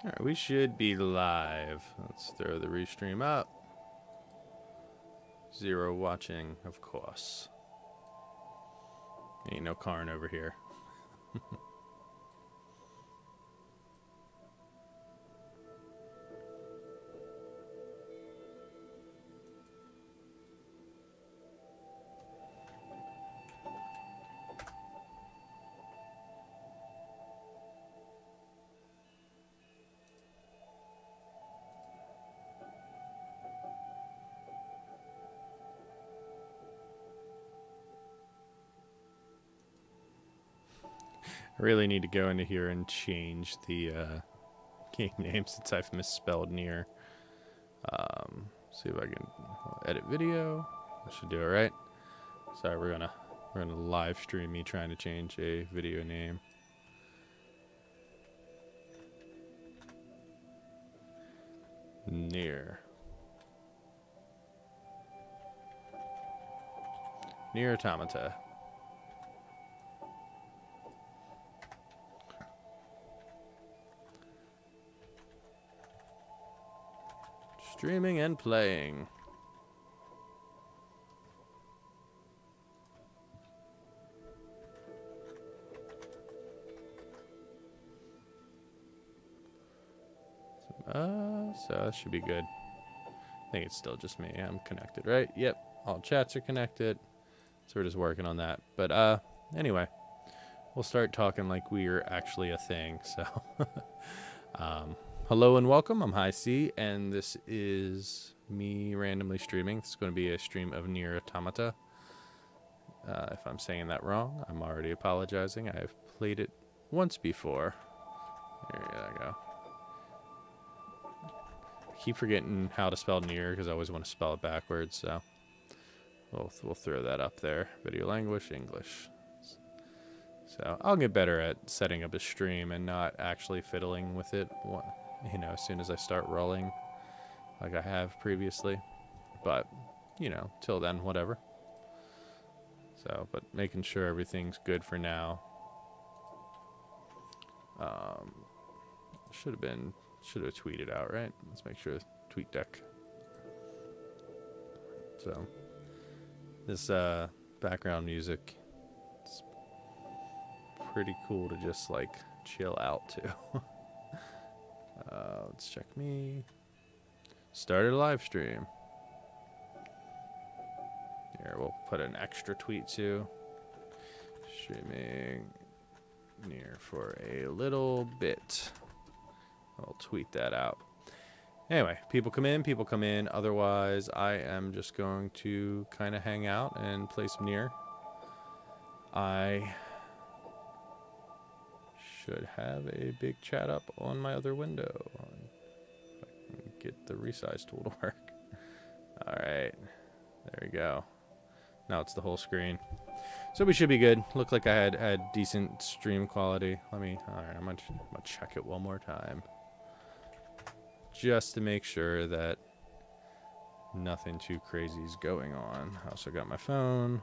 Alright, we should be live. Let's throw the restream up. 0 watching, of course. Ain't no Karn over here. I really need to go into here and change the game name since I've misspelled NieR. See if I can edit video. I should do it right. Sorry, we're gonna live stream me trying to change a video name. NieR Automata. Streaming and playing. So that should be good. I think it's still just me. I'm connected, right? Yep. All chats are connected. So we're just working on that. But anyway, we'll start talking like we're actually a thing. So hello and welcome. I'm HighC, and this is me randomly streaming. This is going to be a stream of NieR Automata. If I'm saying that wrong, I'm already apologizing. I've played it once before. There you go. I keep forgetting how to spell NieR because I always want to spell it backwards. So we'll throw that up there. Video language, English. So I'll get better at setting up a stream and not actually fiddling with it, you know, as soon as I start rolling like I have previously. But, you know, till then, whatever. So, but making sure everything's good for now. Should have tweeted out, right? Let's make sure tweet deck. So this background music, it's pretty cool to just like chill out to. Let's check me. Started a live stream. Here, we'll put an extra tweet too. Streaming NieR for a little bit. I'll tweet that out. Anyway, people come in. Otherwise, I am just going to kind of hang out and play some NieR. I should have a big chat up on my other window. If I can get the resize tool to work. Alright, there we go. Now it's the whole screen. So we should be good. Looked like I had decent stream quality. Alright, I'm gonna check it one more time. Just to make sure that nothing too crazy is going on. I also got my phone.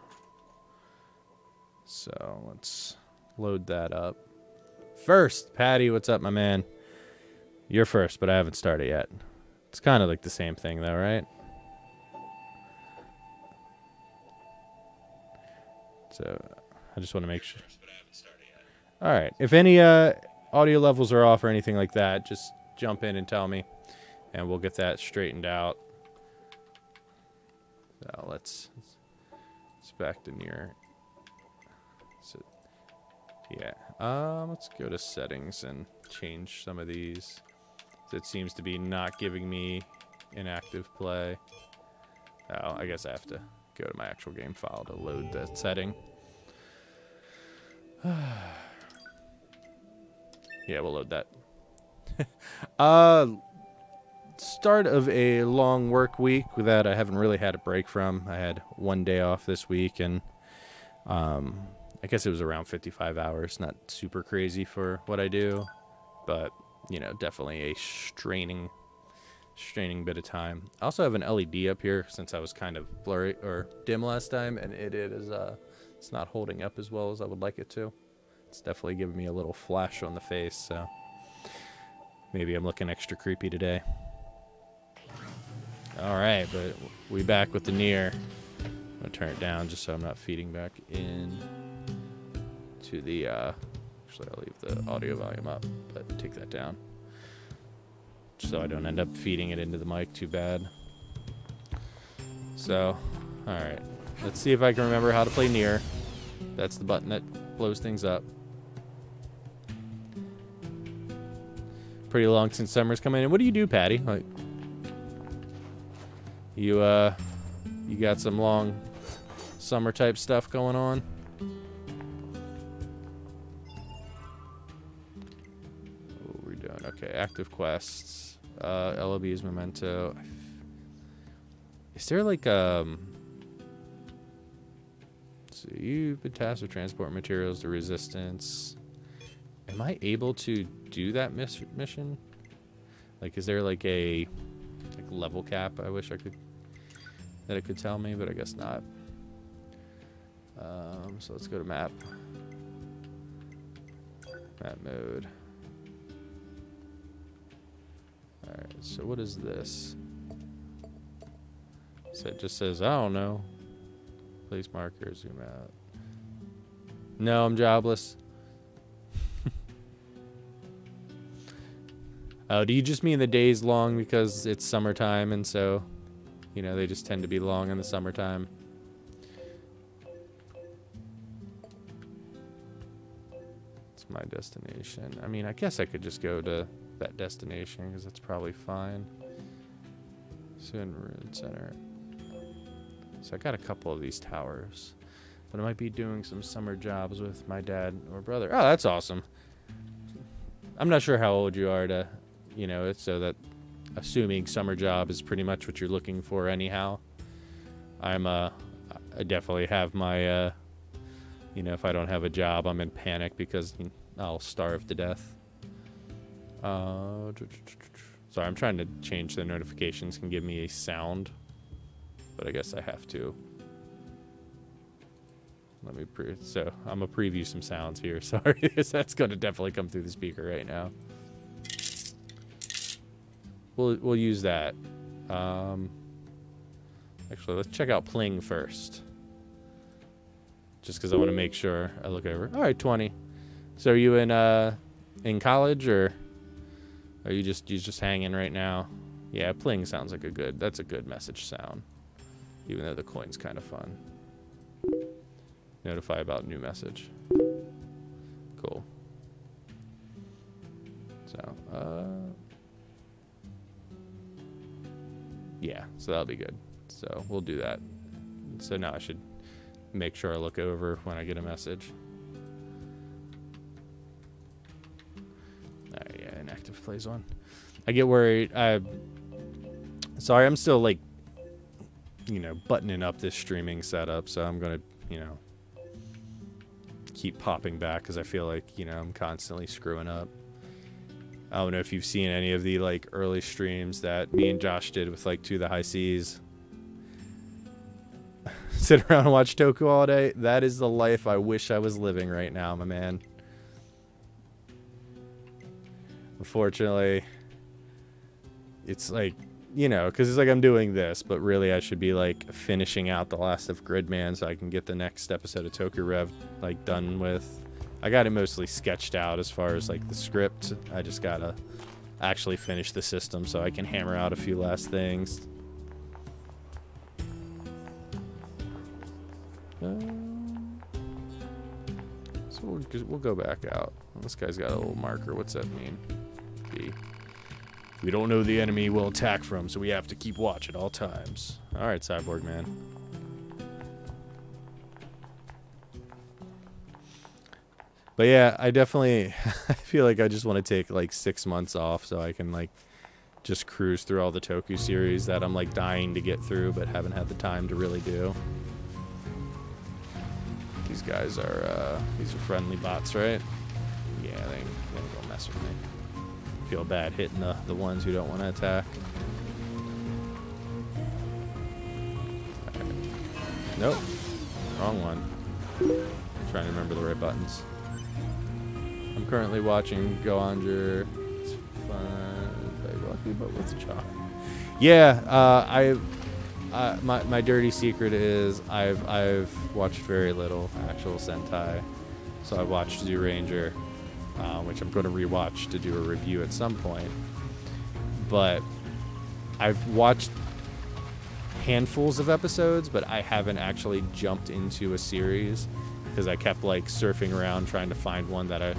So let's load that up. First, Patty, what's up, my man? You're first, but I haven't started yet. It's kind of like the same thing, though, right? So I just want to make sure. All right. If any audio levels are off or anything like that, just jump in and tell me, and we'll get that straightened out. So let's back to NieR. So, yeah. Let's go to settings and change some of these. It seems to be not giving me inactive play. Oh, I guess I have to go to my actual game file to load that setting. Yeah, we'll load that. Start of a long work week that I haven't really had a break from. I had one day off this week, and I guess it was around 55 hours. Not super crazy for what I do, but you know, definitely a straining bit of time. I also have an LED up here since I was kind of blurry or dim last time, and it is it's not holding up as well as I would like it to. It's definitely giving me a little flash on the face, so Maybe I'm looking extra creepy today. Alright, but we back with the NieR. I'm gonna turn it down just so I'm not feeding back in to the, actually I'll leave the audio volume up, but take that down. So I don't end up feeding it into the mic too bad. So, alright. Let's see if I can remember how to play NieR. That's the button that blows things up. Pretty long since summer's coming in. What do you do, Patty? Like, you got some long summer type stuff going on? What are we doing? Okay, active quests. LOB's Memento. Is there like so you've been tasked with transport materials to Resistance. Am I able to do that mission? Like, is there like a level cap? I wish I could that it could tell me, but I guess not. So let's go to map. Map mode. All right. So what is this? So it just says, I don't know. Place marker, zoom out. No, I'm jobless. Oh, do you just mean the days long because it's summertime and so, you know, they just tend to be long in the summertime? It's my destination. I mean, I guess I could just go to that destination because that's probably fine. Soon Road Center. So I got a couple of these towers, but I might be doing some summer jobs with my dad or brother. Oh, that's awesome. I'm not sure how old you are to, you know, it's so that assuming summer job is pretty much what you're looking for anyhow. I definitely have my, you know, if I don't have a job, I'm in panic because I'll starve to death. Sorry, I'm trying to change the notifications can give me a sound. But I guess I have to. Let me so I'm gonna preview some sounds here. Sorry, that's gonna definitely come through the speaker right now. We'll use that. Actually, let's check out Pling first. Just because I want to make sure I look over. All right, 20. So are you in college or are you just hanging right now? Yeah, Pling sounds like that's a good message sound. Even though the coin's kind of fun. Notify about new message. Cool. So, yeah, so that'll be good. So we'll do that. So now I should make sure I look over when I get a message. Alright, yeah, inactive plays on. I get worried. Sorry, I'm still like, you know, buttoning up this streaming setup, so I'm gonna, you know, keep popping back because I feel like, you know, I'm constantly screwing up. I don't know if you've seen any of the like early streams that me and Josh did with like 2 the High Seas. Sit around and watch Toku all day. That is the life I wish I was living right now, my man. Unfortunately, it's like, you know, because it's like I'm doing this, but really I should be like finishing out the last of Gridman so I can get the next episode of Toku-Rev like done with. I got it mostly sketched out as far as like the script. I just gotta actually finish the system so I can hammer out a few last things. So we'll go back out. This guy's got a little marker. What's that mean? B. We don't know the enemy will attack from, so we have to keep watch at all times. All right, Cyborg Man. But yeah, I definitely I feel like I just want to take like 6 months off so I can like just cruise through all the Toku series that I'm like dying to get through but haven't had the time to really do. These guys are these are friendly bots, right? Yeah, they don't mess with me. Feel bad hitting the ones who don't want to attack. Right. Nope. Wrong one. I'm trying to remember the right buttons. I'm currently watching Goanger It's fun. Very lucky, but with chalk. Yeah, my dirty secret is I've watched very little actual Sentai. So I watched Zoo Ranger, which I'm going to rewatch to do a review at some point. But I've watched handfuls of episodes, but I haven't actually jumped into a series because I kept like surfing around trying to find one that I,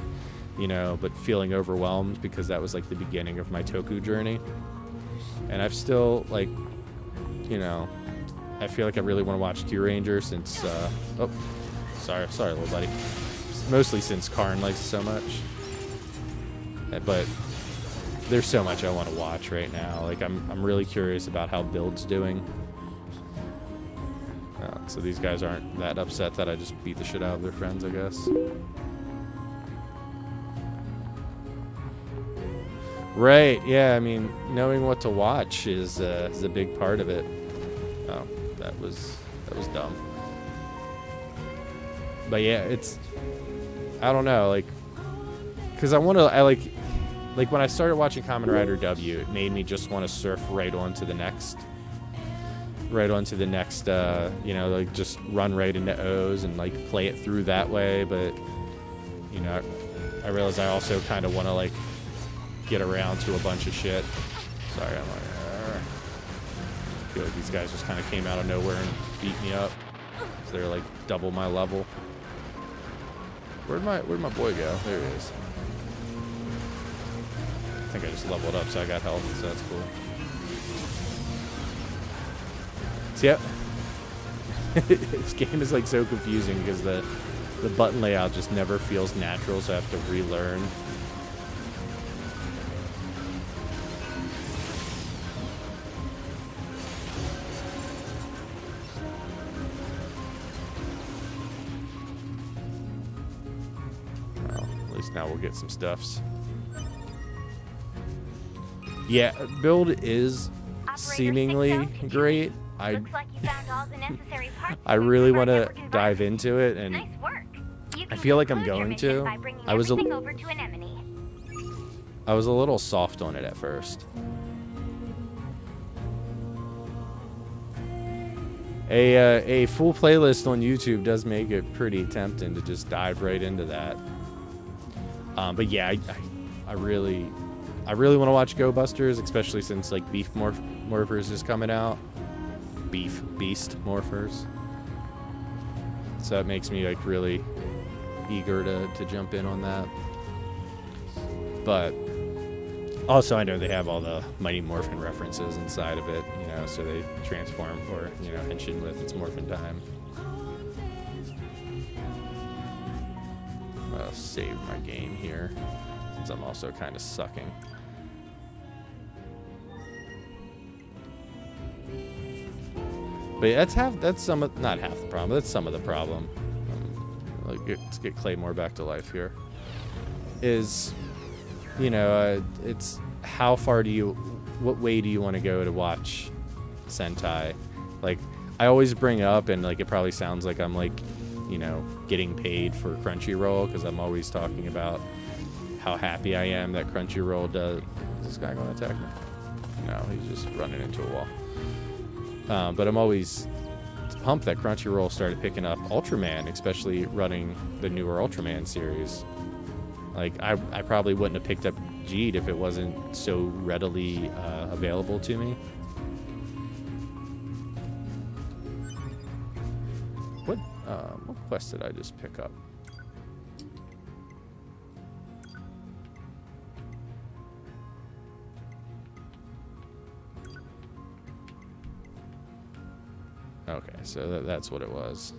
but feeling overwhelmed because that was like the beginning of my Toku journey. And I've still like, I feel like I really want to watch Q Ranger since, sorry little buddy. Mostly since Karn likes it so much. But there's so much I want to watch right now. Like I'm really curious about how Build's doing. So these guys aren't that upset that I just beat the shit out of their friends, I guess. Right, yeah, I mean, knowing what to watch is a big part of it. Oh, that was dumb. But yeah, I don't know, like, because I like when I started watching Kamen Rider W, it made me just want to surf right onto the next, like just run right into O's and like play it through that way. But, I realized I also kind of want to like get around to a bunch of shit. Sorry, I'm like, I feel like these guys just kind of came out of nowhere and beat me up. So they're like double my level. Where'd my boy go? There he is. I think I just leveled up, so I got health, so that's cool. So, yep. This game is like so confusing because the button layout just never feels natural, so I have to relearn. Now we'll get some stuffs. Yeah, Build is seemingly great. I really want to dive into it, and I feel like I'm going to. I was a little soft on it at first. A full playlist on YouTube does make it pretty tempting to just dive right into that. But yeah, I really want to watch Go Busters, especially since like Beef Morphers is coming out. Beast Morphers. So it makes me like really eager to jump in on that. But also I know they have all the Mighty Morphin references inside of it, so they transform or, henshin with It's Morphin Time. I'll save my game here, since I'm also kind of sucking. But yeah, that's not half the problem. That's some of the problem. Let's get Claymore back to life here. Is, it's how far what way do you want to go to watch Sentai? Like, I always bring up, and like it probably sounds like I'm like, getting paid for Crunchyroll, because I'm always talking about how happy I am that Crunchyroll does. Is this guy going to attack me? No, he's just running into a wall. But I'm always pumped that Crunchyroll started picking up Ultraman, especially running the newer Ultraman series. Like, I probably wouldn't have picked up Jeed if it wasn't so readily available to me. What quest did I just pick up? Okay, so that's what it was.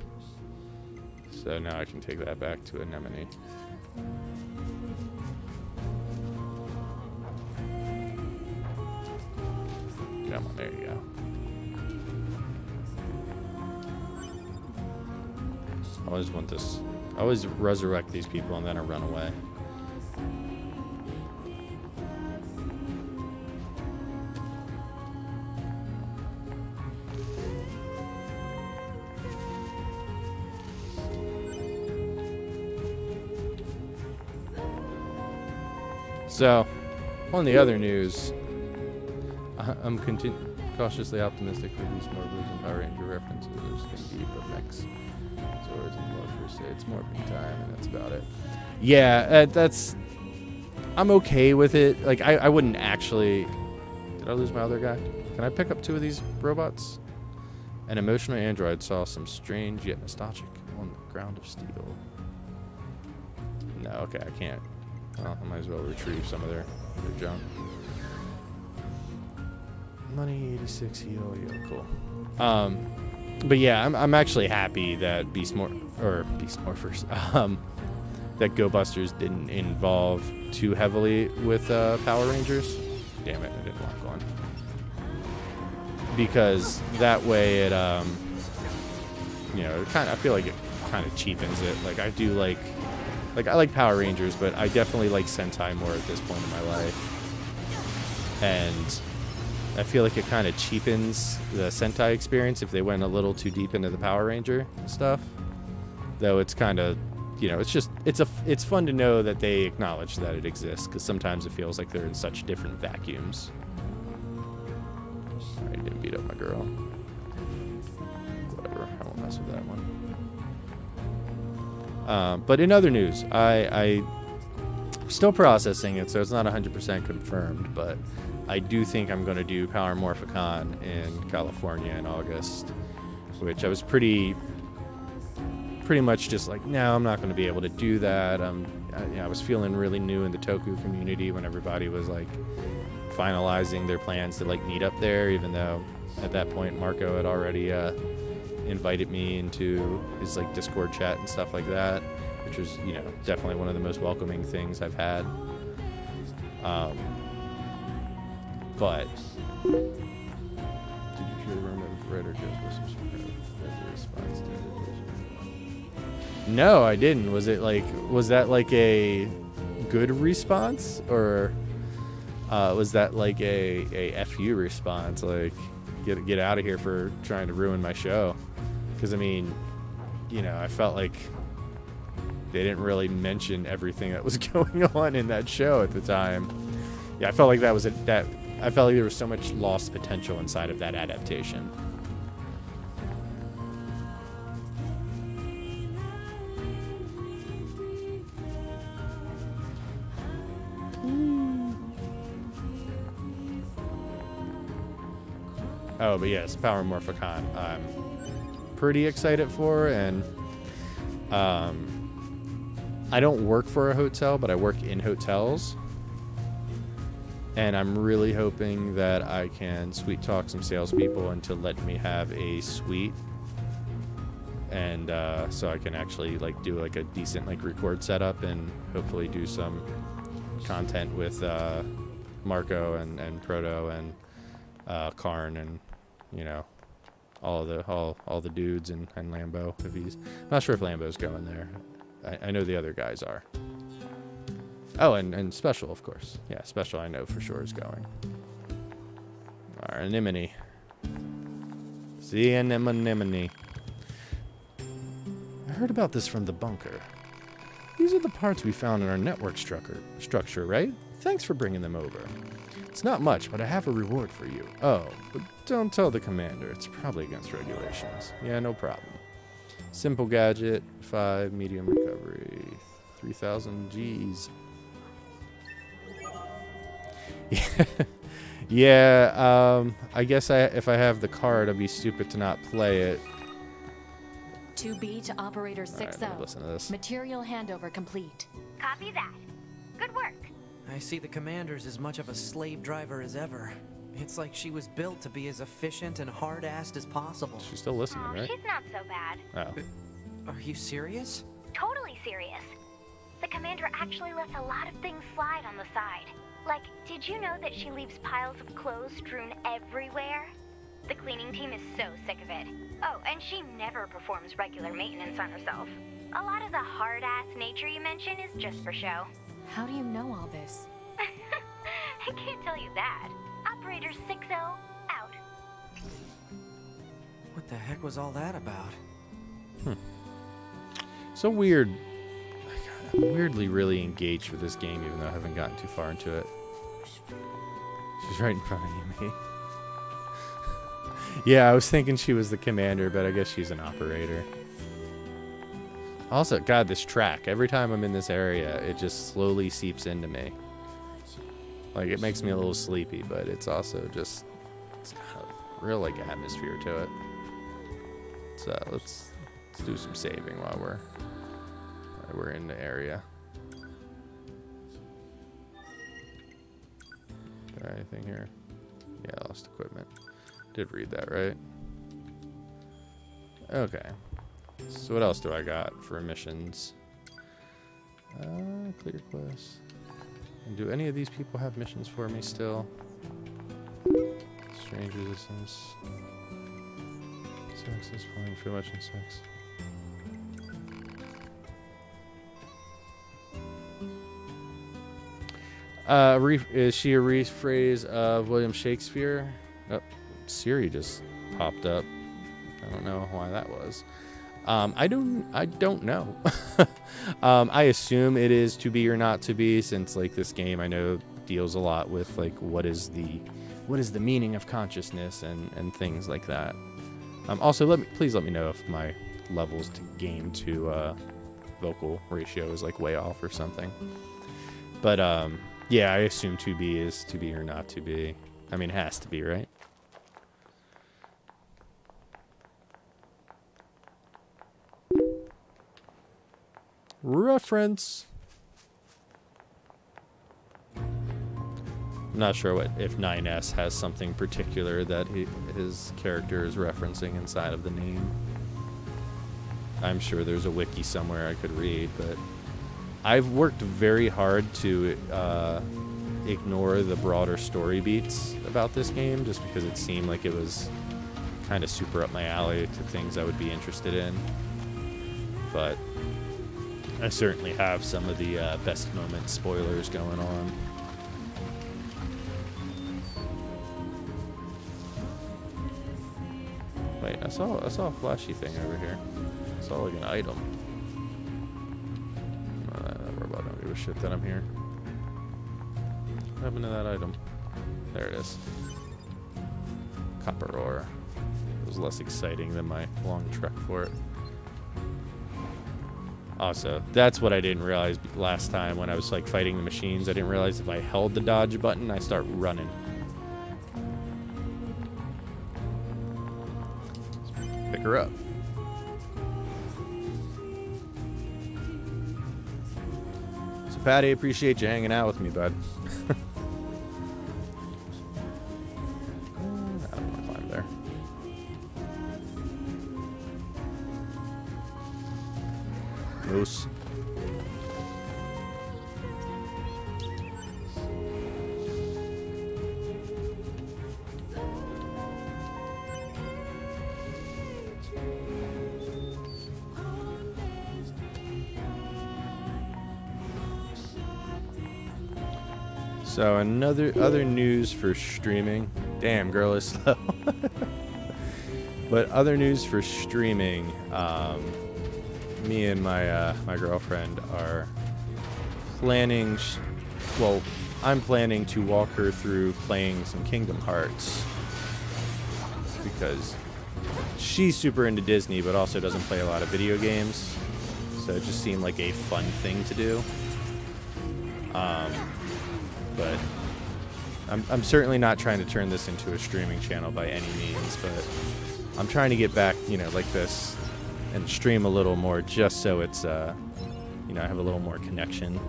So now I can take that back to Anemone. Come on, there you go. I always want this. I always resurrect these people and then I run away. So, On the other news, I'm cautiously optimistic for these more Blues and Power Ranger references. There's going to be a mix. Zords and Morphers say it's morphing time, and that's about it. Yeah, that's... I'm okay with it. Like, I wouldn't actually... Did I lose my other guy? Can I pick up 2 of these robots? An emotional android saw some strange yet nostalgic on the ground of steel. No, okay, I can't. Well, I might as well retrieve some of their junk. Money 86 heal, yeah, cool. But yeah, I'm actually happy that Beast Morphers, that Go Busters didn't involve too heavily with Power Rangers. Damn it, I didn't lock on. Because that way it, you know, I feel like it kind of cheapens it. Like I do like I like Power Rangers, but I definitely like Sentai more at this point in my life. And I feel like it kind of cheapens the Sentai experience if they went a little too deep into the Power Ranger stuff. Though it's kind of, you know, it's fun to know that they acknowledge that it exists, because sometimes it feels like they're in such different vacuums. I didn't beat up my girl. Whatever, I won't mess with that one. But in other news, I'm still processing it, so it's not 100% confirmed, but I do think I'm going to do Power Morphicon in California in August, which I was pretty much just like, no, I'm not going to be able to do that. I was feeling really new in the Toku community when everybody was like finalizing their plans to like meet up there, even though at that point Marco had already invited me into his like Discord chat and stuff like that, which was, you know, definitely one of the most welcoming things I've had. But did you hear the rumor of Red or Ghostbusters? No, I didn't. Was that like a good response, or was that like a FU response, like get out of here for trying to ruin my show? Because I mean, you know, I felt like they didn't really mention everything that was going on in that show at the time. Yeah, I felt like I felt like there was so much lost potential inside of that adaptation. Oh, but yes, Power Morphicon I'm pretty excited for, and I don't work for a hotel, but I work in hotels, and I'm really hoping that I can sweet talk some salespeople into letting me have a suite, and so I can actually like do like a decent like record setup and hopefully do some content with Marco and Proto and Karn and, you know, all the dudes and Lambo, if he's... I'm not sure if Lambo's going there. I know the other guys are. Oh, and Special, of course. Yeah, Special I know for sure is going. Our anemone. The anemone. I heard about this from the bunker. These are the parts we found in our network structure, right? Thanks for bringing them over. It's not much, but I have a reward for you. Oh, but don't tell the commander. It's probably against regulations. Yeah, no problem. Simple gadget, 5, medium recovery, 3,000 Gs. Yeah, I guess if I have the card, I'd be stupid to not play it. 2B to Operator 6-0. Right, listen to this. Material handover complete. Copy that. Good work. I see the commander's as much of a slave driver as ever. It's like she was built to be as efficient and hard-assed as possible. She's still listening, right? She's not so bad. Oh. Are you serious? Totally serious. The commander actually lets a lot of things slide on the side. Like, did you know that she leaves piles of clothes strewn everywhere? The cleaning team is so sick of it. Oh, and she never performs regular maintenance on herself. A lot of the hard-ass nature you mention is just for show. How do you know all this? I can't tell you that. Operator 6-0, out. What the heck was all that about? So weird. I'm weirdly really engaged with this game, even though I haven't gotten too far into it. She's right in front of you, me. Yeah, I was thinking she was the commander, but I guess she's an operator. Also, God, this track. Every time I'm in this area, it just slowly seeps into me. Like, it makes me a little sleepy, but it's also just... It's got a real, like, atmosphere to it. So, let's do some saving while we're in the area. Is there anything here? Yeah, lost equipment. Did read that, right? Okay. So what else do I got for missions? Clear quests. And do any of these people have missions for me still? Strange resistance. Sex is fine for much in sex. Is she a rephrase of William Shakespeare? Oh, Siri just popped up. I don't know why that was. I don't know. I assume it is to be or not to be, since like this game I know deals a lot with like what is the meaning of consciousness and things like that. Also, please let me know if my levels to game to vocal ratio is like way off or something. But yeah, I assume to be is to be or not to be. I mean, it has to be, right? Reference. I'm not sure if 9S has something particular that his character is referencing inside of the name. I'm sure there's a wiki somewhere I could read, but I've worked very hard to ignore the broader story beats about this game, just because it seemed like it was kind of super up my alley to things I would be interested in. But I certainly have some of the best moment spoilers going on. Wait, I saw a flashy thing over here. I saw like an item. That robot don't give a shit that I'm here. What happened to that item? There it is. Copper ore. It was less exciting than my long trek for it. Also, that's what I didn't realize last time when I was like fighting the machines. I didn't realize if I held the dodge button, I start running. Pick her up. So Patty, appreciate you hanging out with me, bud. I don't want to climb there. Moose. So other news for streaming. Damn, girl is slow. But other news for streaming. Me and my girlfriend are planning. Well, I'm planning to walk her through playing some Kingdom Hearts because she's super into Disney, but also doesn't play a lot of video games. So it just seemed like a fun thing to do. But I'm certainly not trying to turn this into a streaming channel by any means, but I'm trying to get back, like this and stream a little more just so it's, I have a little more connection.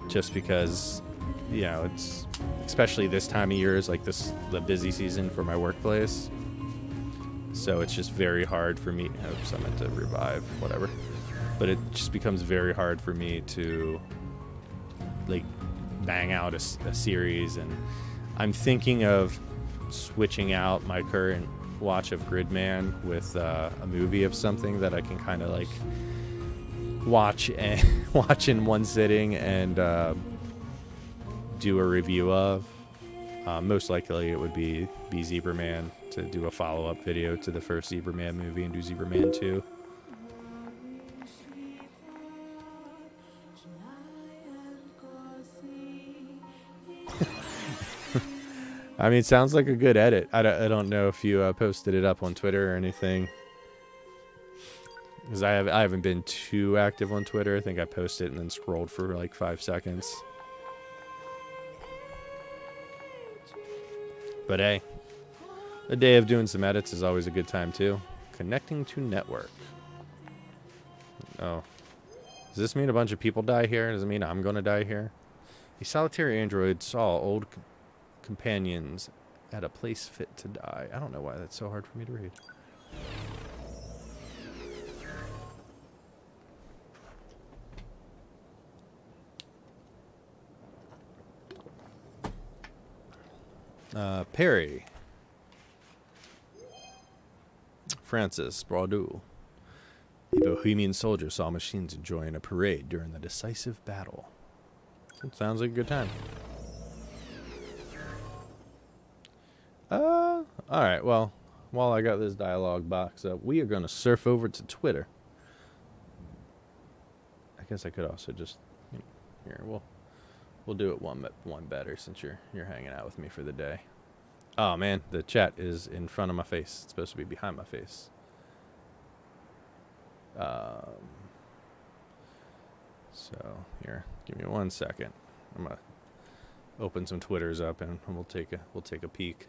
Just because, it's, especially this time of year is like the busy season for my workplace. So it's just very hard for me, oops, I meant to revive, whatever. But it just becomes very hard for me to, like, bang out a series, and I'm thinking of switching out my current watch of Gridman with a movie of something that I can kind of like watch in one sitting and do a review of. Most likely it would be Zebraman, to do a follow-up video to the first Zebraman movie and do Zebraman 2. I mean, it sounds like a good edit. I don't know if you posted it up on Twitter or anything. Because I haven't been too active on Twitter. I think I posted it and then scrolled for like 5 seconds. But hey, a day of doing some edits is always a good time too. Connecting to network. Oh. Does this mean a bunch of people die here? Does it mean I'm going to die here? A solitary android saw old companions at a place fit to die. I don't know why that's so hard for me to read. Perry. Francis Braudou. A Bohemian soldier saw machines enjoying a parade during the decisive battle. It sounds like a good time. Alright, well, while I got this dialogue box up, we are going to surf over to Twitter. I guess I could also just... Here, we'll do it one better since you're hanging out with me for the day. Oh, man, the chat is in front of my face. It's supposed to be behind my face. So, here, give me 1 second. I'm going to open some Twitters up and we'll take a peek.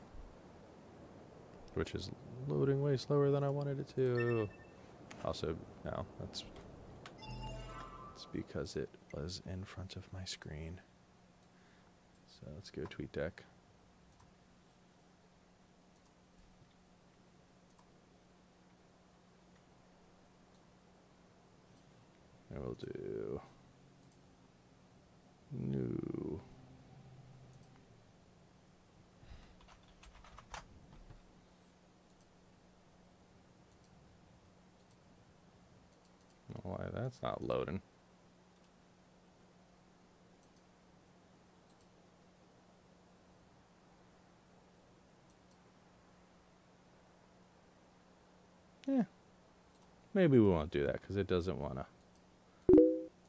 Which is loading way slower than I wanted it to. Also, no, that's because it was in front of my screen. So let's go TweetDeck. And we'll do new. Why that's not loading. Yeah. Maybe we won't do that because it doesn't want to.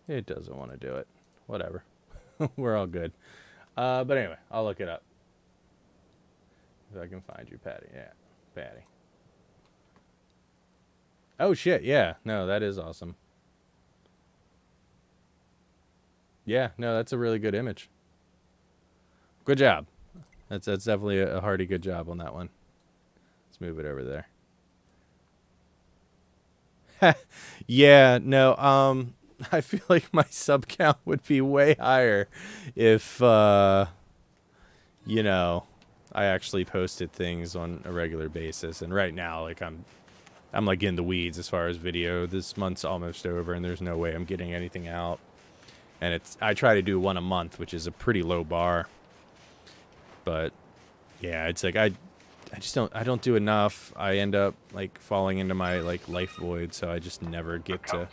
It doesn't want to do it. Whatever. We're all good. But anyway, I'll look it up. If I can find you, Patty. Yeah, Patty. Oh, shit. Yeah. No, that is awesome. Yeah. No, that's a really good image. Good job. That's definitely a hearty good job on that one. Let's move it over there. Yeah. No. I feel like my sub count would be way higher if, you know, I actually posted things on a regular basis. And right now, like, I'm like in the weeds as far as video. This month's almost over and there's no way I'm getting anything out. And I try to do one a month, which is a pretty low bar. But yeah, it's like I don't do enough. I end up like falling into my like life void, so I just never get to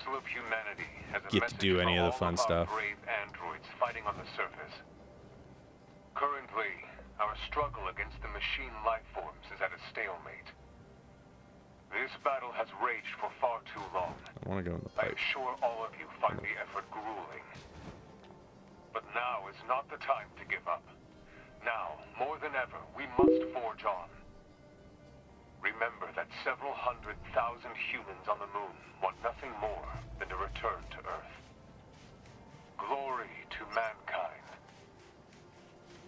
do any of the fun stuff. Brave androids fighting on the surface. Currently, our struggle against the machine life forms is at a stalemate. This battle has raged for far too long. I want to go in the I pipe. am sure all of you find the effort grueling. But now is not the time to give up. Now, more than ever, we must forge on. Remember that several 100,000 humans on the moon want nothing more than to return to Earth. Glory to mankind.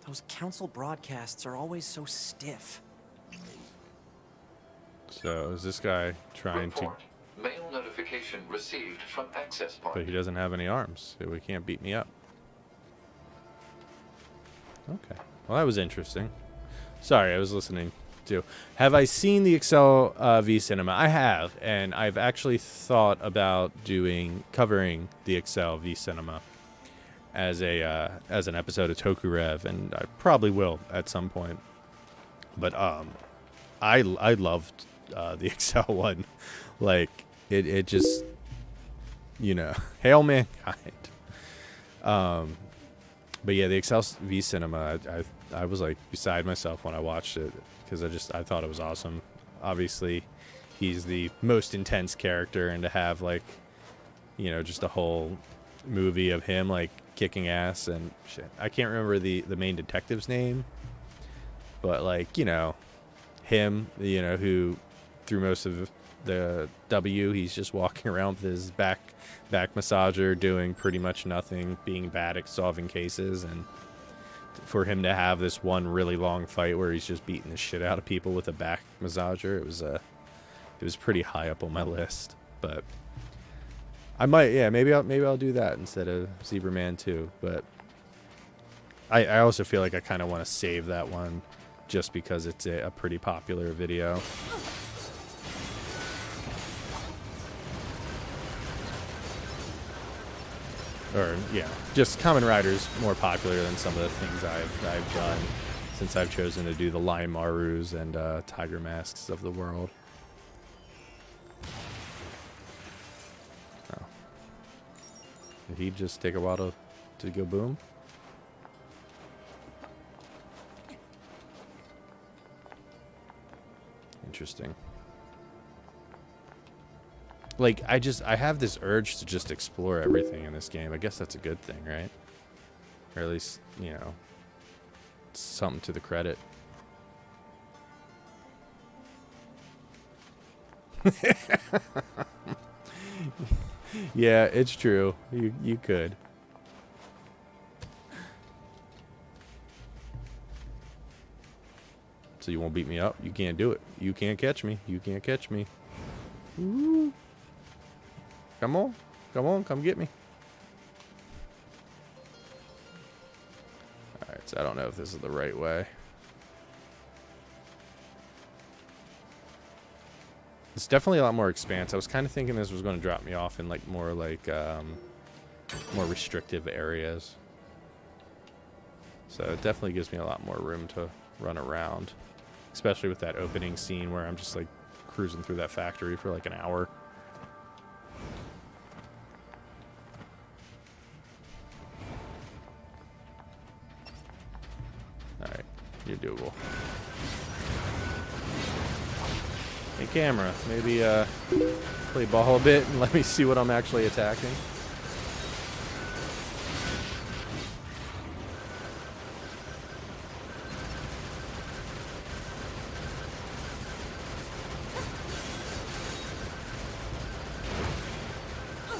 Those council broadcasts are always so stiff. So is this guy trying Report. Mail notification received from access point. But he doesn't have any arms, so he can't beat me up. Okay. Well, that was interesting. Sorry, I was listening to. Have I seen the Excel V Cinema? I have, and I've actually thought about covering the Excel V Cinema as an episode of Toku-Rev, and I probably will at some point. But I loved the Excel one. Like it just, you know, hail mankind. But yeah, the Excel V Cinema, I was like beside myself when I watched it because I thought it was awesome. Obviously, he's the most intense character, and to have like, you know, just a whole movie of him like kicking ass and shit. I can't remember the main detective's name, But like, you know, him, you know, who through most of the W, he's just walking around with his back massager, doing pretty much nothing, being bad at solving cases, and for him to have this one really long fight where he's just beating the shit out of people with a back massager, it was pretty high up on my list. But I might, yeah, maybe I'll do that instead of Zebra Man 2. But I also feel like I kind of want to save that one just because it's a pretty popular video. Or, yeah, just Kamen Rider's more popular than some of the things I've done since I've chosen to do the Lion Marus and Tiger Masks of the world. Oh. Did he just take a while to go boom? Interesting. Like, I have this urge to just explore everything in this game. I guess that's a good thing, right? Or at least, you know, something to the credit. Yeah, it's true. You could. So you won't beat me up? You can't do it. You can't catch me. You can't catch me. Ooh. Come on. Come on. Come get me. Alright, so I don't know if this is the right way. It's definitely a lot more expanse. I was kind of thinking this was going to drop me off in like more restrictive areas. So it definitely gives me a lot more room to run around. Especially with that opening scene where I'm just like cruising through that factory for like an hour. Alright, you're doable. Hey camera, maybe play ball a bit and let me see what I'm actually attacking.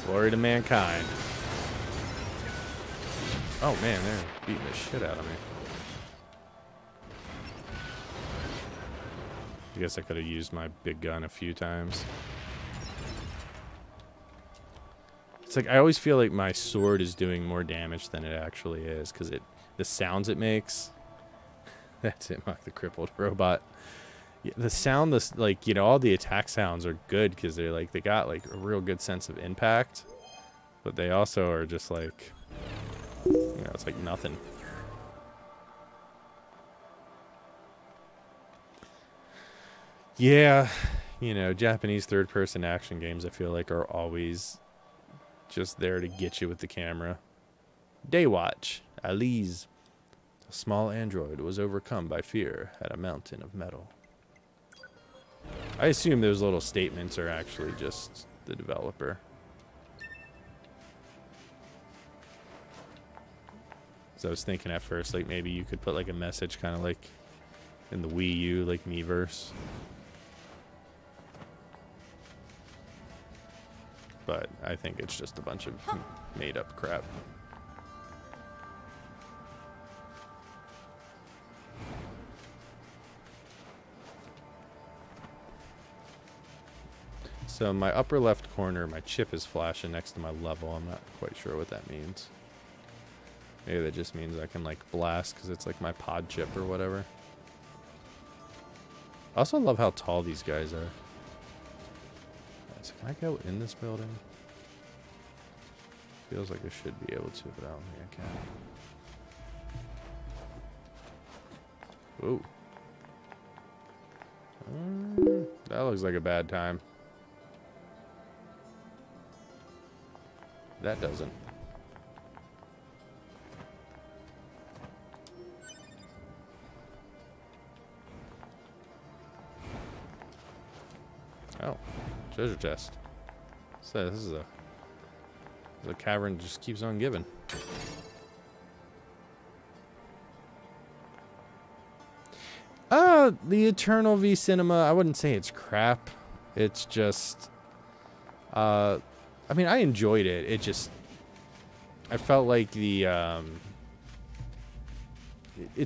Glory to mankind. Oh man, they're beating the shit out of me. I guess I could have used my big gun a few times. It's like I always feel like my sword is doing more damage than it actually is because the sounds it makes. That's it, Mark the crippled robot. Yeah, the sound, like, you know, all the attack sounds are good because they're like they got like a real good sense of impact, but they also are just like, you know, it's like nothing. Yeah, you know, Japanese third-person action games I feel like are always just there to get you with the camera. Daywatch. Alice, a small android, was overcome by fear at a mountain of metal. I assume those little statements are actually just the developer. So I was thinking at first, like, maybe you could put, like, a message kind of like in the Wii U, like, Miiverse. But I think it's just a bunch of made-up crap. So my upper left corner, my chip is flashing next to my level. I'm not quite sure what that means. Maybe that just means I can like blast because it's like my pod chip or whatever. I also love how tall these guys are. Right, so can I go in this building? Feels like I should be able to, but I don't think I can. Ooh. That looks like a bad time. That doesn't. Oh, treasure chest. So this is a cavern that just keeps on giving. The Eternal v Cinema, I wouldn't say it's crap. It's just, I mean, I enjoyed it. It just, I felt like it's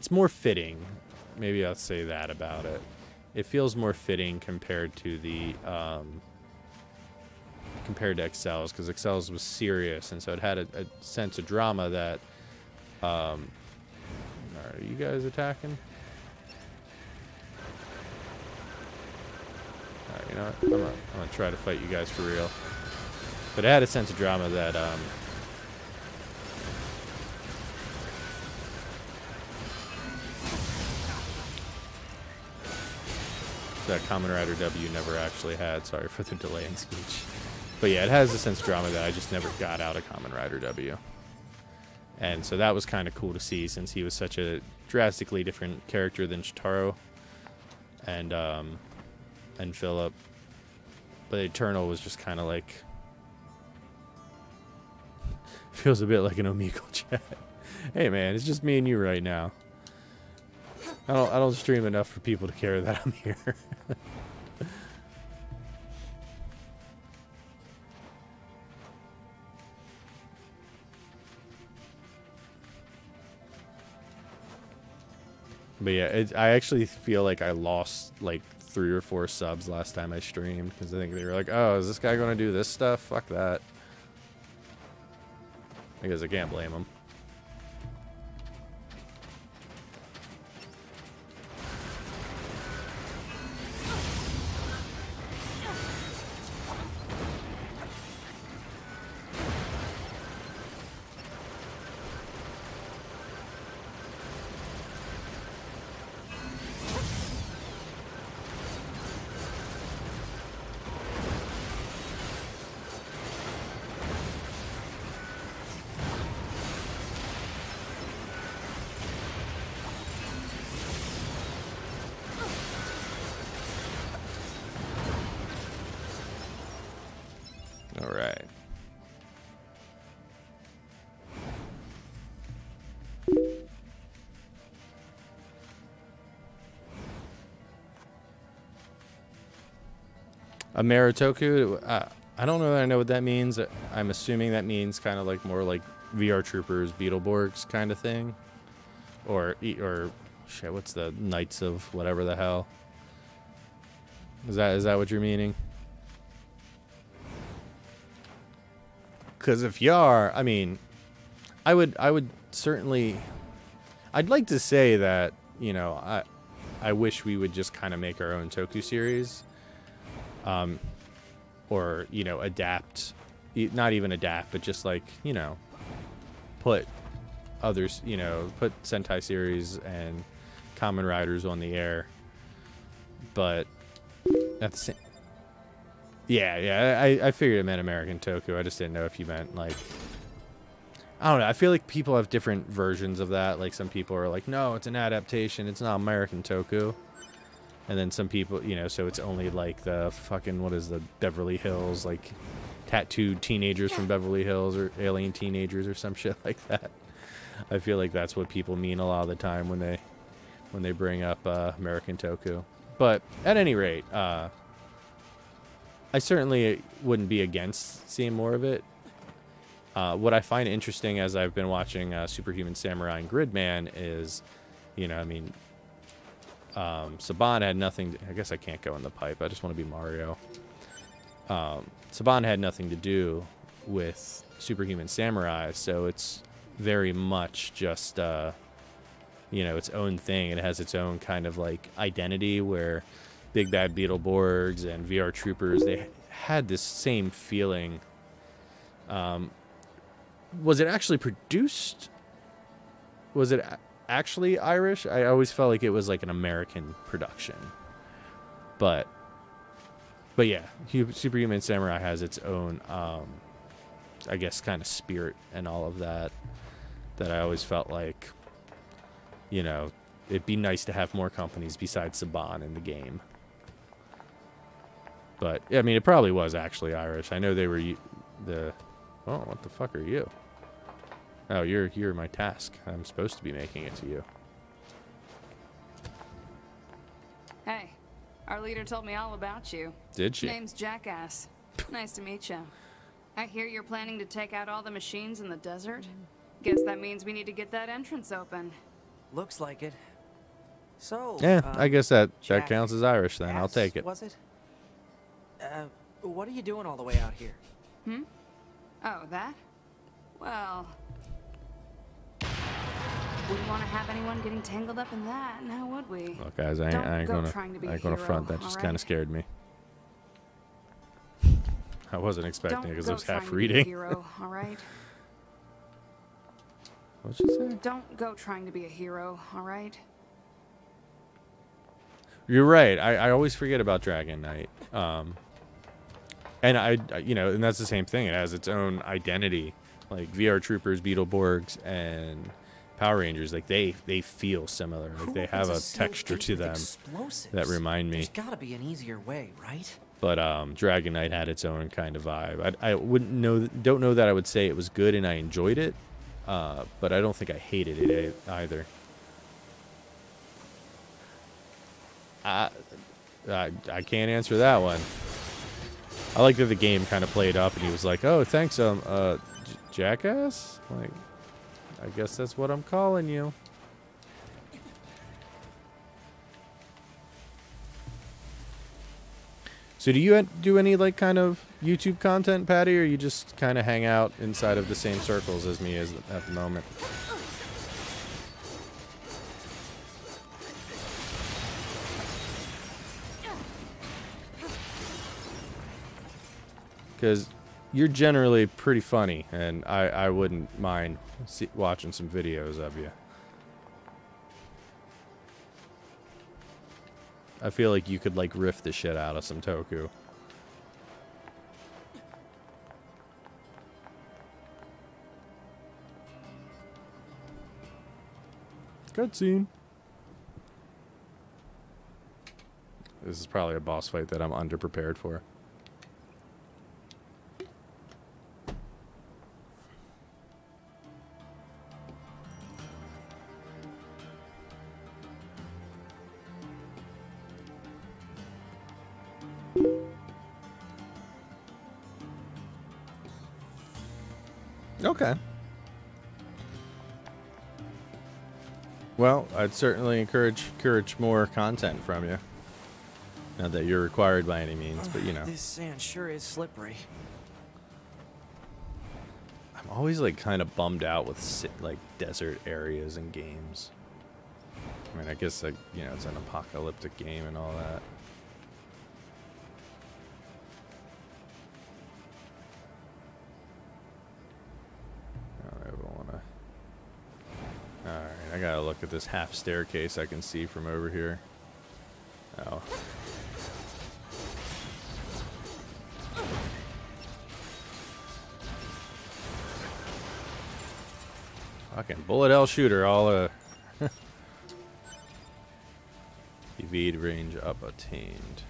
more fitting. Maybe I'll say that about it. It feels more fitting compared to compared to Excel's, because Excel's was serious, and so it had a sense of drama that, are you guys attacking? Alright, you know what? I'm gonna try to fight you guys for real. But it had a sense of drama that, that Kamen Rider W never actually had. Sorry for the delay in speech. But yeah, it has a sense of drama that I just never got out of Kamen Rider W. And so that was kind of cool to see, since he was such a drastically different character than Shitaro and Philip. But Eternal was just kind of like, feels a bit like an Omegle chat. Hey man, it's just me and you right now. I don't stream enough for people to care that I'm here. But yeah, I actually feel like I lost like 3 or 4 subs last time I streamed, because I think they were like, oh, is this guy going to do this stuff? Fuck that. I guess I can't blame him. All right. Ameritoku, I don't know that I know what that means. I'm assuming that means kind of like more like VR Troopers, Beetleborgs kind of thing. Or shit, what's the Knights of whatever the hell? Is that what you're meaning? Because if you are, I mean, I would certainly, I'd like to say that, you know, I wish we would just kind of make our own Toku series. Or, you know, adapt, not even adapt, but just like, you know, put others, you know, put Sentai series and Kamen Riders on the air. But at the same, yeah, I figured it meant American Toku. I just didn't know if you meant like, I don't know. I feel like people have different versions of that. Like some people are like, no, it's an adaptation. It's not American Toku. And then some people, you know, so it's only like the fucking, what is the Beverly Hills, like tattooed teenagers from Beverly Hills or alien teenagers or some shit like that. I feel like that's what people mean a lot of the time when they bring up American Toku. But at any rate, I certainly wouldn't be against seeing more of it. What I find interesting as I've been watching Superhuman Samurai and Gridman is, you know, I mean, Saban had nothing, I guess I can't go in the pipe, I just want to be Mario. Saban had nothing to do with Superhuman Samurai, so it's very much just, you know, its own thing. It has its own kind of like identity where Big Bad Beetleborgs and VR Troopers, they had this same feeling. Was it actually produced? Was it actually Irish? I always felt like it was like an American production. But yeah, Superhuman Samurai has its own, I guess, kind of spirit and all of that. That I always felt like, you know, it'd be nice to have more companies besides Saban in the game. But yeah, I mean, it probably was actually Irish. I know they were oh, what the fuck are you? Oh, you're my task. I'm supposed to be making it to you. Our leader told me all about you. Did she? Name's Jackass. Nice to meet you. I hear you're planning to take out all the machines in the desert. Guess that means we need to get that entrance open. Looks like it. So, Yeah, I guess that counts as Irish then. I'll Jackass, take it. Was it? What are you doing all the way out here? Oh, that? Well... wouldn't want to have anyone getting tangled up in that, now would we? Look, guys, I ain't gonna front. That just kind of scared me. I wasn't expecting it because I was half reading. Hero, all right? What'd she say? Don't go trying to be a hero, all right? You're right. I always forget about Dragon Knight. And and that's the same thing. It has its own identity. Like VR Troopers, Beetleborgs, and Power Rangers, like they feel similar. Like they have a texture to them that remind me. There's gotta be an easier way, right? But Dragon Knight had its own kind of vibe. I don't know that I would say it was good and I enjoyed it, but I don't think I hated it either. I can't answer that one. I like that the game kind of played up and he was like, "Oh, thanks, Jackass." Like, I guess that's what I'm calling you. So do you do any like kind of YouTube content, Patty, or you just kind of hang out inside of the same circles as me at the moment? Because you're generally pretty funny, and I wouldn't mind watching some videos of you. I feel like you could, like, riff the shit out of some Toku. Cutscene. This is probably a boss fight that I'm underprepared for. Okay. Well, I'd certainly encourage more content from you. Not that you're required by any means, but you know. This sand sure is slippery. I'm always like kind of bummed out with like desert areas and games. I mean, I guess like, you know, it's an apocalyptic game and all that. Alright, I gotta look at this half staircase I can see from over here. Oh. Fucking bullet hell shooter, all evade range up attained.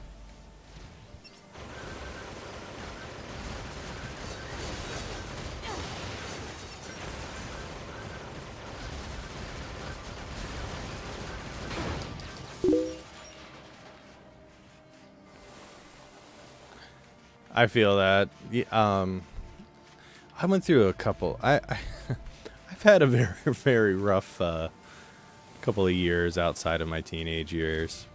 I feel that. I went through a couple. I've had a very, very rough couple of years outside of my teenage years.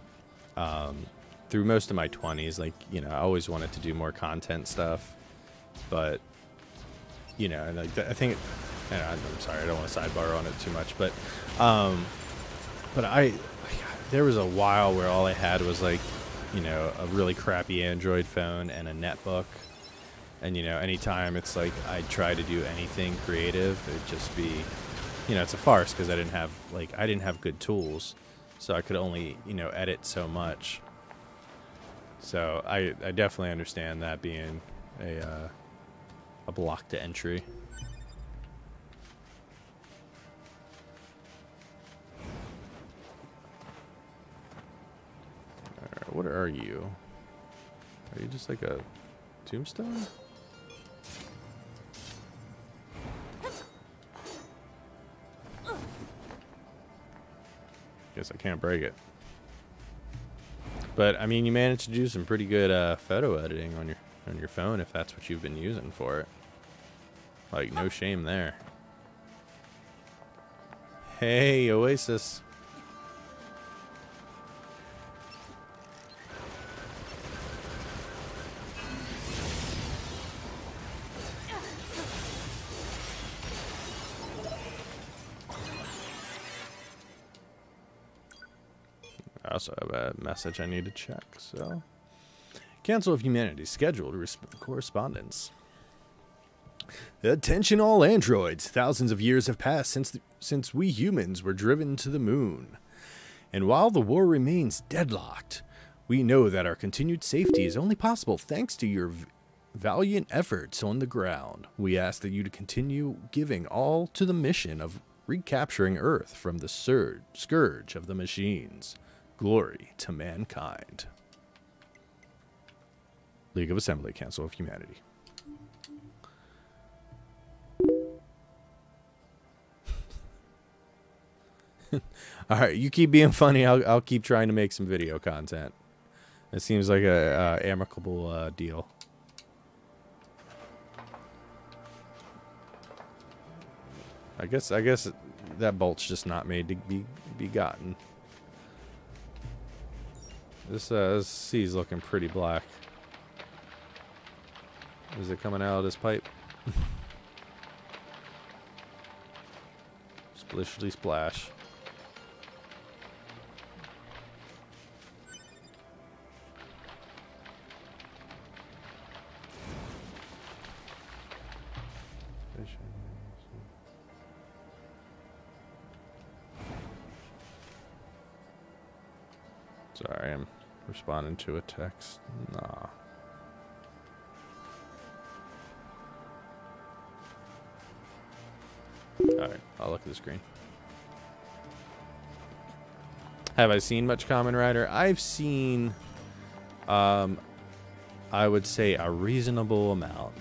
Through most of my 20s, like, you know, I always wanted to do more content stuff, but you know, like I think, and I'm sorry, I don't want to sidebar on it too much, but there was a while where all I had was like, you know, a really crappy Android phone and a netbook. And, you know, anytime it's like I try to do anything creative, it'd just be, you know, it's a farce because I didn't have good tools. So I could only, you know, edit so much. So I definitely understand that being a block to entry. What are you? Are you just like a tombstone? Guess I can't break it. But I mean, you managed to do some pretty good photo editing on your phone if that's what you've been using for it. Like, no shame there. Hey, Oasis. I also have a message I need to check, so. Council of Humanity scheduled correspondence. Attention all androids. Thousands of years have passed since we humans were driven to the moon. And while the war remains deadlocked, we know that our continued safety is only possible thanks to your valiant efforts on the ground. We ask that you to continue giving all to the mission of recapturing Earth from the scourge of the machines. Glory to mankind. League of Assembly, Council of Humanity. Alright, you keep being funny. I'll keep trying to make some video content. It seems like a amicable deal. I guess that bolt's just not made to be gotten. This sea's looking pretty black. Is it coming out of this pipe? Splishly splash. Sorry, I'm responding to a text. Nah. Alright, I'll look at the screen. Have I seen much Kamen Rider? I've seen, I would say, a reasonable amount.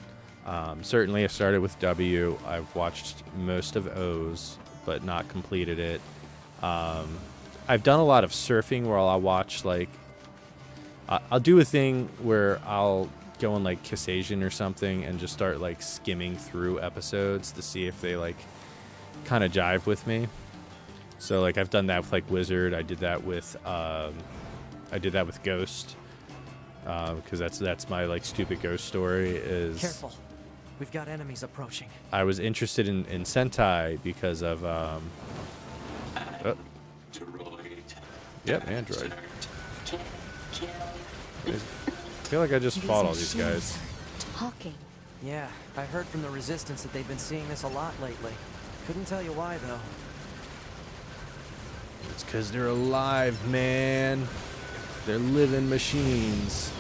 Certainly, I started with W. I've watched most of O's, but not completed it. I've done a lot of surfing where I'll watch, like, I'll do a thing where I'll go on, like, Kassasian or something and just start, like, skimming through episodes to see if they, like, kind of jive with me. So, like, I've done that with, like, Wizard. I did that with Ghost. Because that's my, like, stupid Ghost story is... Careful. We've got enemies approaching. I was interested in Sentai because of, oh. Yep, Android. I feel like I just fought all these guys. Talking. Yeah, I heard from the Resistance that they've been seeing this a lot lately. Couldn't tell you why, though. It's because they're alive, man. They're living machines.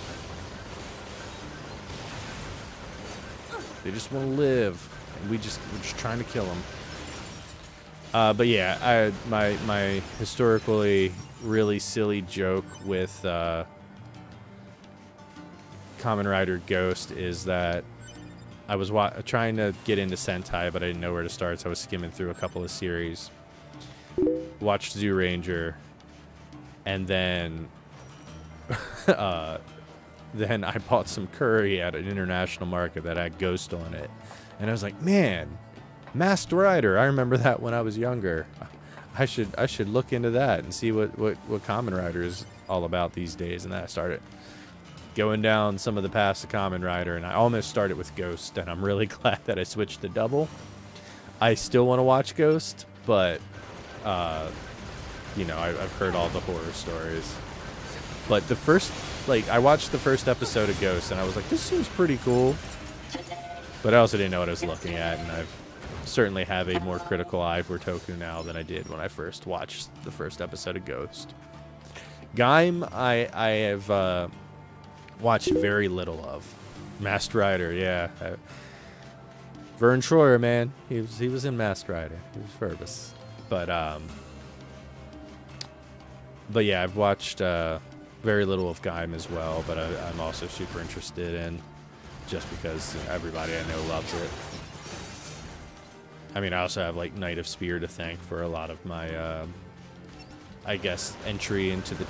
They just want to live, and we're just trying to kill them. But yeah, my historically really silly joke with Kamen Rider Ghost is that I was trying to get into Sentai, but I didn't know where to start, so I was skimming through a couple of series. Watched Zoo Ranger, and then then I bought some curry at an international market that had Ghost on it, and I was like, man, Masked Rider, I remember that when I was younger. I should look into that and see what Kamen Rider is all about these days. And then I started going down some of the paths of Kamen Rider, and I almost started with Ghost, and I'm really glad that I switched to Double. I still want to watch Ghost, but you know, I've heard all the horror stories. But the first, like, I watched the first episode of Ghost, and I was like, this seems pretty cool. But I also didn't know what I was looking at, and I've certainly have a more critical eye for Toku now than I did when I first watched the first episode of Ghost. Gaim, I have watched very little of. Masked Rider, yeah. Vern Troyer, man, he was in Masked Rider. He was Ferbus. But yeah, I've watched very little of Gaim as well. But I'm also super interested in, just because everybody I know loves it. I mean, I also have, like, Knight of Spear to thank for a lot of my I guess, entry into the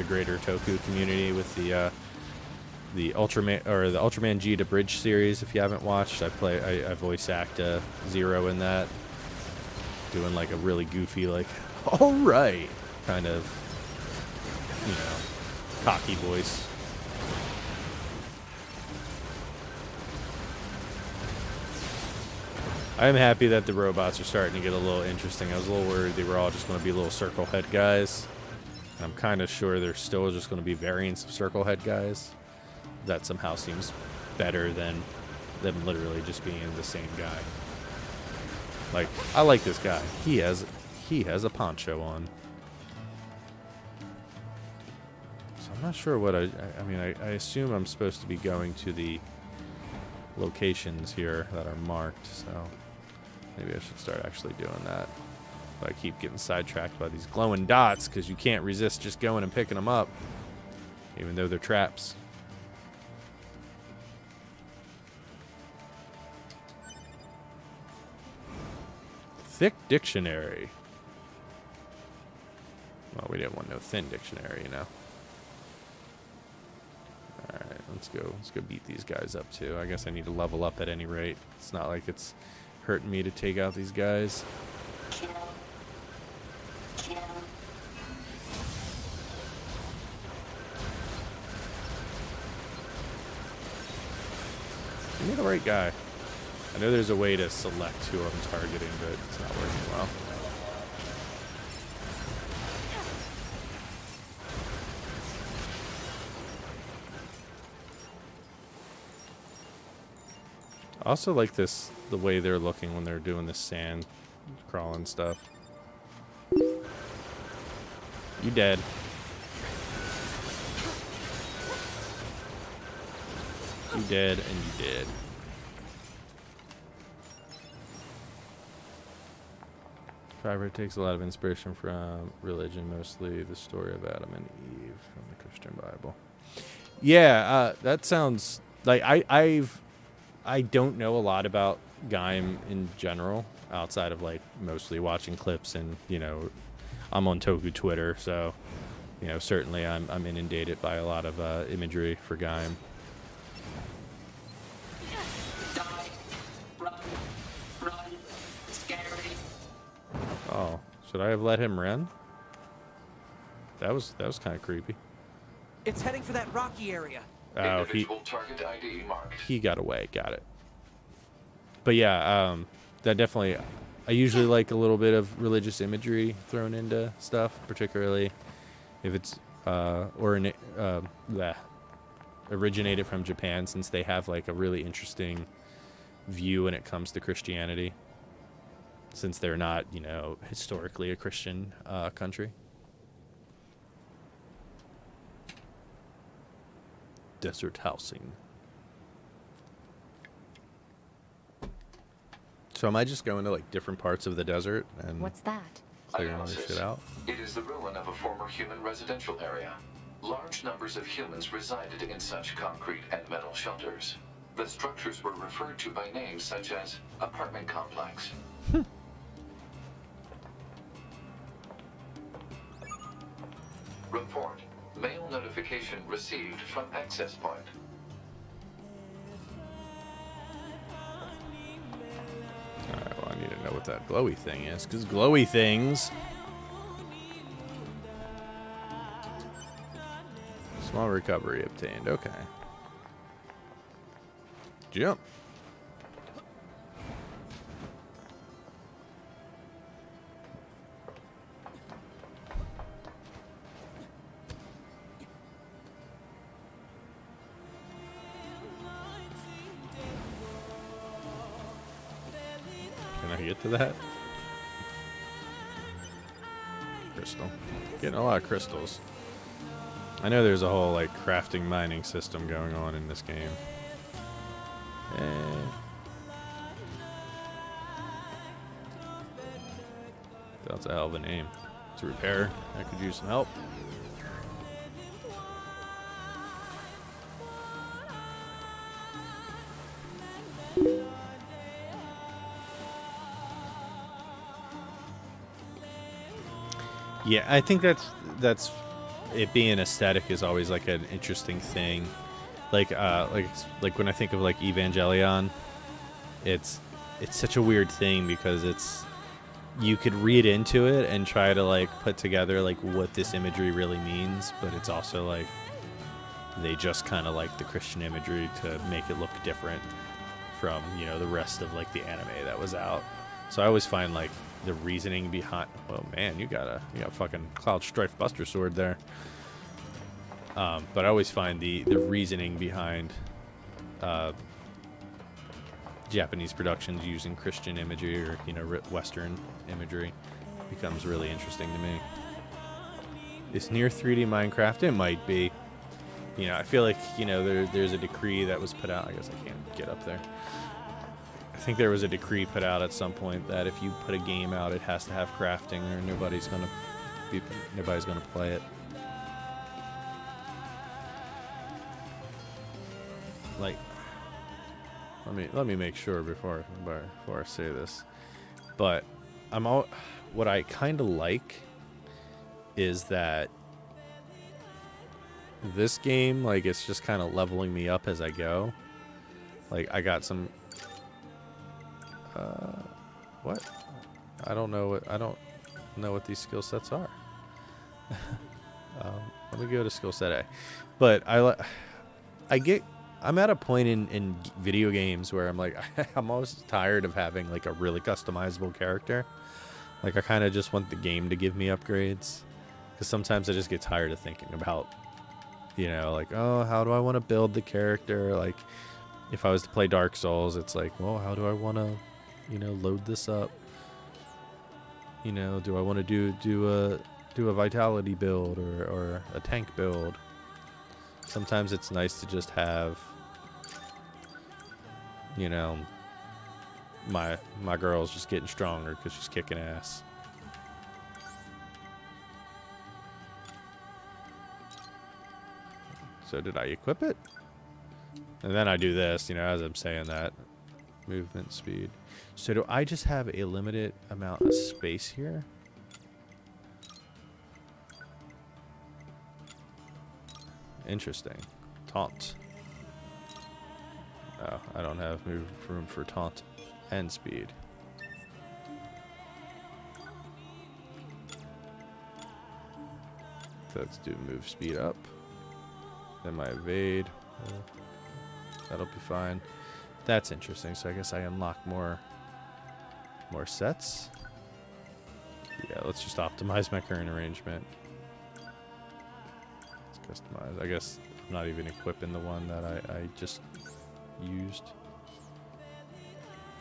greater Toku community with the Ultraman G to Bridge series. If you haven't watched, I voice act Zero in that, doing like a really goofy, like, all right, kind of, you know, cocky voice. I am happy that the robots are starting to get a little interesting. I was a little worried they were all just going to be little circle head guys. I'm kind of sure they're still just going to be variants of circle head guys. That somehow seems better than them literally just being the same guy. Like, I like this guy. He has a poncho on. So I'm not sure what I mean, I assume I'm supposed to be going to the locations here that are marked, so maybe I should start actually doing that. But I keep getting sidetracked by these glowing dots because you can't resist just going and picking them up, even though they're traps. Thick dictionary. Well, we didn't want no thin dictionary, you know. Alright, let's go beat these guys up too. I guess I need to level up at any rate. It's not like it's hurting me to take out these guys. Kill. Kill. Give me the right guy. I know there's a way to select who I'm targeting, but it's not working well. I also like the way they're looking when they're doing this sand crawling stuff. You dead. You dead, and you dead. However, it takes a lot of inspiration from religion, mostly the story of Adam and Eve from the Christian Bible. Yeah, that sounds like I don't know a lot about Gaim in general, outside of like mostly watching clips and, you know, I'm on Toku Twitter, so, you know, certainly I'm inundated by a lot of imagery for Gaim. Oh, should I have let him run? That was kind of creepy. It's heading for that rocky area. Oh, target ID marked. He got away. Got it. But yeah, that definitely. I usually like a little bit of religious imagery thrown into stuff, particularly if it's originated from Japan, since they have like a really interesting view when it comes to Christianity, since they're not, you know, historically a Christian country. Desert housing. So am I just going to like different parts of the desert and What's that? clearing all this shit out? It is the ruin of a former human residential area. Large numbers of humans resided in such concrete and metal shelters. The structures were referred to by names such as apartment complex. Report. Mail notification received from access point. Alright, well, I need to know what that glowy thing is, because glowy things... Small recovery obtained, okay. Jump. Can I get to that? Crystal. Getting a lot of crystals. I know there's a whole like crafting mining system going on in this game. That's a hell of a name. To repair, I could use some help. Yeah, I think that's it being aesthetic is always like an interesting thing. Like when I think of like Evangelion, it's such a weird thing because you could read into it and try to like put together like what this imagery really means, but it's also like they just kind of like the Christian imagery to make it look different from, you know, the rest of like the anime that was out. So I always find like the reasoning behind, oh man, you got fucking Cloud Strife Buster Sword there. But I always find the reasoning behind Japanese productions using Christian imagery or, you know, Western imagery becomes really interesting to me. Is NieR 3D Minecraft? It might be. You know, I feel like, you know, there's a decree that was put out. I guess I can't get up there. I think there was a decree put out at some point that if you put a game out, it has to have crafting, or nobody's gonna play it. Like, let me make sure before I say this. But what I kind of like is that this game, like, it's just kind of leveling me up as I go. Like, I got some what? I don't know what these skill sets are. Let me go to skill set A. But I'm at a point in video games where I'm like, I'm almost tired of having like a really customizable character. Like, I kind of just want the game to give me upgrades, because sometimes I just get tired of thinking about, you know, like, oh, how do I want to build the character? Like, if I was to play Dark Souls, it's like, well, how do I want to, you know, load this up? You know, do I want to do a vitality build or a tank build? Sometimes it's nice to just have, you know, my girl's just getting stronger because she's kicking ass. So did I equip it? And then I do this, you know, as I'm saying that. Movement speed. So do I just have a limited amount of space here? Interesting. Taunt. Oh, I don't have room for taunt and speed. So let's do move speed up. Then my evade. That'll be fine. That's interesting. So I guess I unlock more sets. Yeah, let's just optimize my current arrangement. Let's customize. I guess I'm not even equipping the one that I just used.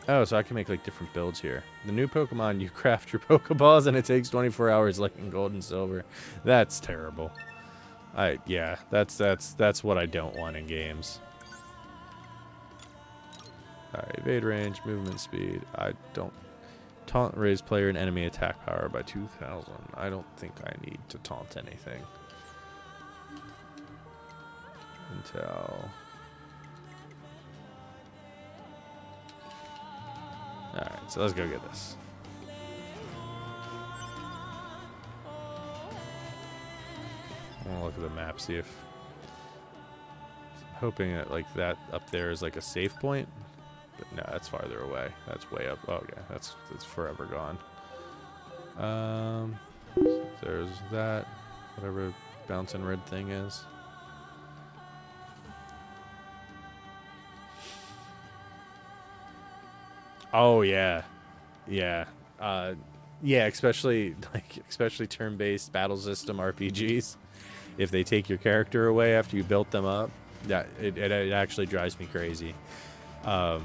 Oh, so I can make like different builds here. The new Pokemon, you craft your Pokeballs and it takes 24 hours like in Gold and Silver. That's terrible. Yeah, that's what I don't want in games. Alright, evade range, movement speed. I don't taunt, raise player and enemy attack power by 2,000. I don't think I need to taunt anything until. Alright, so let's go get this. I'll look at the map, see if. I'm hoping that like that up there is like a safe point. But no, that's farther away. That's way up. Oh yeah, that's forever gone. There's that. Whatever bouncing red thing is. Oh yeah, yeah, yeah. Especially turn-based battle system RPGs. If they take your character away after you built them up, that it actually drives me crazy. I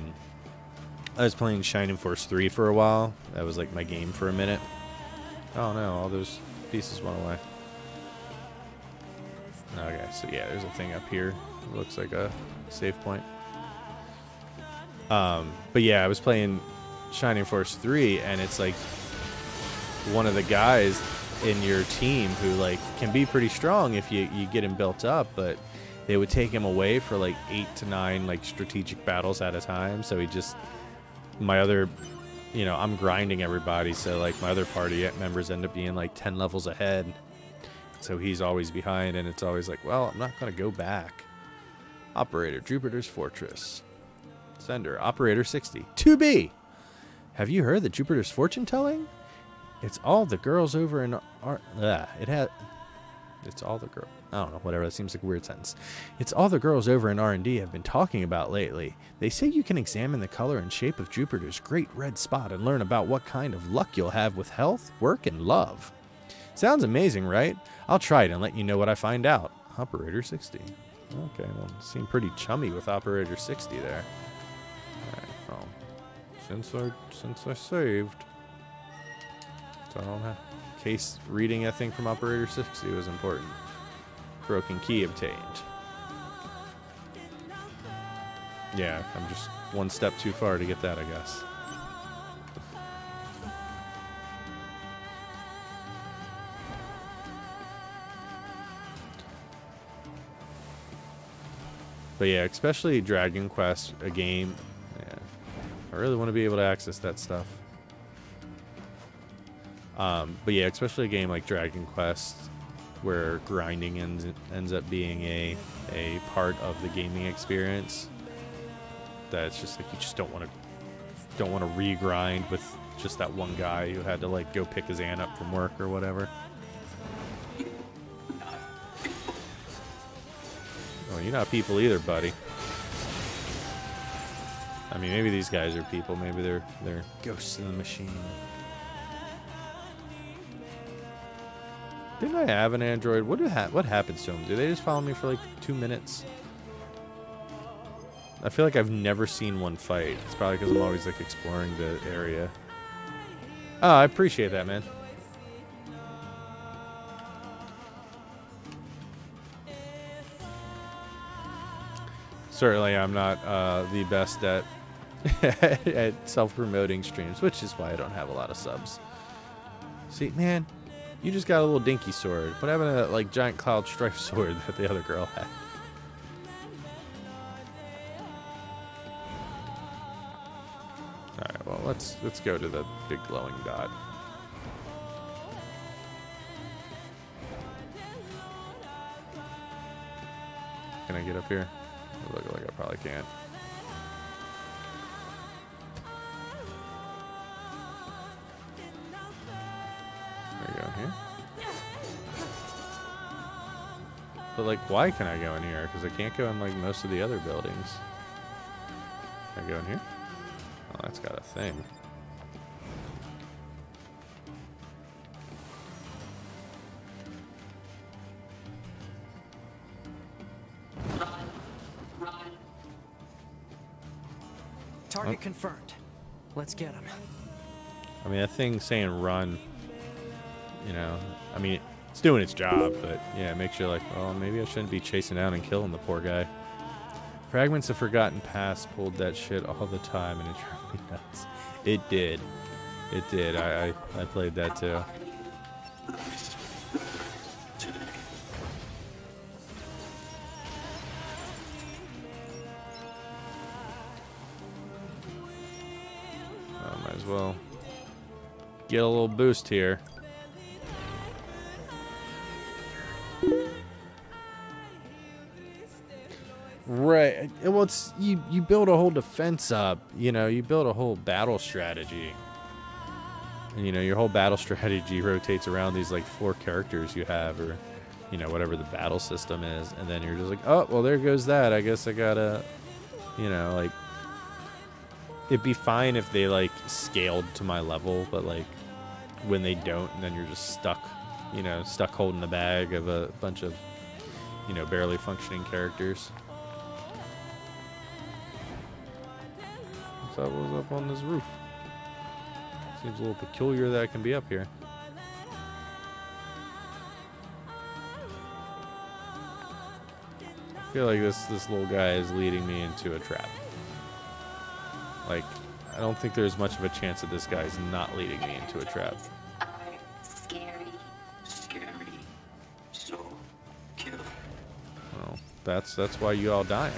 was playing Shining Force 3 for a while. That was like my game for a minute. Oh no, all those pieces went away. Okay, so yeah, there's a thing up here. It looks like a save point. But yeah, I was playing Shining Force 3, and it's like one of the guys in your team who like can be pretty strong if you get him built up, but they would take him away for like 8 to 9 like strategic battles at a time. So my other you know, I'm grinding everybody, so like my other party members end up being like 10 levels ahead. So he's always behind, and it's always like, well, I'm not going to go back. Operator, Jupiter's Fortress. Sender, Operator 60. 2B! Have you heard the Jupiter's fortune telling? It's all the girls over in It's all the girl. I don't know, whatever. That seems like a weird sentence. It's all the girls over in R&D have been talking about lately. They say you can examine the color and shape of Jupiter's great red spot and learn about what kind of luck you'll have with health, work, and love. Sounds amazing, right? I'll try it and let you know what I find out. Operator 60. Okay, well, seemed pretty chummy with Operator 60 there. Alright, well, since I saved, so I don't have case reading a thing from Operator 60 was important. Broken key obtained. Yeah, I'm just one step too far to get that, I guess. But yeah, especially Dragon Quest, a game. Yeah, I really want to be able to access that stuff. But yeah, especially a game like Dragon Quest, where grinding ends up being a part of the gaming experience. That's just like you just don't want to re-grind with just that one guy who had to like go pick his aunt up from work or whatever. Oh, you're not people either, buddy. I mean, maybe these guys are people. Maybe they're ghosts in the machine. Didn't I have an android? What happens to them? Do they just follow me for like 2 minutes? I feel like I've never seen one fight. It's probably because I'm always like exploring the area. Oh, I appreciate that, man. Certainly, I'm not the best at at self-promoting streams, which is why I don't have a lot of subs. See, man, you just got a little dinky sword. What happened to that like giant cloud strife sword that the other girl had? All right, well, let's go to the big glowing dot. Can I get up here? It looks like I probably can't. There you go, here. But like, why can I go in here? Because I can't go in like most of the other buildings. Can I go in here? Oh, that's got a thing. Target confirmed. Let's get him. I mean, that thing saying run, you know, I mean, it's doing its job, but yeah, it makes you like, well, maybe I shouldn't be chasing down and killing the poor guy. Fragments of Forgotten Past pulled that shit all the time, and it drove me nuts. It did. It did. I played that too. Might as well get a little boost here. Right. Well, it's you build a whole defense up, you know, you build a whole battle strategy. And you know, your whole battle strategy rotates around these like 4 characters you have, or you know, whatever the battle system is, and then you're just like, oh, well, there goes that. I guess I gotta, you know, like, it'd be fine if they like scaled to my level, but like when they don't, and then you're just stuck, you know, stuck holding the bag of a bunch of, you know, barely functioning characters. So what was up on this roof? Seems a little peculiar that I can be up here. I feel like this little guy is leading me into a trap. Like, I don't think there's much of a chance that this guy's not leading me into a trap. Scary, so kill. Well, that's why you all dying.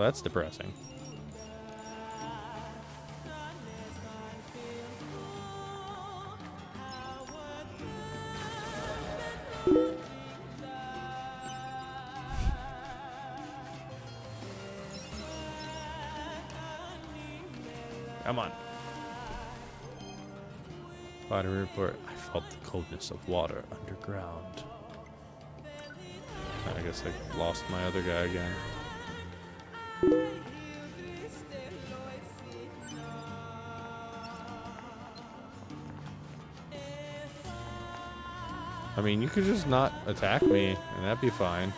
Well, that's depressing. Come on. Body report. I felt the coldness of water underground. I guess I lost my other guy again. I mean, you could just not attack me, and that'd be fine.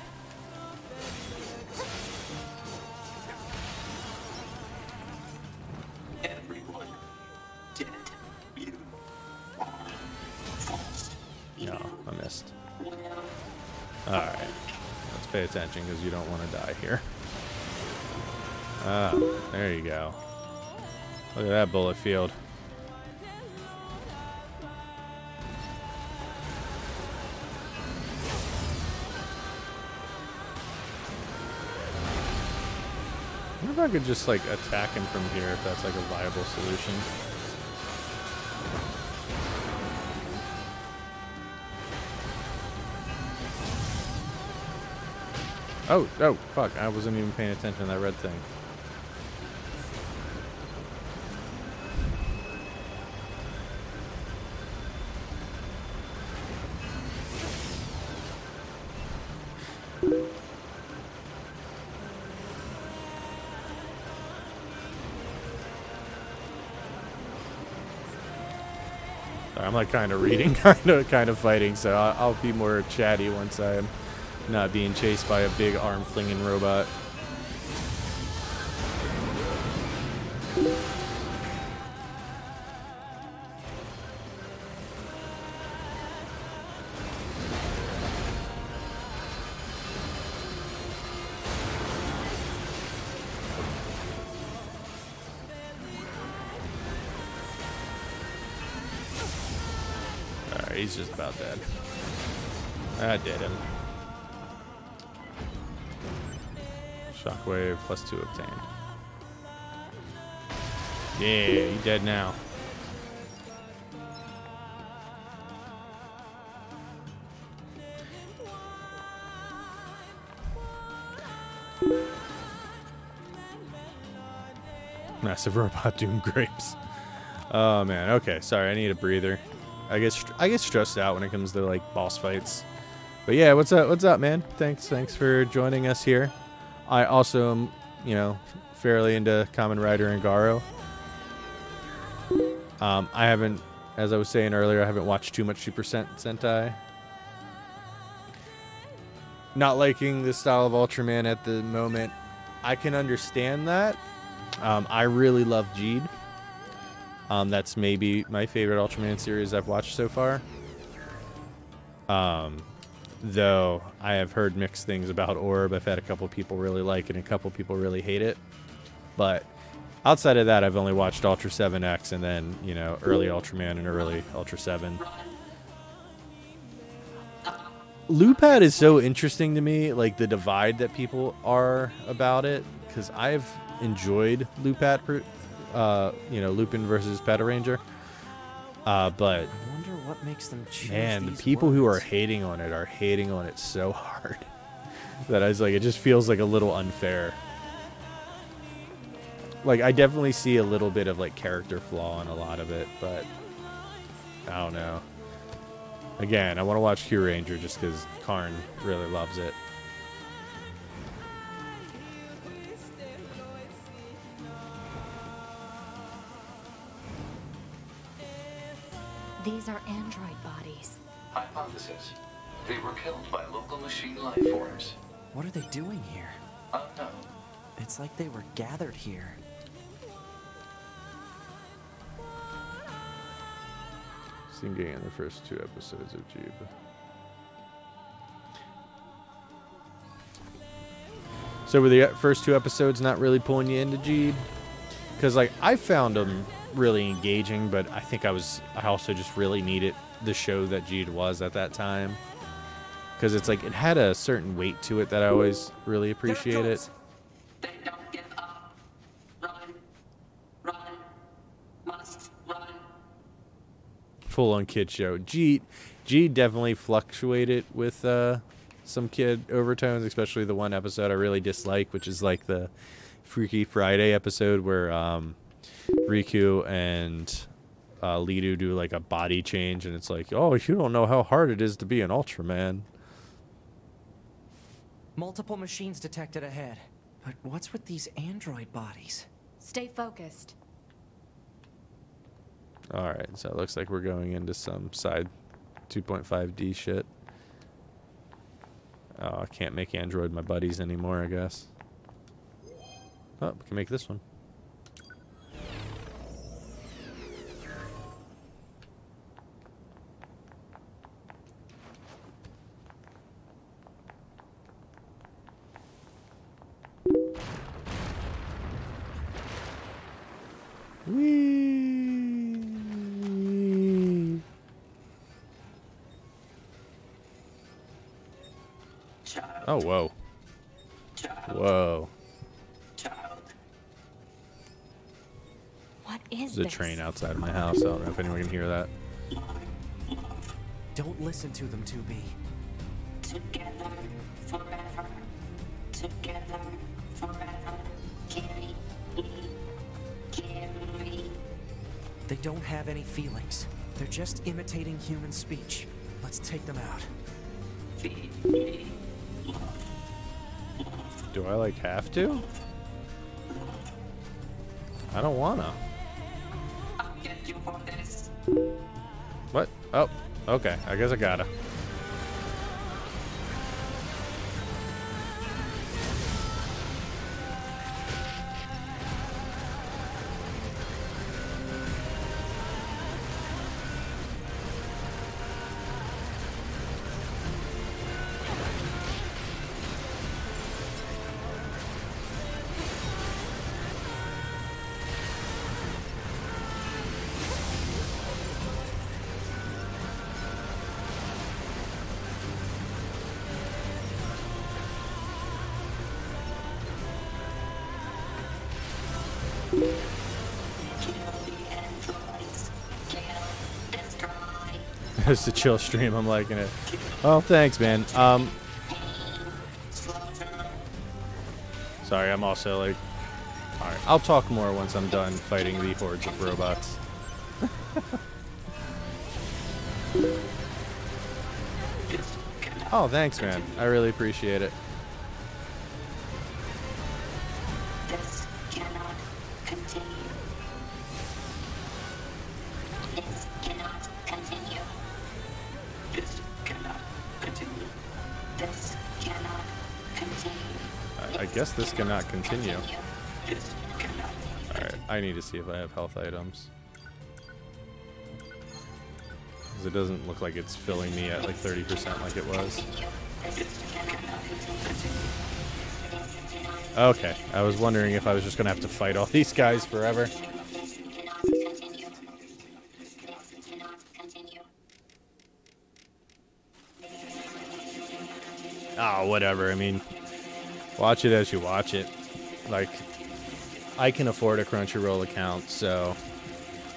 Everyone dead. You are false. No, I missed. Alright. Let's pay attention, because you don't want to die here. Ah, there you go. Look at that bullet field. I wonder if I could just, like, attack him from here, if that's, like, a viable solution. Oh, fuck. I wasn't even paying attention to that red thing. I'm like kind of reading, kind of fighting, so I'll be more chatty once I'm not being chased by a big arm-flinging robot. Alright, he's just about dead. That did him. Shockwave +2 obtained. Yeah, you dead now. Massive robot doom grapes. Oh man, okay, sorry, I need a breather. I get stressed out when it comes to like boss fights. But yeah, what's up, man? Thanks for joining us here. I also am, you know, fairly into Kamen Rider and Garo. I haven't, as I was saying earlier, I haven't watched too much Super Sentai. Not liking the style of Ultraman at the moment. I can understand that. I really love Jeed. That's maybe my favorite Ultraman series I've watched so far. Though I have heard mixed things about Orb. I've had a couple people really like it and a couple people really hate it. But outside of that, I've only watched Ultra 7X and then, you know, early Ultraman and early Ultra 7. Loopad is so interesting to me, like the divide that people are about it, because I've enjoyed Loopad, you know, Lupin versus Petaranger. But I wonder what makes them choose man, the these people who are words. hating on it so hard that I was like, it just feels like a little unfair. Like, I definitely see a little bit of like character flaw in a lot of it, but I don't know. Again, I want to watch Kyuranger just because Karn really loves it. These are android bodies. Hypothesis. They were killed by local machine life forms. What are they doing here? Unknown. It's like they were gathered here. Singing in the first 2 episodes of Jeeb. So were the first 2 episodes not really pulling you into Jeeb? Because like I found them really engaging, but I think I also just really needed the show that Jeed was at that time. Because it's like it had a certain weight to it that I always really appreciated. They don't get full-on kid show. G definitely fluctuated with some kid overtones, especially the one episode I really dislike, which is like the Freaky Friday episode where Riku and Lidu do like a body change, and it's like, oh, you don't know how hard it is to be an Ultraman. Multiple machines detected ahead. But what's with these android bodies? Stay focused. Alright, so it looks like we're going into some side 2.5D shit. Oh, I can't make Android my buddies anymore, I guess. Oh, we can make this one. Whee! Child. Oh, whoa. Child. Whoa. Child. What is There's a this? train outside of my house. I don't know if anyone can hear that. Love. Don't listen to them, 2B. Together forever. Together forever. Carry me. Carry. They don't have any feelings. They're just imitating human speech. Let's take them out. Feed me. Do I, like, have to? I don't wanna. I'll get you for this. What? Oh, okay. I guess I gotta. It's a chill stream. I'm liking it. Oh, thanks, man. Sorry, I'm also like... Alright, I'll talk more once I'm done fighting the hordes of robots. Oh, thanks, man. I really appreciate it. This cannot continue. This cannot continue. This cannot continue. This cannot continue. I guess this cannot continue. This cannot. Alright, I need to see if I have health items. Because it doesn't look like it's filling me at like 30% like it was. Okay, I was wondering if I was just going to have to fight all these guys forever. Oh, whatever. I mean, watch it as you watch it. Like, I can afford a Crunchyroll account, so,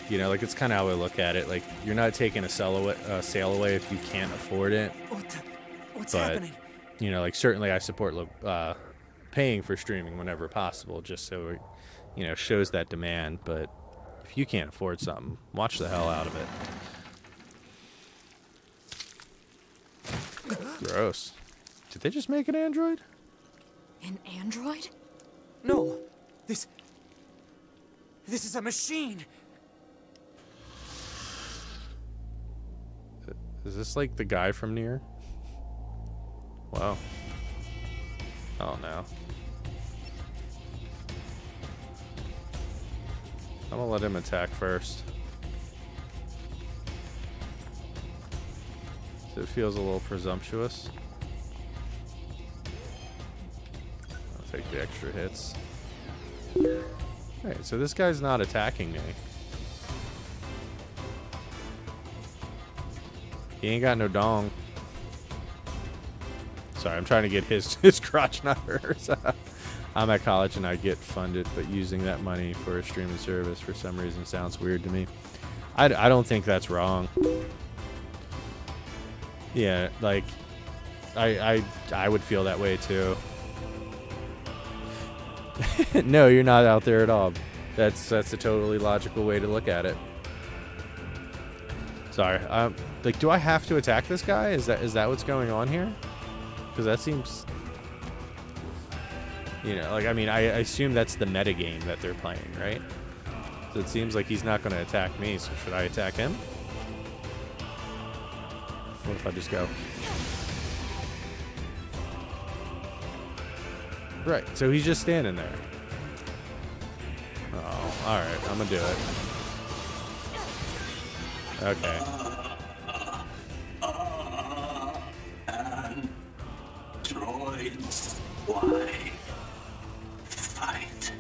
you know, like, it's kind of how I look at it. Like, you're not taking a sale away if you can't afford it. What's But, happening? you know, like, certainly I support paying for streaming whenever possible, just so it, you know, shows that demand. But if you can't afford something, watch the hell out of it. Gross. Did they just make an android? An android? No, this is a machine. Is this like the guy from NieR? Wow. Oh no. I'm gonna let him attack first. So it feels a little presumptuous. I'll take the extra hits. Alright, so this guy's not attacking me. He ain't got no dong. Sorry, I'm trying to get his crotch, not hers. I'm at college and I get funded, but using that money for a streaming service for some reason sounds weird to me. I don't think that's wrong. Yeah, like, I would feel that way too. No, you're not out there at all. That's a totally logical way to look at it. Sorry. Like, do I have to attack this guy? Is that what's going on here? Because that seems, you know, like, I mean, I assume that's the meta game that they're playing, right? So it seems like he's not going to attack me. So should I attack him? What if I just go? Right. So he's just standing there. Oh, all right. I'm gonna do it. Okay. Droids, why fight?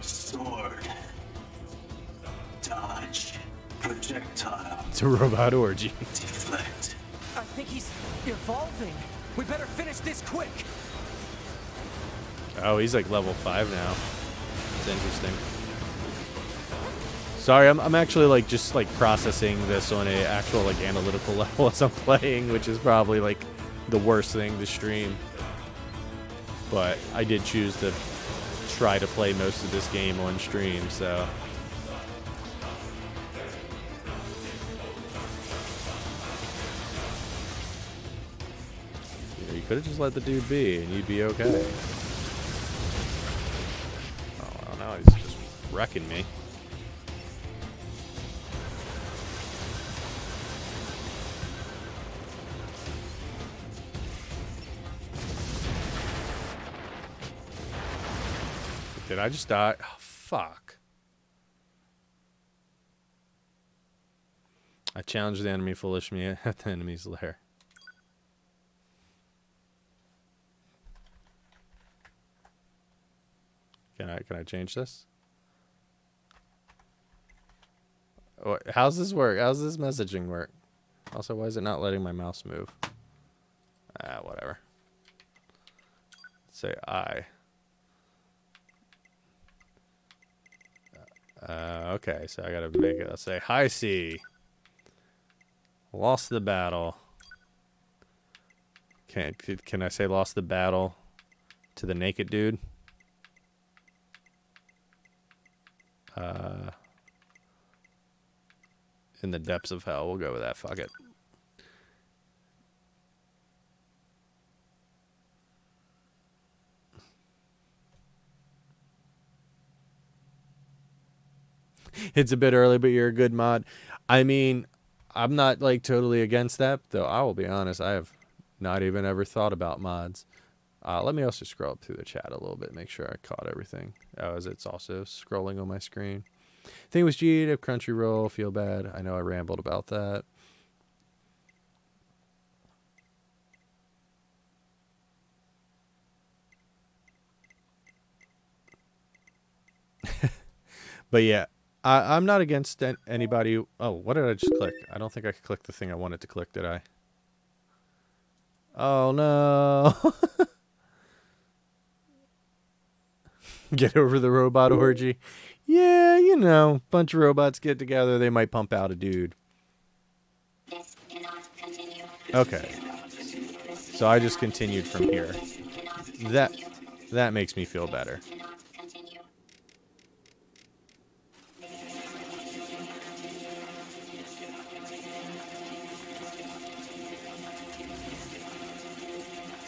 Sword, dodge, projectile. It's a robot orgy. Deflect. I think he's evolving. We better finish this quick. Oh, he's like level 5 now. It's interesting. Sorry, I'm actually like just like processing this on a actual like analytical level as I'm playing, which is probably like the worst thing to stream. But I did choose to try to play most of this game on stream, so. You could have just let the dude be and you'd be okay. Oh, now he's just wrecking me. Did I just die? Oh, fuck. I challenged the enemy, foolish me at the enemy's lair. Can I change this? How's this work? How's this messaging work? Also, why is it not letting my mouse move? Ah, whatever. Say I. Okay, so I gotta make it. Let's say, hi, C. Lost the battle. Can I say lost the battle to the naked dude? In the depths of hell. We'll go with that. Fuck it. It's a bit early, but you're a good mod. I mean, I'm not like totally against that, though. I will be honest. I have not even ever thought about mods. Let me also scroll up through the chat a little bit, make sure I caught everything. Oh, as it's also scrolling on my screen. Thing was G to Crunchyroll. Feel bad. I know I rambled about that. But yeah, I'm not against anybody who... Oh, what did I just click? I don't think I could click the thing I wanted to click, did I? Oh, no. Get over the robot orgy. Yeah, you know, bunch of robots get together, they might pump out a dude. This cannot continue. Okay. So I just continued from here. That makes me feel better.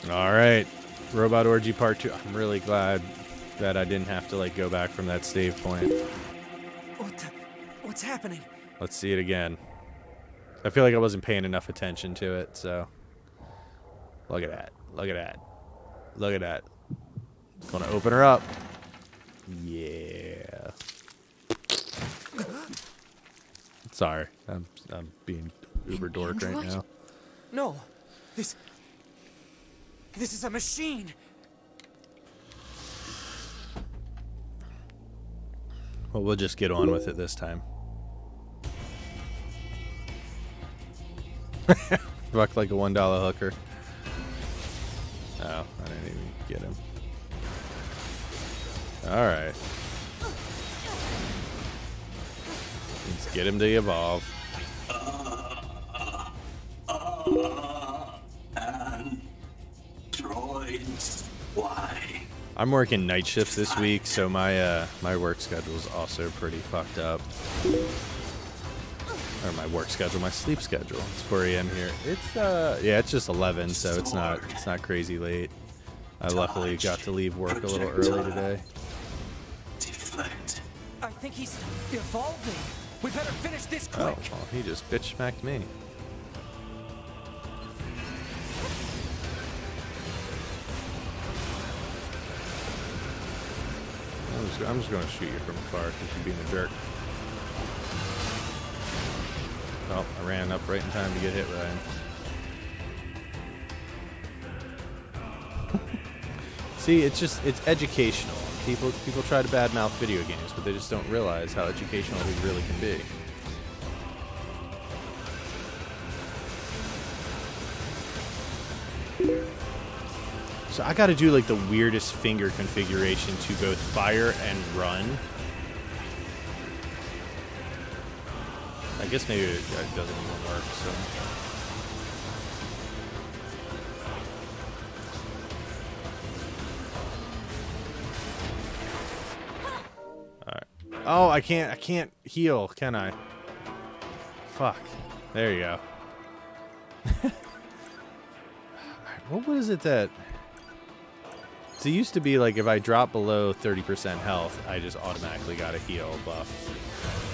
All right, Robot Orgy Part 2. I'm really glad that I didn't have to like go back from that save point. What's happening? Let's see it again. I feel like I wasn't paying enough attention to it, so. Look at that. Look at that. Look at that. It's gonna open her up. Yeah. Sorry, I'm being uber dork right now. No, this is a machine. Well, we'll just get on with it this time. Fuck like a $1 hooker. Oh, I didn't even get him. Alright. Let's get him to evolve. And droids, why? I'm working night shifts this week, so my my work schedule is also pretty fucked up. Or my work schedule, my sleep schedule. It's 4 a.m. here. It's yeah, it's just 11, so it's not crazy late. I luckily got to leave work a little early today. Deflect. I think he's evolving. We better finish this Oh, quick. well, he just bitch smacked me. I'm just going to shoot you from afar because you're being a jerk. Oh, I ran up right in time to get hit, Ryan. See, it's educational. People try to badmouth video games, but they just don't realize how educational they really can be. So I gotta do like the weirdest finger configuration to both fire and run. I guess maybe it doesn't even work, so. Alright. Oh, I can't heal, can I? Fuck. There you go. What was it that... So it used to be like if I drop below 30% health, I just automatically got a heal buff.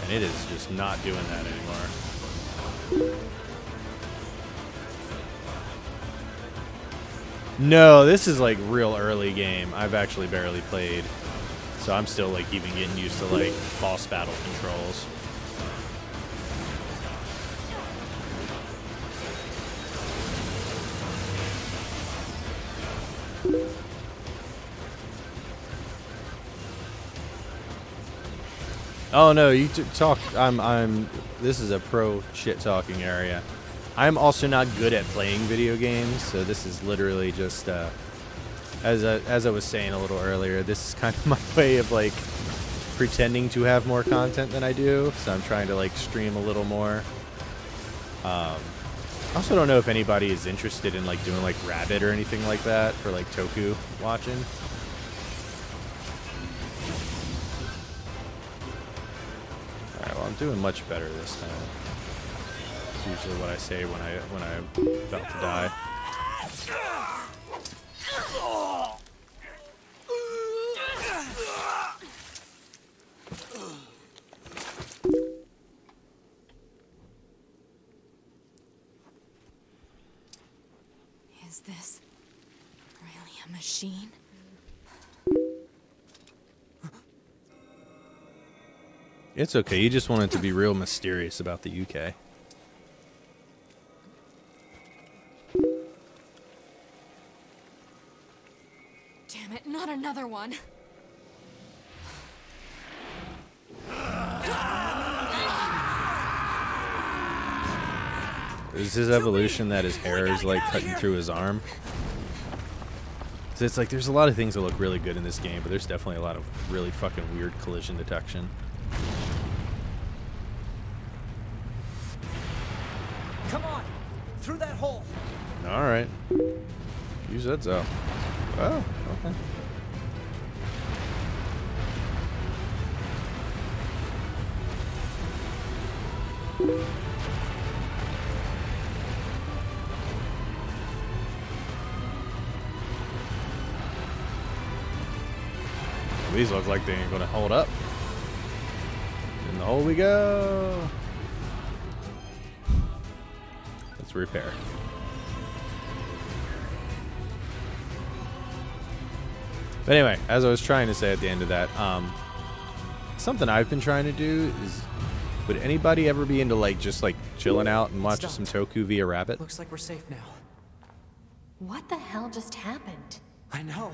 And it is just not doing that anymore. No, this is like real early game. I've actually barely played. So I'm still like even getting used to like boss battle controls. Oh no, you talk. This is a pro shit talking area. I'm also not good at playing video games, so this is literally just as I was saying a little earlier. This is kind of my way of like pretending to have more content than I do. So I'm trying to like stream a little more. I also don't know if anybody is interested in like doing like Rabbit or anything like that for like Toku watching. Well, I'm doing much better this time. It's usually what I say when I'm about to die. Is this really a machine? It's okay. You just wanted to be real mysterious about the UK. Damn it, not another one. Is his evolution that his hair is like cutting through his arm? So it's like there's a lot of things that look really good in this game, but there's definitely a lot of really fucking weird collision detection. Come on, through that hole. All right. You said so. Oh, okay. These look like they ain't gonna hold up. In the hole we go. Let's repair. But anyway, as I was trying to say at the end of that, something I've been trying to do is, would anybody ever be into like just like chilling out and watching some Toku via Rabbit? Looks like we're safe now. What the hell just happened? I know.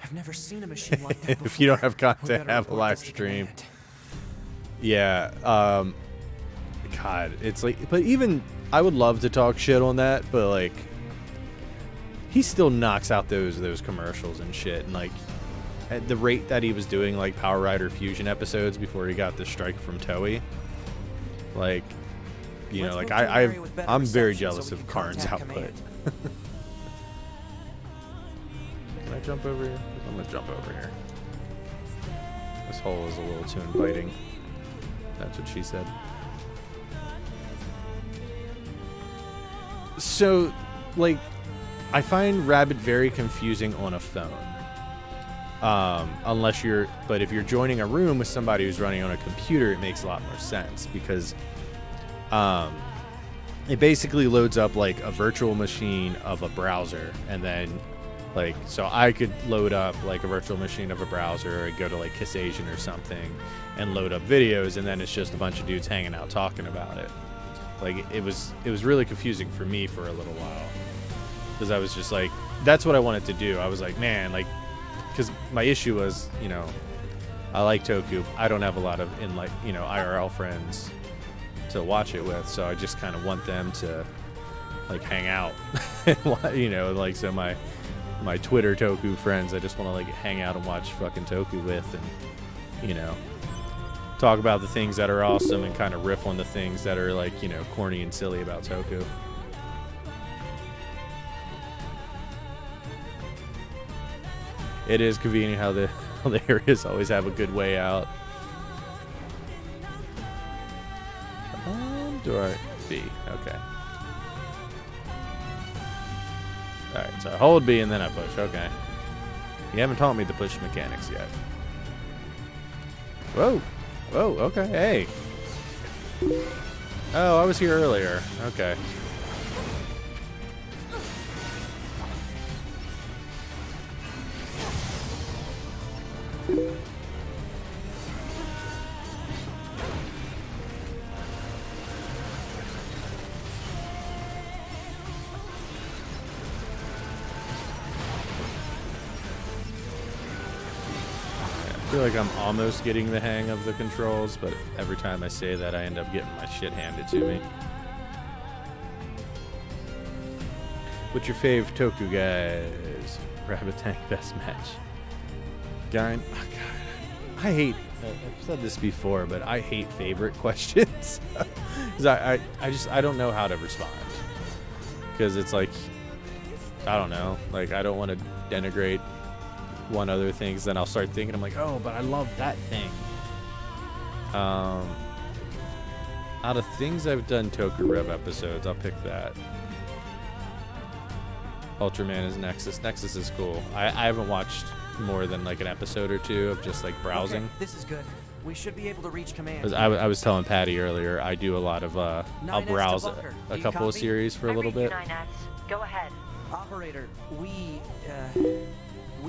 I've never seen a machine like that before. If you don't have We content, better have a report live this to stream. command. Yeah, God, it's like, but even I would love to talk shit on that, but like, he still knocks out those commercials and shit, and like, at the rate that he was doing like Power Rider Fusion episodes before he got the strike from Toei, like, you know, like I'm very jealous of Karn's output. Can I jump over here? I'm gonna jump over here. This hole is a little too inviting. That's what she said. So, like, I find Rabbit very confusing on a phone. But if you're joining a room with somebody who's running on a computer, it makes a lot more sense because it basically loads up like a virtual machine of a browser, and then like, so I could load up like a virtual machine of a browser or go to like Kiss Asian or something and load up videos, and then it's just a bunch of dudes hanging out talking about it. Like, it was really confusing for me for a little while because I was just like, that's what I wanted to do. I was like, man, like, because my issue was, you know, I like Toku. I don't have a lot of IRL friends to watch it with, so I just kind of want them to like hang out, you know, like, so my Twitter Toku friends, I just want to like hang out and watch fucking Toku with, and, you know, talk about the things that are awesome and kind of riff on the things that are like, you know, corny and silly about Toku. It is convenient how the areas always have a good way out. Do I B? Okay. Alright, so I hold B and then I push. Okay. You haven't taught me the push mechanics yet. Whoa. Whoa, okay. Hey. Oh, I was here earlier. Okay. I feel like I'm almost getting the hang of the controls, but every time I say that, I end up getting my shit handed to me. What's your fave Toku, guys? Rabbit Tank best match. Guy, oh God, I hate. I've said this before, but I hate favorite questions because I don't know how to respond, because it's like, I don't know, like, I don't want to denigrate one other thing, because then I'll start thinking, I'm like, oh, but I love that thing. Out of things I've done Toku-Rev episodes, I'll pick that. Ultraman is Nexus. Nexus is cool. I haven't watched more than like an episode or two of just like browsing. Okay, this is good. We should be able to reach command. I was telling Patty earlier, I do a lot of I'll browse a couple of series for a little bit. Go ahead. Operator, we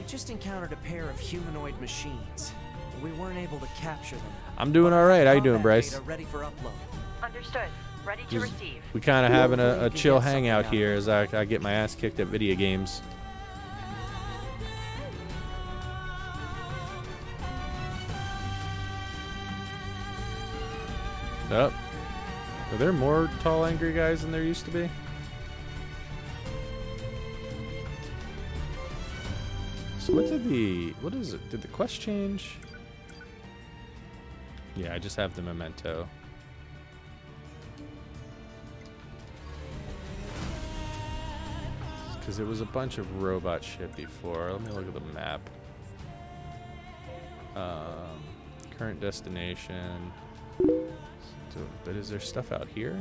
just encountered a pair of humanoid machines. We weren't able to capture them. I'm doing all right. How you doing, Bryce? Ready for upload. Understood. Ready to receive. We kind of having a chill hangout here as I get my ass kicked at video games. Oh. Are there more tall, angry guys than there used to be? So what is it? Did the quest change? Yeah, I just have the memento. Because it was a bunch of robot shit before. Let me look at the map. Current destination. But is there stuff out here?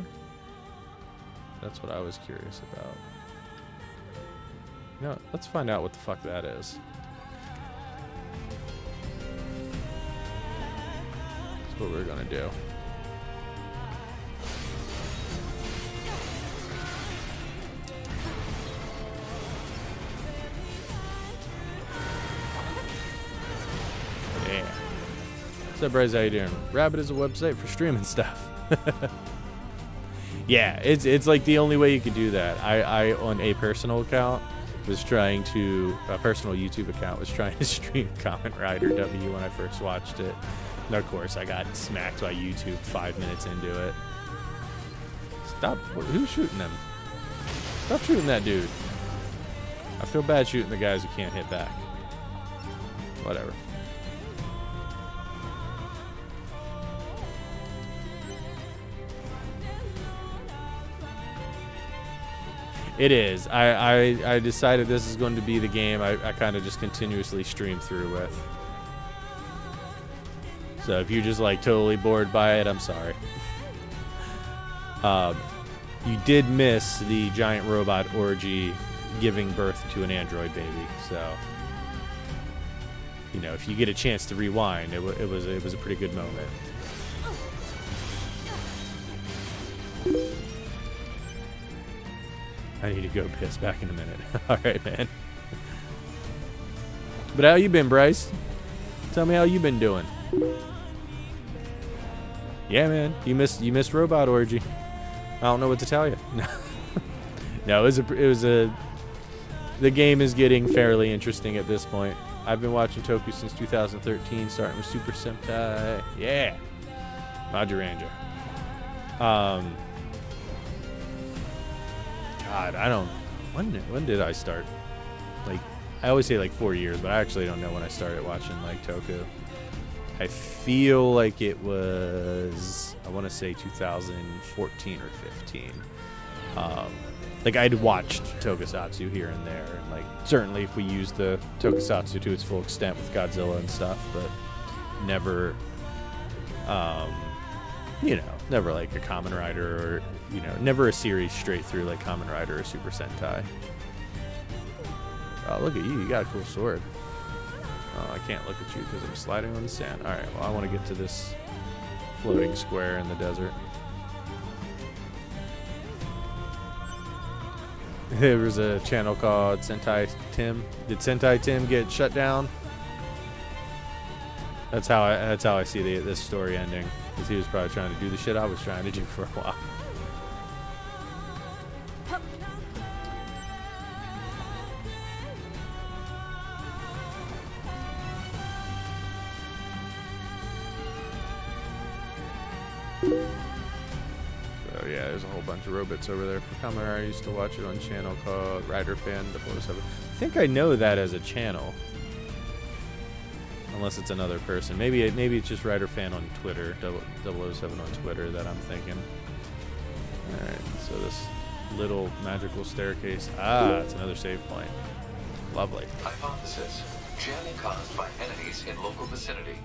That's what I was curious about. No, let's find out what the fuck that is. That's what we're gonna do. Yeah. What's up, Bryce? How you doing? Rabbit is a website for streaming stuff. Yeah, it's like the only way you could do that. I on a personal account was trying to, a personal YouTube account was trying to stream Kamen Rider W when I first watched it. And of course, I got smacked by YouTube 5 minutes into it. Stop, who's shooting them? Stop shooting that dude. I feel bad shooting the guys who can't hit back. Whatever. It is. I decided this is going to be the game I kind of just continuously stream through with. So if you're just like totally bored by it, I'm sorry. You did miss the giant robot orgy giving birth to an android baby. So, you know, if you get a chance to rewind, it was a pretty good moment. I need to go piss. Back in a minute. All right, man. But how you been, Bryce? Tell me how you been doing. Yeah, man. You missed Robot Orgy. I don't know what to tell you. No, the game is getting fairly interesting at this point. I've been watching Toku since 2013, starting with Super Sentai. Yeah. Majoranja. God, I don't. When did I start? Like, I always say like 4 years, but I actually don't know when I started watching like Toku. I feel like it was, I want to say 2014 or 15. Like I'd watched Tokusatsu here and there, and like certainly if we used the Tokusatsu to its full extent with Godzilla and stuff, but never, you know, never like a Kamen Rider or, you know, never a series straight through like Kamen Rider or Super Sentai. Oh, look at you. You got a cool sword. Oh, I can't look at you because I'm sliding on the sand. Alright, well, I want to get to this floating square in the desert. There was a channel called Sentai Tim. Did Sentai Tim get shut down? That's how I see this story ending. Because he was probably trying to do the shit I was trying to do for a while. So yeah, there's a whole bunch of robots over there for Kamen Rider. I used to watch it on a channel called Rider Fan 007. I think I know that as a channel. Unless it's another person. Maybe it's just Rider Fan on Twitter, 007 on Twitter that I'm thinking. Alright, so this little magical staircase. Ah, it's another save point. Lovely. Hypothesis. Jamming caused by enemies in local vicinity.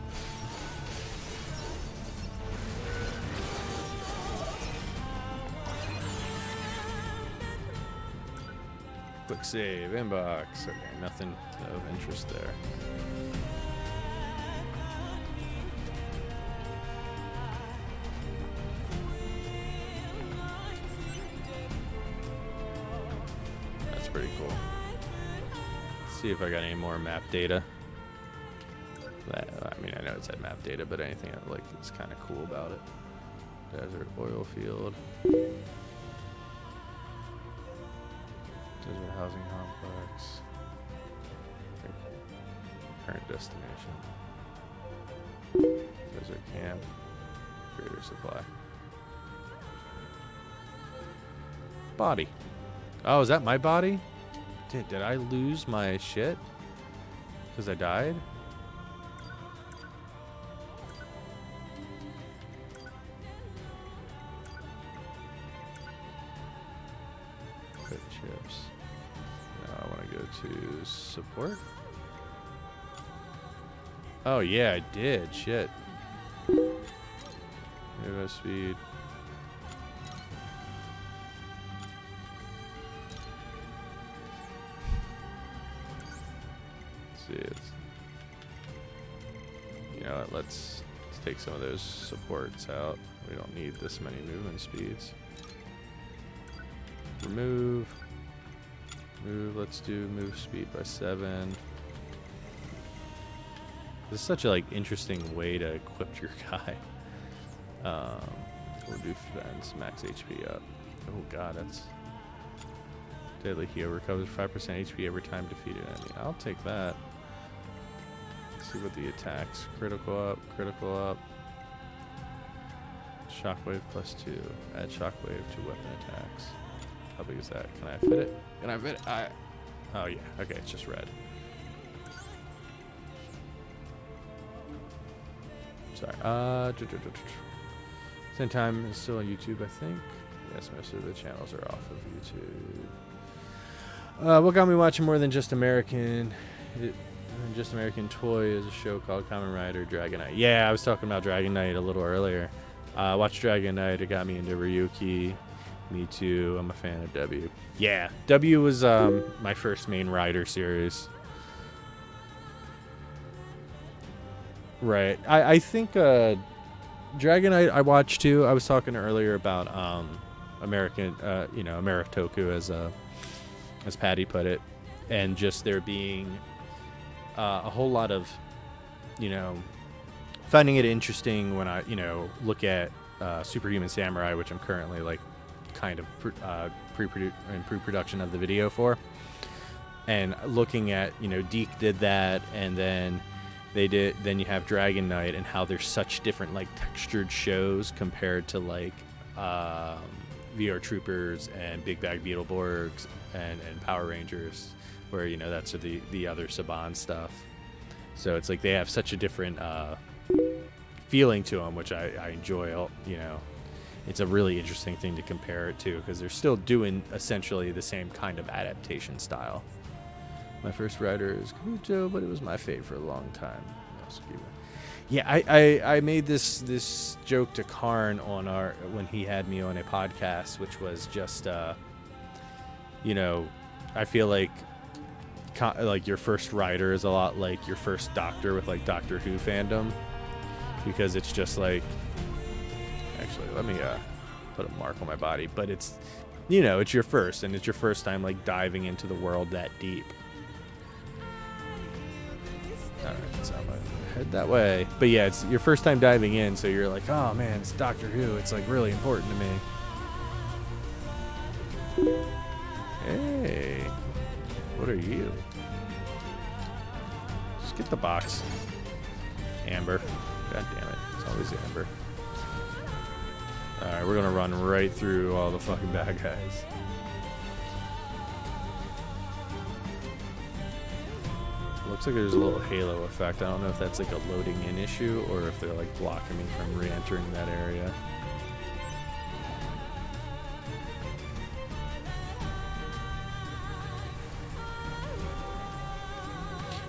Quick save, inbox. Okay, nothing of interest there. That's pretty cool. Let's see if I got any more map data. I mean, I know it said map data, but anything I like that's kind of cool about it. Desert oil field. Desert housing complex. Current destination. Desert camp. Greater supply. Body. Oh, is that my body? Did I lose my shit? Because I died? Put chips. Now I want to go to support. Oh yeah, I did. Shit. Move speed. Let's see, you know what, let's take some of those supports out. We don't need this many movement speeds. Remove. Move, let's do move speed by 7. This is such a like interesting way to equip your guy. We'll do fence, max HP up. Oh god, that's deadly heal, recovers 5% HP every time defeated enemy. I'll take that. Let's see what the attacks. Critical up, shockwave +2. Add shockwave to weapon attacks. How big is that? Can I fit it? Can I fit it? Oh yeah, okay, it's just red. Sorry. Same time is still on YouTube, I think. Yes, most of the channels are off of YouTube. What got me watching more than Just American? Just American Toy is a show called Kamen Rider Dragon Knight. Yeah, I was talking about Dragon Knight a little earlier. Watched Dragon Knight. It got me into Ryuki. Me too. I'm a fan of W. Yeah, W was my first main rider series. Right. I think Dragon Knight I watched too. I was talking earlier about American, Ameritoku as Patty put it, and just there being a whole lot of, finding it interesting when I, look at Superhuman Samurai, which I'm currently like kind of pre-production of the video for, and looking at, Deke did that, and then then you have Dragon Knight, and how there's such different like textured shows compared to like VR Troopers and Big Bag Beetleborgs and Power Rangers, where that's the other Saban stuff. So it's like they have such a different feeling to them, which I enjoy. It's a really interesting thing to compare it to, because they're still doing essentially the same kind of adaptation style. My first rider is Kabuto, but it was my fave for a long time. Yeah, I made this joke to Karn on when he had me on a podcast, which was just I feel like your first rider is a lot like your first Doctor with like Doctor Who fandom, because it's just like, actually let me put a mark on my body, but it's it's your first, and it's your first time like diving into the world that deep. Alright, so I'm gonna head that way. But yeah, it's your first time diving in, so you're like, oh man, it's Doctor Who. It's like really important to me. Hey, what are you? Just get the box. Amber. God damn it. It's always Amber. Alright, we're gonna run right through all the fucking bad guys. Looks like there's a little halo effect. I don't know if that's like a loading in issue or if they're like blocking me from re-entering that area.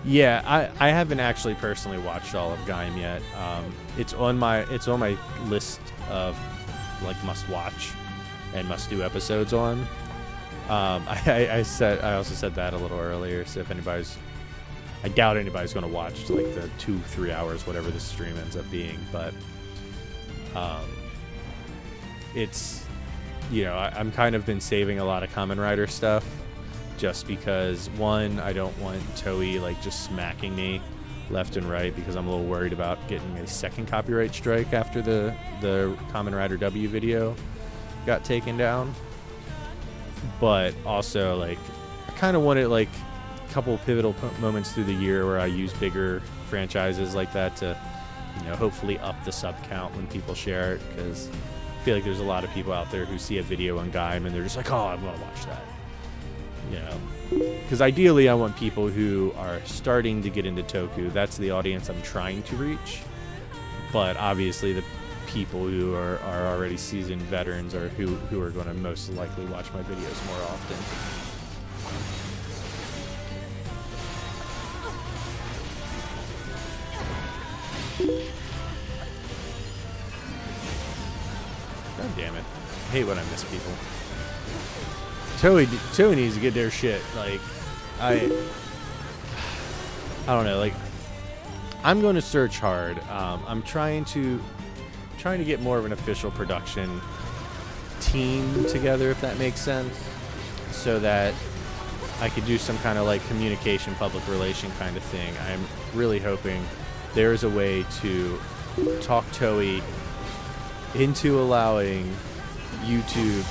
Yeah, I haven't actually personally watched all of Gaim yet. It's on my list of like must watch and must do episodes on. I also said that a little earlier, so if anybody's, I doubt anybody's going to watch like the 2-3 hours, whatever the stream ends up being, but it's, I'm kind of been saving a lot of Kamen Rider stuff, just because, one, I don't want Toei like just smacking me left and right, because I'm a little worried about getting a second copyright strike after the Kamen Rider W video got taken down. But also, like, I kind of wanted like a couple pivotal moments through the year where I use bigger franchises like that to, hopefully up the sub count when people share it, because I feel like there's a lot of people out there who see a video on Gaim and they're just like, oh, I'm gonna watch that. Because ideally I want people who are starting to get into Toku. That's the audience I'm trying to reach. But obviously the people who are already seasoned veterans are who are going to most likely watch my videos more often. God damn it. I hate when I miss people. Toei needs to get their shit. Like, I don't know. Like, I'm going to search hard. I'm trying to get more of an official production team together, if that makes sense, so that I could do some kind of like communication, public relation kind of thing. I'm really hoping there is a way to talk Toei into allowing YouTube,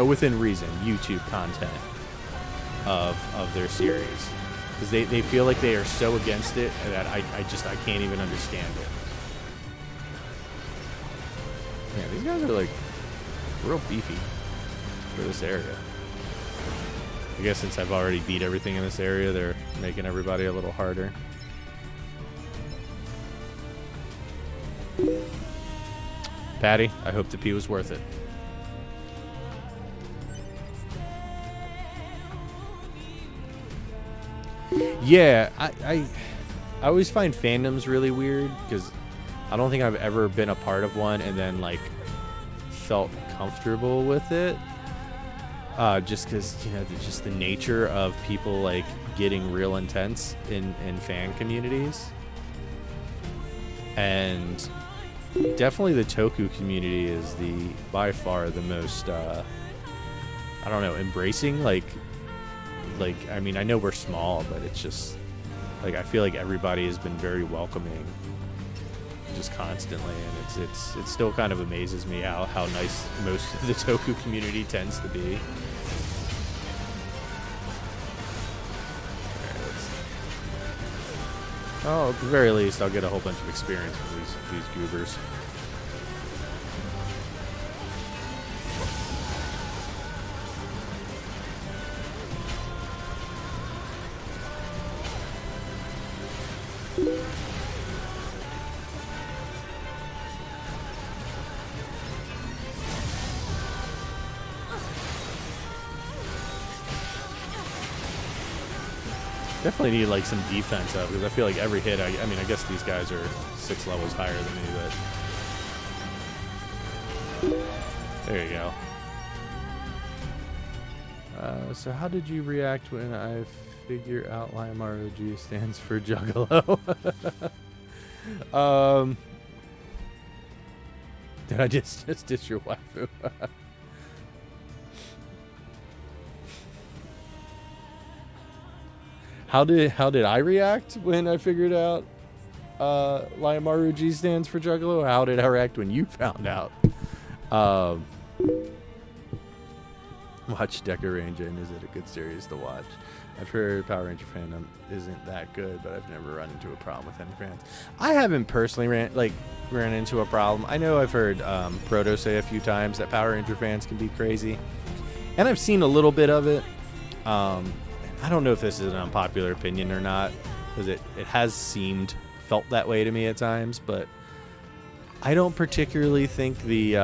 within reason, YouTube content of their series, because they feel like they are so against it that I can't even understand it. Yeah, these guys are like real beefy for this area. I guess since I've already beat everything in this area, they're making everybody a little harder. Patty, I hope the pee was worth it. Yeah, I always find fandoms really weird because I don't think I've ever been a part of one and then like felt comfortable with it. Just because, you know, just the nature of people like getting real intense in fan communities. And definitely the Toku community is by far the most, I don't know, embracing, like, I mean, I know we're small, but it's just, like, I feel like everybody has been very welcoming just constantly, and it still kind of amazes me how nice most of the Toku community tends to be. Oh, at the very least, I'll get a whole bunch of experience from these goobers. Definitely need like some defense up because I feel like every hit, I mean, I guess these guys are 6 levels higher than me, but there you go. So how did you react when I figure out LMROG stands for Juggalo? Did I just diss your waifu? How did I react when I figured out Liamaru stands for Juggalo? How did I react when you found out? Watch Deca Ranger, is it a good series to watch? I've heard Power Ranger fandom isn't that good, but I've never run into a problem with any fans. I haven't personally ran into a problem. I know I've heard Proto say a few times that Power Ranger fans can be crazy, and I've seen a little bit of it. I don't know if this is an unpopular opinion or not, because it has felt that way to me at times, but I don't particularly think the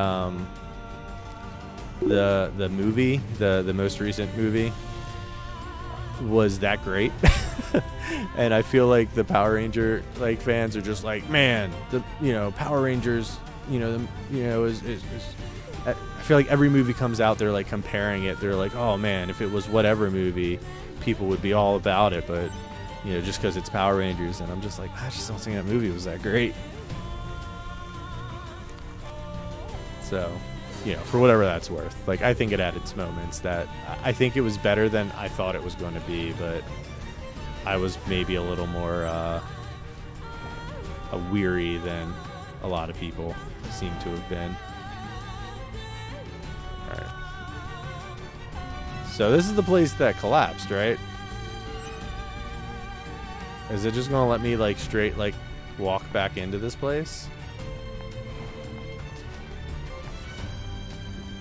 movie, the most recent movie, was that great. And I feel like the Power Ranger fans are just like, man, Power Rangers, I feel like every movie comes out, they're like comparing it. They're like, oh man, if it was whatever movie, people would be all about it, but just because it's Power Rangers. And I'm just like, I just don't think that movie was that great. So, for whatever that's worth, I think it had its moments that I think it was better than I thought it was going to be, but I was maybe a little more weary than a lot of people seem to have been. All right. So this is the place that collapsed, right? Is it just going to let me straight walk back into this place?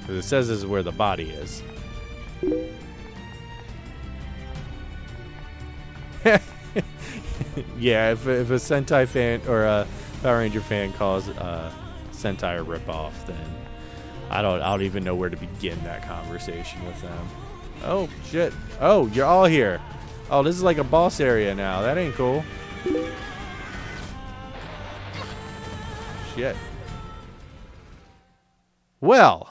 Because it says this is where the body is. Yeah, if a Sentai fan or a Power Ranger fan calls Sentai a ripoff, then I don't even know where to begin that conversation with them. Oh shit! Oh, you're all here. Oh, this is like a boss area now. That ain't cool. Shit. Well.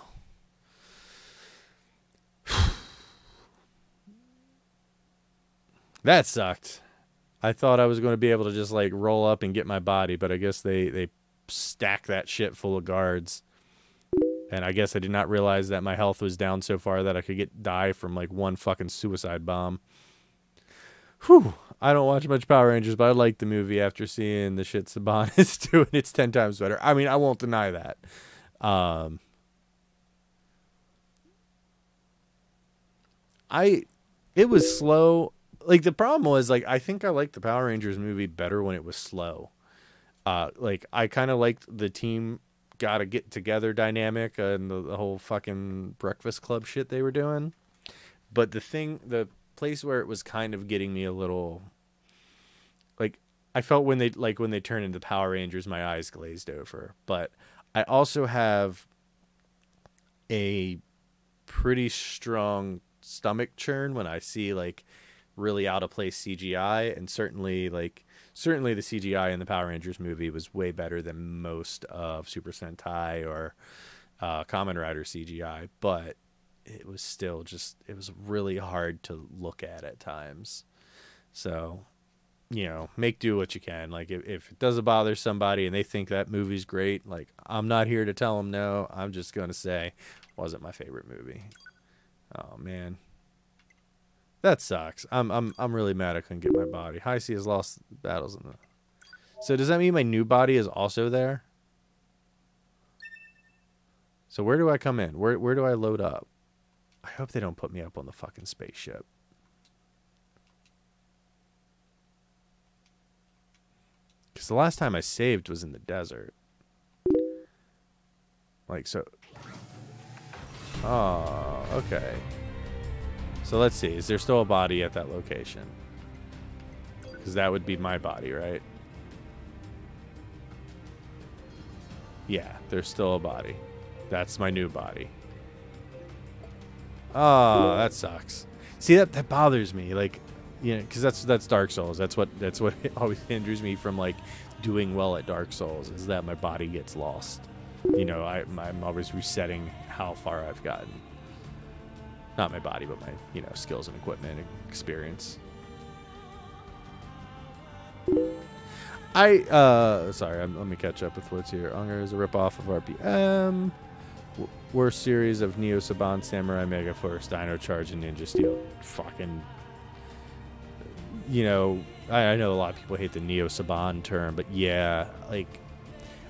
That sucked. I thought I was going to be able to just roll up and get my body, but I guess they stack that shit full of guards. And I guess I did not realize that my health was down so far that I could die from one fucking suicide bomb. Whew. I don't watch much Power Rangers, but I like the movie after seeing the shit Saban is doing. It's 10 times better. I mean, I won't deny that. It was slow. The problem was, I think I liked the Power Rangers movie better when it was slow. I kind of liked the team gotta get together dynamic and the whole fucking Breakfast Club shit they were doing. But the place where it was kind of getting me a little, I felt when they turn into Power Rangers, my eyes glazed over. But I also have a pretty strong stomach churn when I see like really out of place CGI, and certainly the CGI in the Power Rangers movie was way better than most of Super Sentai or Kamen Rider CGI, but it was still it was really hard to look at times. So, make do what you can. Like if it doesn't bother somebody and they think that movie's great, like I'm not here to tell them no. I'm just going to say wasn't my favorite movie. Oh man. That sucks. I'm really mad I couldn't get my body. High C has lost battles in the. So does that mean my new body is also there? So where do I come in? Where do I load up? I hope they don't put me up on the fucking spaceship. Because the last time I saved was in the desert. Like so. Oh, okay. So let's see. Is there still a body at that location? Because that would be my body, right? Yeah, there's still a body. That's my new body. Oh, that sucks. See, that bothers me. Like, because that's Dark Souls. That's what always hinders me from like doing well at Dark Souls, is that my body gets lost. I'm always resetting how far I've gotten. Not my body, but my, skills and equipment and experience. Sorry, let me catch up with what's here. Unger is a ripoff of RPM. Worst series of Neo Saban, Samurai Mega Force, Dino Charge, and Ninja Steel. Fucking, I know a lot of people hate the Neo Saban term, but yeah, like,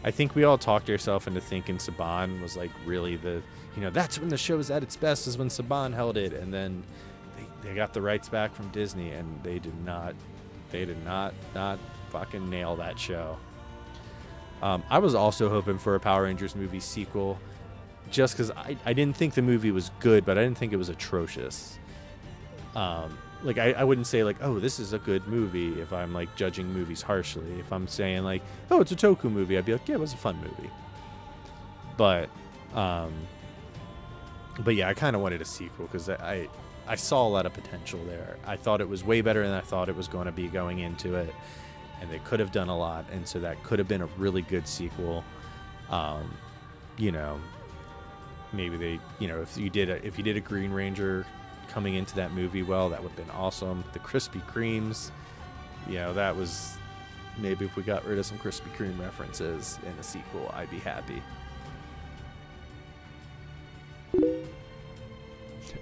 I think we all talked ourselves into thinking Saban was like really the, that's when the show was at its best, is when Saban held it, and then they got the rights back from Disney, and they did not fucking nail that show. I was also hoping for a Power Rangers movie sequel, just because I didn't think the movie was good, but I didn't think it was atrocious. Like I wouldn't say like, oh, this is a good movie if I'm like judging movies harshly. If I'm saying like, oh, it's a Toku movie, I'd be like, yeah, it was a fun movie. But yeah, I kind of wanted a sequel because I saw a lot of potential there. I thought it was way better than I thought it was going to be going into it, and they could have done a lot, and so that could have been a really good sequel. Maybe they, if you did a Green Ranger coming into that movie, well, that would have been awesome. The Krispy Kremes, that was, maybe if we got rid of some Krispy Kreme references in a sequel, I'd be happy.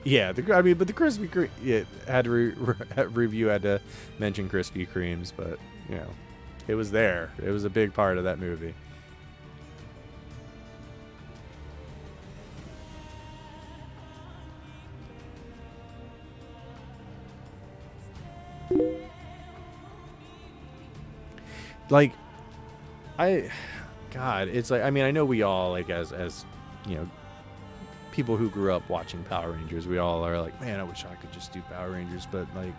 Yeah, but the Krispy Kreme, had to review had to mention Krispy Kremes, but it was there. It was a big part of that movie. Like, it's like, I mean, I know we all, like, as people who grew up watching Power Rangers, we all are like, man, I wish I could just do Power Rangers, but, like,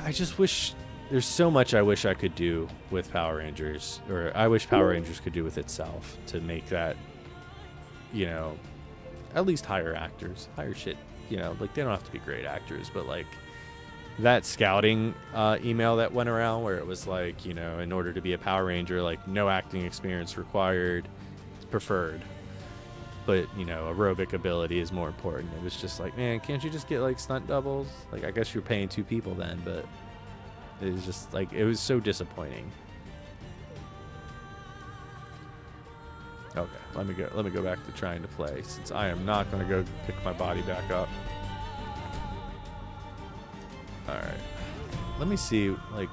I just wish, there's so much I wish I could do with Power Rangers, or I wish Power Rangers could do with itself to make that, at least hire actors, hire shit, like, they don't have to be great actors, but, like, that scouting email that went around where it was like, in order to be a Power Ranger, like, no acting experience required, preferred, but aerobic ability is more important. It was just like, man, can't you just get like stunt doubles? Like, I guess you're paying 2 people then, but it was just like, it was so disappointing. Okay, let me go back to trying to play, since I am not going to go pick my body back up. Alright, let me see, like,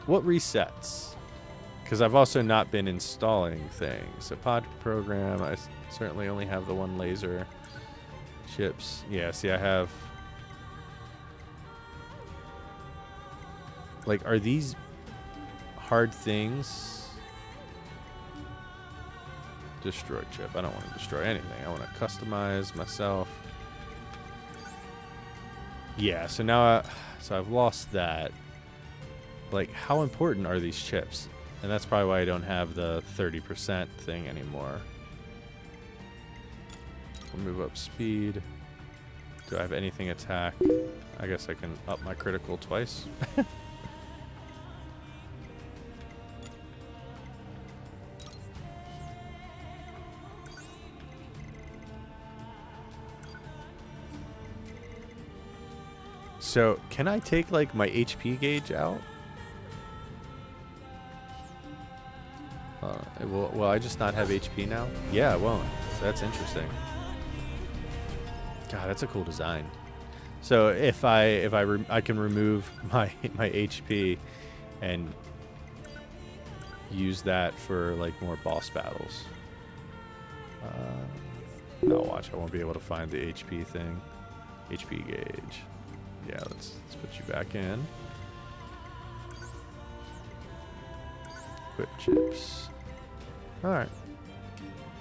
what resets? Because I've also not been installing things. So pod program, I certainly only have the one laser chips. Yeah, see, I have, like, are these hard things? Destroy chip. I don't want to destroy anything. I want to customize myself. Yeah, so now so I've lost that. like, how important are these chips? And that's probably why I don't have the 30% thing anymore. We'll move up speed. Do I have anything attack? I guess I can up my critical twice. So, can I take, like, my HP gauge out? Will I just not have HP now? Yeah, I won't. So that's interesting. God, that's a cool design. So if I can remove my HP and use that for like more boss battles. No, watch, I won't be able to find the HP thing. HP gauge. Yeah, let's put you back in. Equip chips. Alright.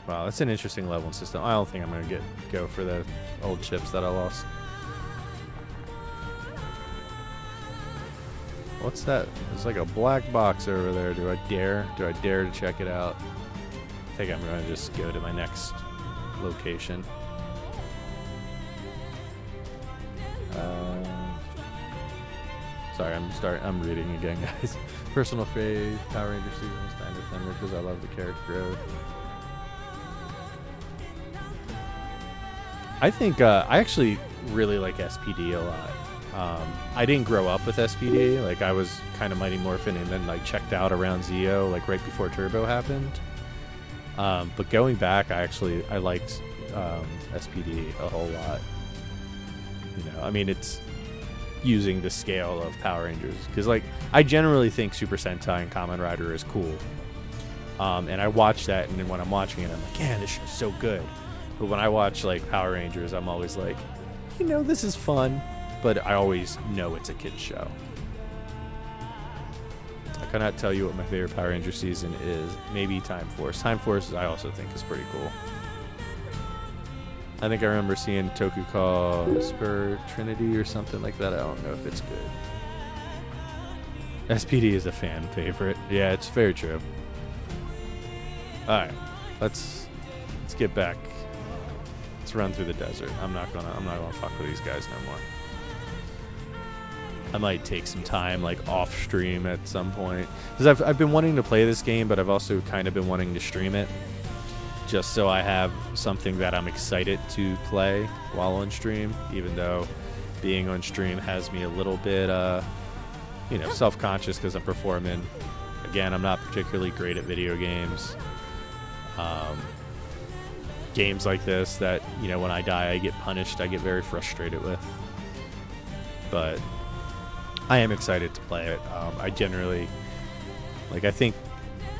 Wow, that's an interesting leveling system. I don't think I'm gonna go for the old chips that I lost. What's that? There's like a black box over there. Do I dare to check it out? I think I'm gonna just go to my next location. Sorry, I'm reading again, guys. Personal faith, Power Ranger season, Stand Defender, because I love the character growth. I think I actually really like SPD a lot. I didn't grow up with SPD. Like, I was kind of Mighty Morphin and then like checked out around Zeo, like right before Turbo happened. But going back, I liked SPD a whole lot. You know, I mean, it's using the scale of Power Rangers, because like I generally think Super Sentai and Kamen Rider is cool. And I watch that, and then when I'm watching it, I'm like, yeah, this show's so good. But when I watch like Power Rangers, I'm always like, you know, this is fun, but I always know it's a kid's show. I cannot tell you what my favorite Power Ranger season is. Maybe Time Force. Time Force I also think is pretty cool. I think I remember seeing Toku call Spur Trinity or something like that. I don't know if it's good. SPD is a fan favorite. Yeah, it's very true. Alright. Let's get back. Let's run through the desert. I'm not gonna fuck with these guys no more. I might take some time like off stream at some point, because I've been wanting to play this game, but I've also kind of been wanting to stream it, just so I have something that I'm excited to play while on stream, even though being on stream has me a little bit, you know, self-conscious because I'm performing. Again, I'm not particularly great at video games. Games like this that, you know, when I die I get punished, I get very frustrated with. But I am excited to play it. I generally, like, I think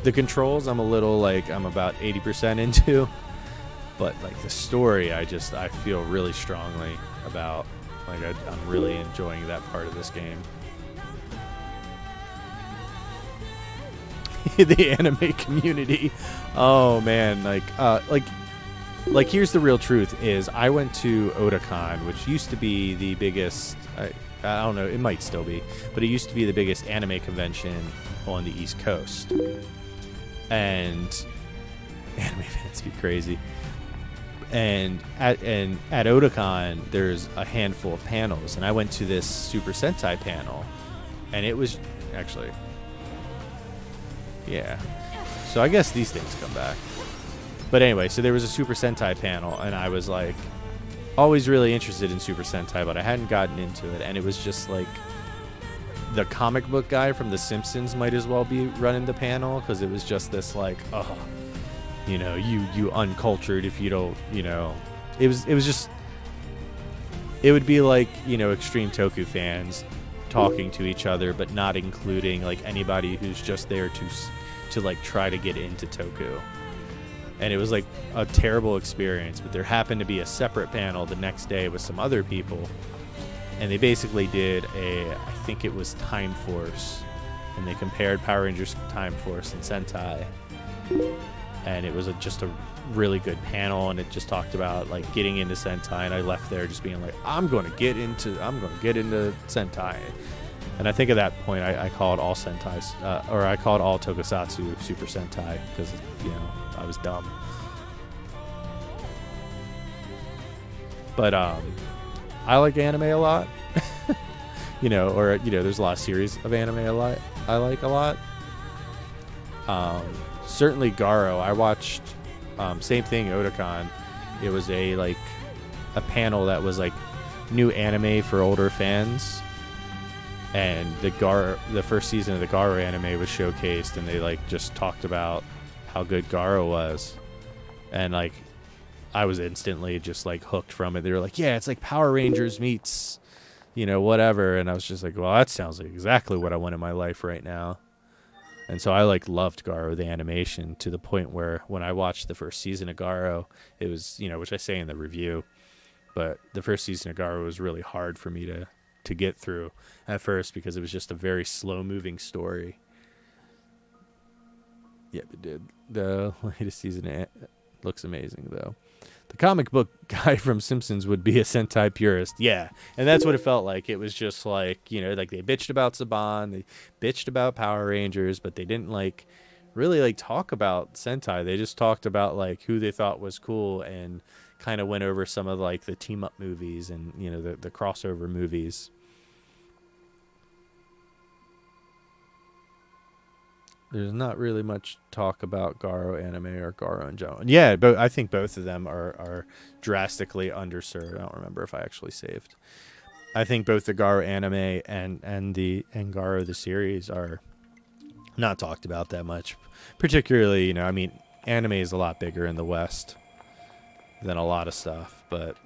the controls I'm a little, like, I'm about 80% into, but like the story I feel really strongly about. Like, I'm really enjoying that part of this game. The anime community, oh man, like here's the real truth is I went to Otakon, which used to be the biggest, I don't know, it might still be, but it used to be the biggest anime convention on the East Coast. And anime fans be crazy. And at Otakon, there's a handful of panels, and I went to this Super Sentai panel, and it was actually, yeah. So I guess these things come back. But anyway, so there was a Super Sentai panel, and I was like always really interested in Super Sentai, but I hadn't gotten into it, and it was just like the comic book guy from The Simpsons might as well be running the panel, because it was just this like, oh, you know, you uncultured if you don't, you know, it was just, it would be like, you know, extreme Toku fans talking to each other, but not including like anybody who's just there to like try to get into Toku. And it was like a terrible experience, but there happened to be a separate panel the next day with some other people, and they basically did I think it was Time Force, and they compared Power Rangers Time Force and Sentai, and it was just a really good panel, and it just talked about like getting into Sentai, and I left there just being like, I'm going to get into Sentai. And I think at that point I called all Sentai, or I called all Tokusatsu Super Sentai because, you know, I was dumb. But I like anime a lot. You know, or, you know, there's a lot of series of anime I like a lot. Certainly Garo. I watched same thing, Otakon. It was a panel that was like new anime for older fans. And the first season of the Garo anime was showcased, and they like just talked about how good Garo was. And like I was instantly just like hooked from it. They were like, yeah, it's like Power Rangers meets, you know, whatever. And I was just like, well, that sounds like exactly what I want in my life right now. And so I like loved Garo, the animation, to the point where when I watched the first season of Garo, it was, you know, which I say in the review, but the first season of Garo was really hard for me to get through at first because it was just a very slow moving story. Yep, it did. The latest season looks amazing though. The comic book guy from Simpsons would be a Sentai purist. Yeah, and that's what it felt like. It was just like, you know, like they bitched about Saban, they bitched about Power Rangers, but they didn't like really like talk about Sentai. They just talked about like who they thought was cool and kind of went over some of like the team up movies and, you know, the crossover movies. There's not really much talk about Garo anime or Garo in general. Yeah, but I think both of them are drastically underserved. I don't remember if I actually saved. I think both the Garo anime and Garo the series are not talked about that much. Particularly, you know, I mean, anime is a lot bigger in the West than a lot of stuff, but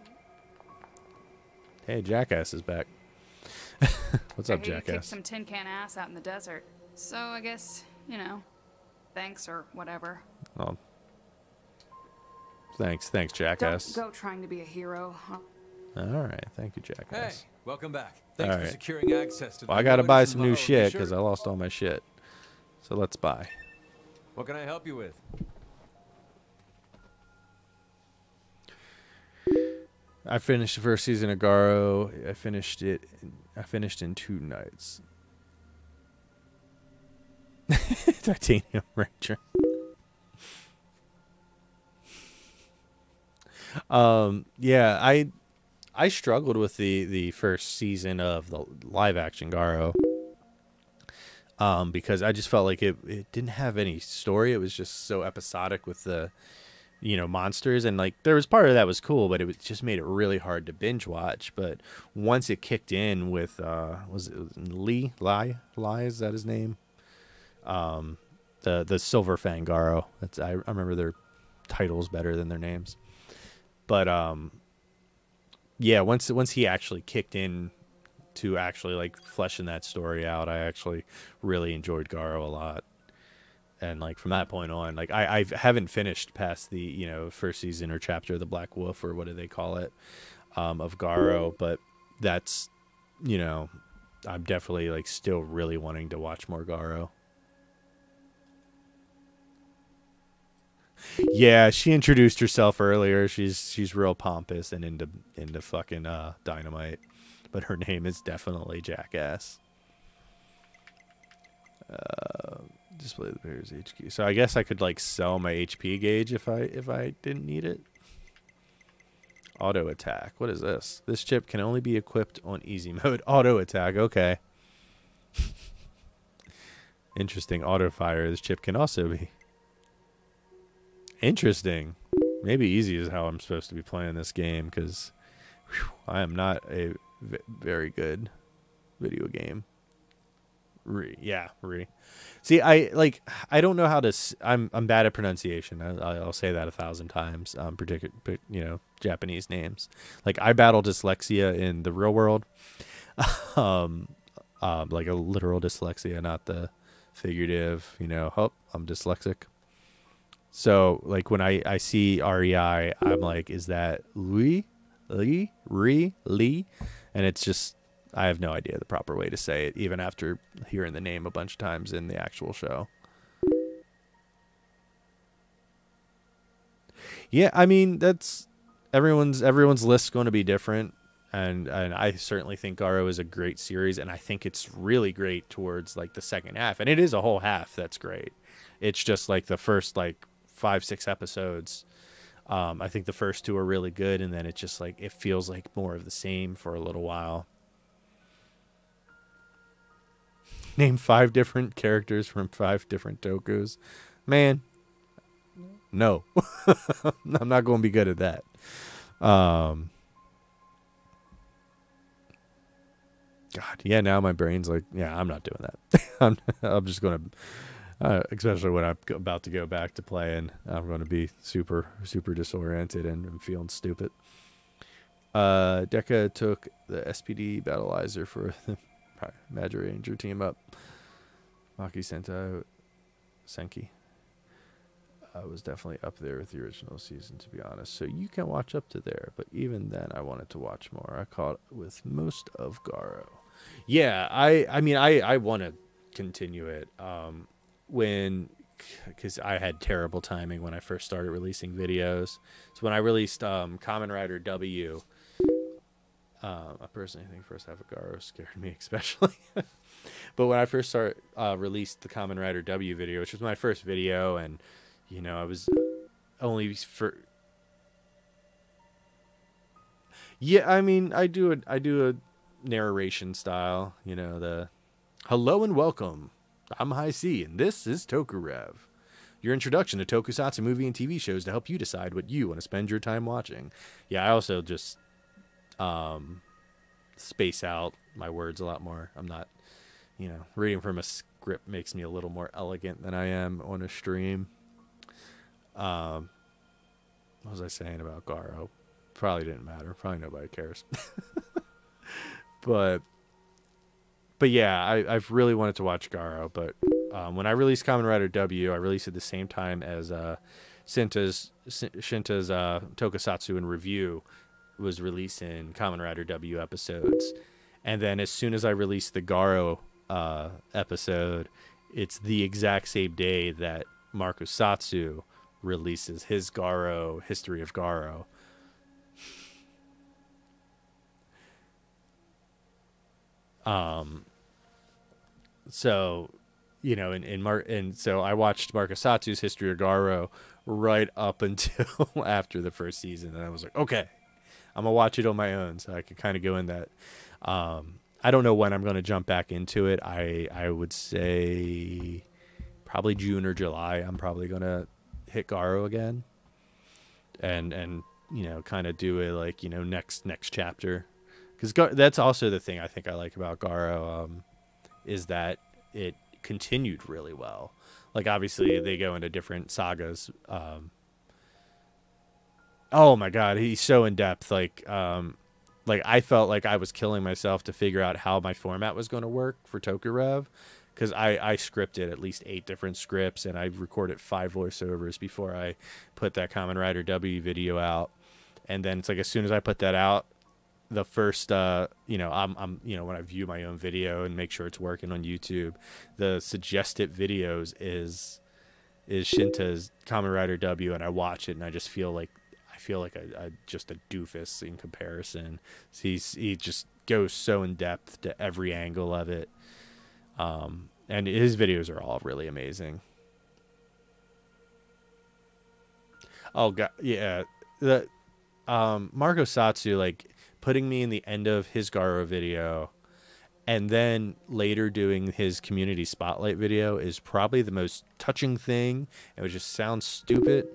hey, Jackass is back. What's up, Jackass? You kicked some tin can ass out in the desert. So I guess, you know, thanks or whatever. Oh. Thanks, Jackass. Don't go trying to be a hero. All right, thank you, Jackass. Hey, welcome back. Thanks for securing access to the Well, I gotta buy some new shit because I lost all my shit. So let's buy. What can I help you with? I finished the first season of Garo. I finished in 2 nights. Titanium Ranger. Yeah, I struggled with the first season of the live action Garo. Because I just felt like it didn't have any story. It was just so episodic with the, you know, monsters, and like there was part of that was cool, but just made it really hard to binge watch. But once it kicked in with was Lee, is that his name? The Silver Fang Garo. I remember their titles better than their names. But yeah, once he actually kicked in to actually like fleshing that story out, I actually really enjoyed Garo a lot. And like from that point on, like I haven't finished past the, you know, first season or chapter of the Black Wolf, or what do they call it, of Garo, but that's, you know, I'm definitely like still really wanting to watch more Garo. Yeah, she introduced herself earlier. She's real pompous and into fucking Dynamite, but her name is definitely Jackass. Display the player's HQ. So I guess I could like sell my HP gauge if I didn't need it. Auto attack. What is this? This chip can only be equipped on easy mode. Auto attack. Okay. Interesting. Auto fire. This chip can also be. Interesting. Maybe easy is how I'm supposed to be playing this game, because I am not a very good video game. See, I don't know how to. I'm bad at pronunciation. I'll say that 1,000 times. Particular, you know, Japanese names. Like I battle dyslexia in the real world. Like a literal dyslexia, not the figurative. You know, oh, I'm dyslexic. So like when I see REI, I'm like, is that Lee? And it's just, I have no idea the proper way to say it, even after hearing the name a bunch of times in the actual show. Yeah, I mean, that's everyone's list's going to be different. and I certainly think Garo is a great series, and I think it's really great towards like the second half, and it is a whole half that's great. It's just like the first like 5-6 episodes. I think the first 2 are really good, and then it just like it feels like more of the same for a little while. Name 5 different characters from 5 different Tokus. Man, no. I'm not going to be good at that. God, yeah, now my brain's like, yeah, I'm not doing that. I'm just going to, especially when I'm about to go back to playing, I'm going to be super, super disoriented and feeling stupid. Deca took the SPD Battleizer for the Mad Ranger team up. Maki Senki was definitely up there with the original season, to be honest. So you can watch up to there, but even then, I wanted to watch more. I caught with most of Garo. Yeah, I mean, I want to continue it. Because I had terrible timing when I first started releasing videos. So when I released Kamen Rider W, I personally think first half of Garo scared me especially. But when I first released the Kamen Rider W video, which was my first video, and you know, I was only for, yeah, I mean, I do a narration style, you know, the hello and welcome. I'm High C, and this is Toku-Rev, your introduction to Tokusatsu movie and TV shows to help you decide what you want to spend your time watching. Yeah, I also just space out my words a lot more. I'm not, you know, reading from a script makes me a little more elegant than I am on a stream. What was I saying about Garo? Probably didn't matter. Probably nobody cares. But yeah, I've really wanted to watch Garo. But when I released Kamen Rider W, I released it the same time as Shinta's Tokusatsu in Review was releasing Kamen Rider W episodes. And then as soon as I released the Garo episode, it's the exact same day that Markusatsu releases his Garo, History of Garo. So, you know, and so I watched Markusatsu's History of Garo right up until after the first season, and I was like, okay, I'm gonna watch it on my own, so I could kind of go in that. I don't know when I'm gonna jump back into it. I would say probably June or July. I'm probably gonna hit Garo again, and you know, kind of do it like, you know, next chapter, because that's also the thing I think I like about Garo, is that it continued really well. Like, obviously they go into different sagas. Oh my god, he's so in depth. Like I felt like I was killing myself to figure out how my format was going to work for Toku-Rev, because I scripted at least 8 different scripts, and I recorded 5 voiceovers before I put that Kamen Rider W video out. And then it's like, as soon as I put that out, the first you know, I'm you know, when I view my own video and make sure it's working on YouTube, the suggested videos is Shinta's Kamen Rider W, and I watch it and I just feel like I just a doofus in comparison. He just goes so in depth to every angle of it. And his videos are all really amazing. Oh god, yeah. The Markusatsu, like, putting me in the end of his Garo video and then later doing his community spotlight video is probably the most touching thing. It would just sound stupid,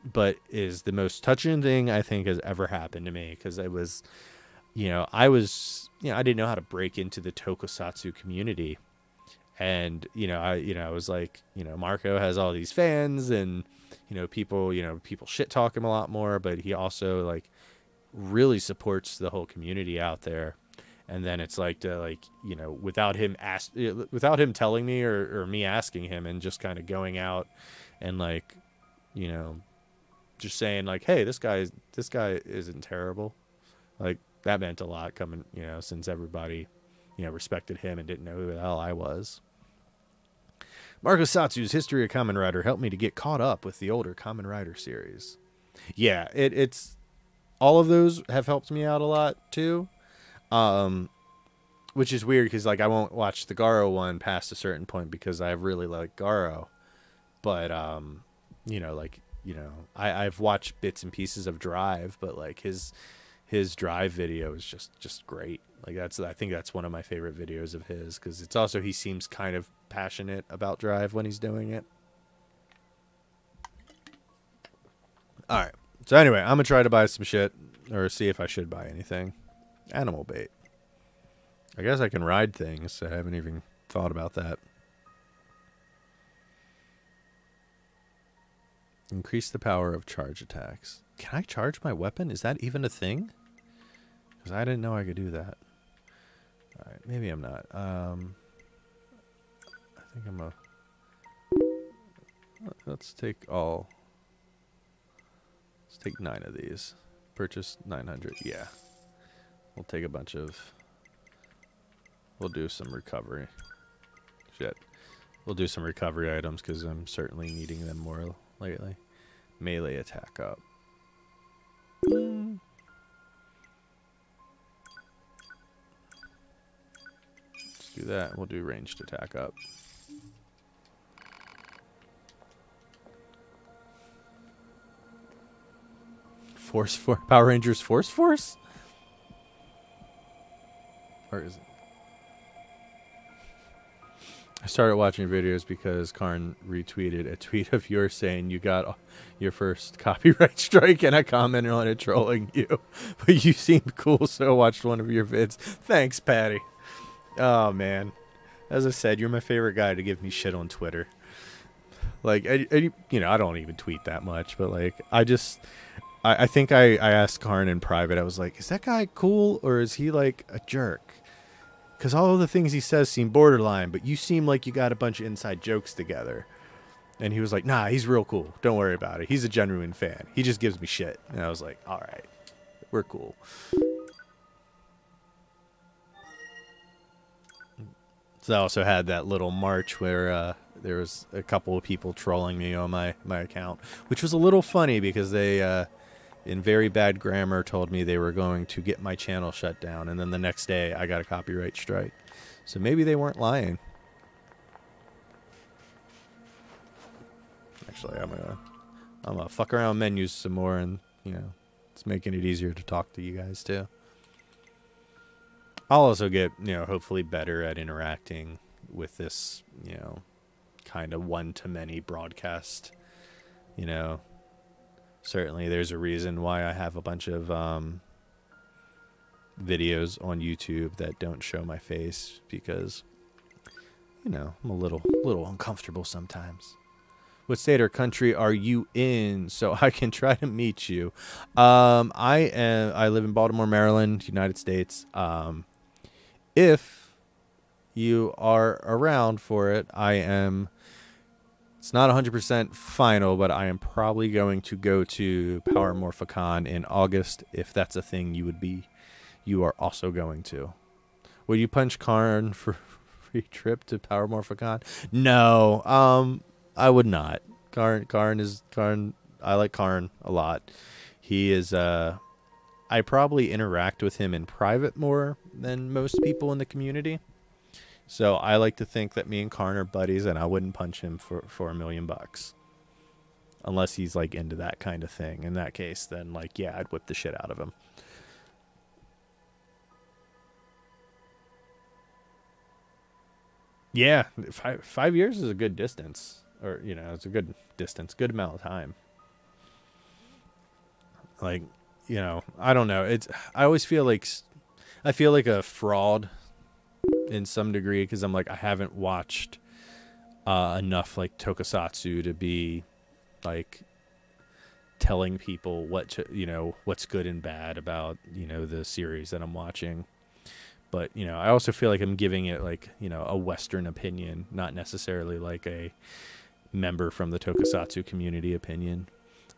but is the most touching thing I think has ever happened to me, because it was, you know, I didn't know how to break into the Tokusatsu community. And, you know, I was like, you know, Marco has all these fans, and, you know, people shit talk him a lot more, but he also, like, really supports the whole community out there. And then it's like, to, like, you know, without him telling me or me asking him, and just kind of going out and, like, you know, just saying like, hey, this guy isn't terrible. Like, that meant a lot, coming, you know, since everybody, you know, respected him and didn't know who the hell I was. Markusatsu's History of Kamen Rider helped me to get caught up with the older Kamen Rider series. Yeah, it's all of those have helped me out a lot too. Which is weird because like I won't watch the Garo one past a certain point because I really like Garo. But I've watched bits and pieces of Drive, but like his Drive video is just great. Like I think that's one of my favorite videos of his because it's also he seems kind of passionate about Drive when he's doing it. All right. So anyway, I'm gonna try to buy some shit or see if I should buy anything. Animal bait. I guess I can ride things. I haven't even thought about that. Increase the power of charge attacks. Can I charge my weapon? Is that even a thing? Because I didn't know I could do that. Alright, maybe I'm not. I think I'm a... Let's take all... Let's take 9 of these. Purchase 900. Yeah. We'll take a bunch of... We'll do some recovery. Shit. We'll do some recovery items because I'm certainly needing them more lately. Melee attack up. Let's do that. We'll do ranged attack up. Power Rangers Force? Or is it? I started watching videos because Karn retweeted a tweet of yours saying you got your first copyright strike, and I commented on it trolling you. But you seemed cool, so I watched one of your vids. Thanks, Patty. Oh, man. As I said, you're my favorite guy to give me shit on Twitter. Like, I don't even tweet that much, but, like, I think I asked Karn in private. I was like, is that guy cool, or is he, like, a jerk? Because all of the things he says seem borderline, but you seem like you got a bunch of inside jokes together. And he was like, nah, he's real cool. Don't worry about it. He's a genuine fan. He just gives me shit. And I was like, all right, we're cool. So I also had that little march where there was a couple of people trolling me on my account, which was a little funny because they... in very bad grammar, told me they were going to get my channel shut down, and then the next day I got a copyright strike. So maybe they weren't lying. Actually, I'm gonna fuck around menus some more, and it's making it easier to talk to you guys too. I'll also get hopefully better at interacting with this kind of one-to-many broadcast. Certainly there's a reason why I have a bunch of videos on YouTube that don't show my face because, I'm a little uncomfortable sometimes. What state or country are you in so I can try to meet you? I live in Baltimore, Maryland, United States. If you are around for it, it's not 100% final, but I am probably going to go to Power Morphicon in August if that's a thing you are also going to. Will you punch Karn for free trip to Power Morphicon? No, I would not. Karn. I like Karn a lot. He is I probably interact with him in private more than most people in the community. So I like to think that me and Karn are buddies, and I wouldn't punch him for $1 million. Unless he's like into that kind of thing. In that case, then like, yeah, I'd whip the shit out of him. Yeah, 5 years is a good distance. Or, it's a good distance, good amount of time. Like, I don't know. I always feel like a fraud in some degree because I'm like, I haven't watched enough like Tokusatsu to be like telling people what's good and bad about the series that I'm watching. But I also feel like I'm giving it like a Western opinion, not necessarily like a member from the Tokusatsu community opinion.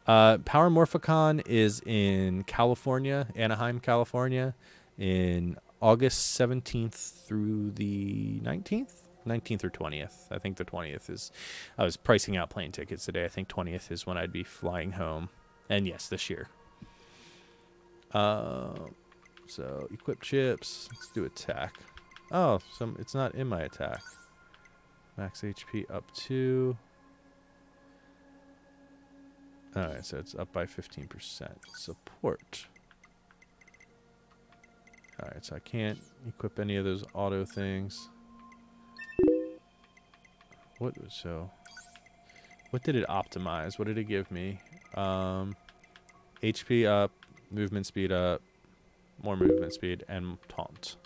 Power Morphicon is in California, Anaheim, California, in August 17th through the 19th or 20th. I think the 20th is... I was pricing out plane tickets today. I think 20th is when I'd be flying home. And yes, this year. So equip chips. Let's do attack. Oh, it's not in my attack. Max HP up 2. Alright, so it's up by 15%. Support. Alright, so I can't equip any of those auto things. What did it optimize? What did it give me? HP up, movement speed up, more movement speed, and taunt.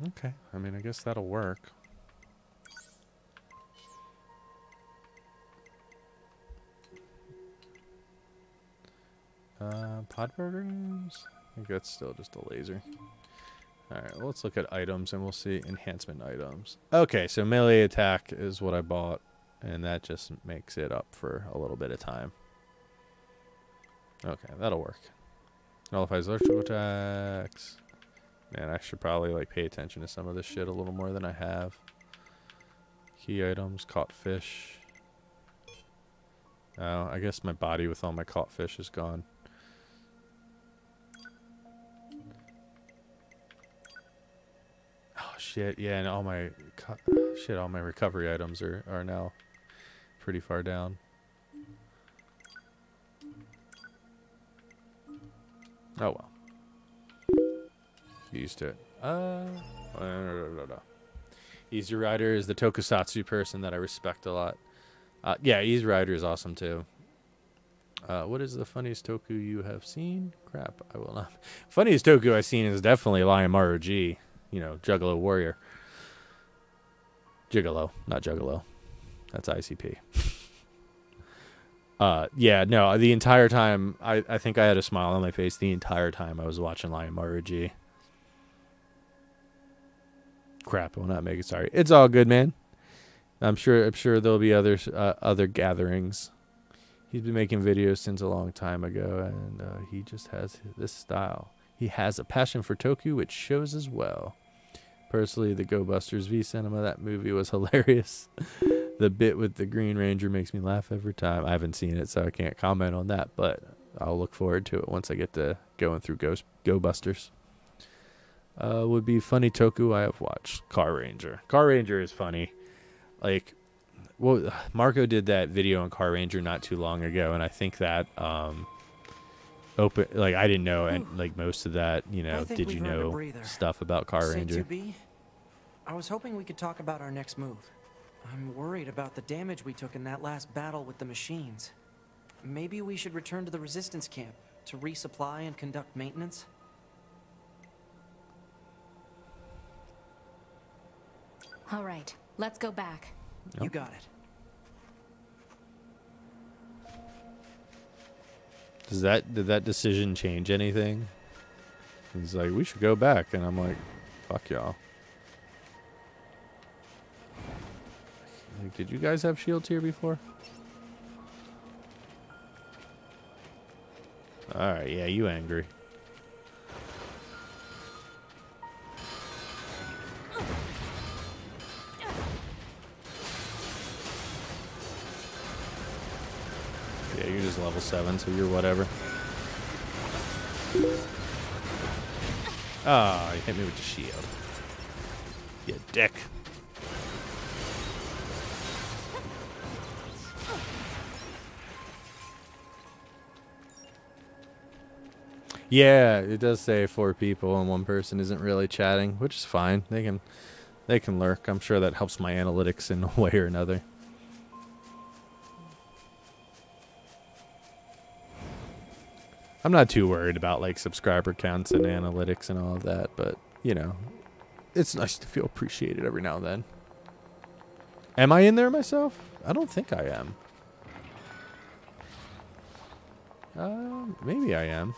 Okay, I mean, I guess that'll work. Pod burgers? I think that's still just a laser. Alright, well, let's look at items and we'll see enhancement items. Okay, so melee attack is what I bought, and that just makes it up for a little bit of time. Okay, that'll work. Nullifies electrical attacks. Man, I should probably like pay attention to some of this shit a little more than I have. Key items, caught fish. Oh, I guess my body with all my caught fish is gone. Oh shit, yeah, and all my all my recovery items are now pretty far down. Oh well. Used to it. Easy Rider is the Tokusatsu person that I respect a lot. Yeah, Easy Rider is awesome too. What is the funniest Toku you have seen? Crap, I will not. Funniest Toku I've seen is definitely Lion Maru G. You know, Juggalo Warrior. Gigolo, not Juggalo. That's ICP. Yeah, no, the entire time, I think I had a smile on my face the entire time I was watching Lion Maru G. Crap, I will not make it. Sorry. It's all good, man. I'm sure there'll be other gatherings. He's been making videos since a long time ago, and he just has this style. He has a passion for Toku, which shows as well. Personally, the Go Busters V Cinema, that movie was hilarious. The bit with the Green Ranger makes me laugh every time. I haven't seen it, so I can't comment on that, but I'll look forward to it once I get to going through Go Busters. Would be funny Toku I have watched. Car Ranger. Car Ranger is funny. Like, well, Marco did that video on Car Ranger not too long ago, and I think that like I didn't know, and like most of that, you know, did you know stuff about Car Ranger? I was hoping we could talk about our next move. I'm worried about the damage we took in that last battle with the machines. Maybe we should return to the resistance camp to resupply and conduct maintenance. All right, let's go back. Yep. You got it. Did that decision change anything? He's like, we should go back, and I'm like, fuck y'all. Like, did you guys have shields here before? Alright, yeah, you angry. Yeah, you're just level 7, so you're whatever. Ah, you hit me with the shield. You dick. Yeah, it does say 4 people and 1 person isn't really chatting, which is fine. They can lurk. I'm sure that helps my analytics in a way or another. I'm not too worried about like subscriber counts and analytics and all of that, but you know, it's nice to feel appreciated every now and then. Am I in there myself? I don't think I am. Maybe I am.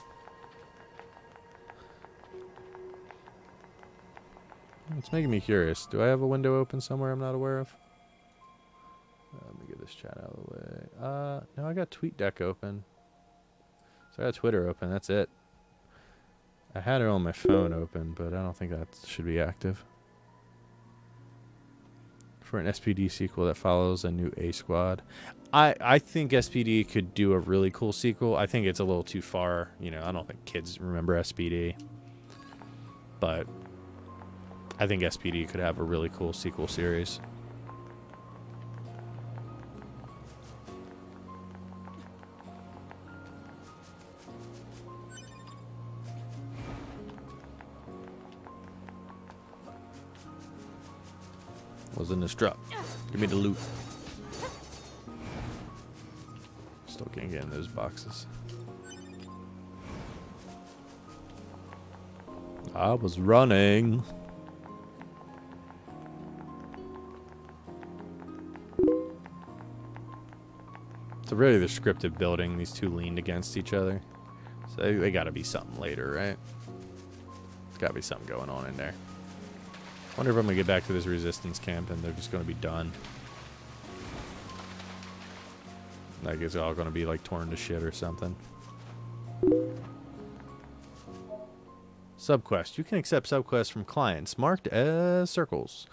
It's making me curious. Do I have a window open somewhere I'm not aware of? Let me get this chat out of the way. No, I got TweetDeck open. So I got Twitter open. That's it. I had it on my phone open, but I don't think that should be active. for an SPD sequel that follows a new A Squad. I think SPD could do a really cool sequel. I think it's a little too far. You know, I don't think kids remember SPD. But I think SPD could have a really cool sequel series. What's in this truck? Give me the loot. Still can't get in those boxes. I was running. So really they're scripted building. These two leaned against each other. So they gotta be something later, right? There's gotta be something going on in there. Wonder if I'm gonna get back to this resistance camp and they're just gonna be done. Like it's all gonna be like torn to shit or something. Subquest. You can accept subquests from clients marked as circles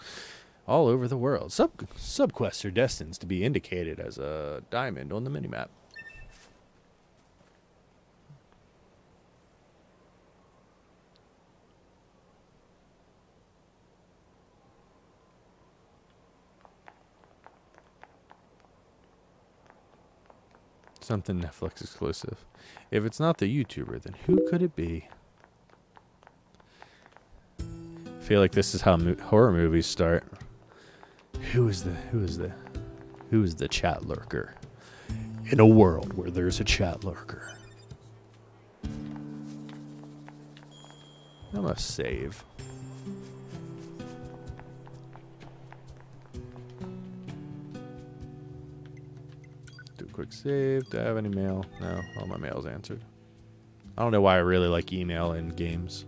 all over the world. Subquests are destined to be indicated as a diamond on the minimap. Something Netflix exclusive. If it's not the YouTuber, then who could it be? I feel like this is how horror movies start. Who is the chat lurker? In a world where there's a chat lurker. I'm gonna save. Do a quick save. Do I have any mail? No, all my mail's answered. I don't know why I really like email in games.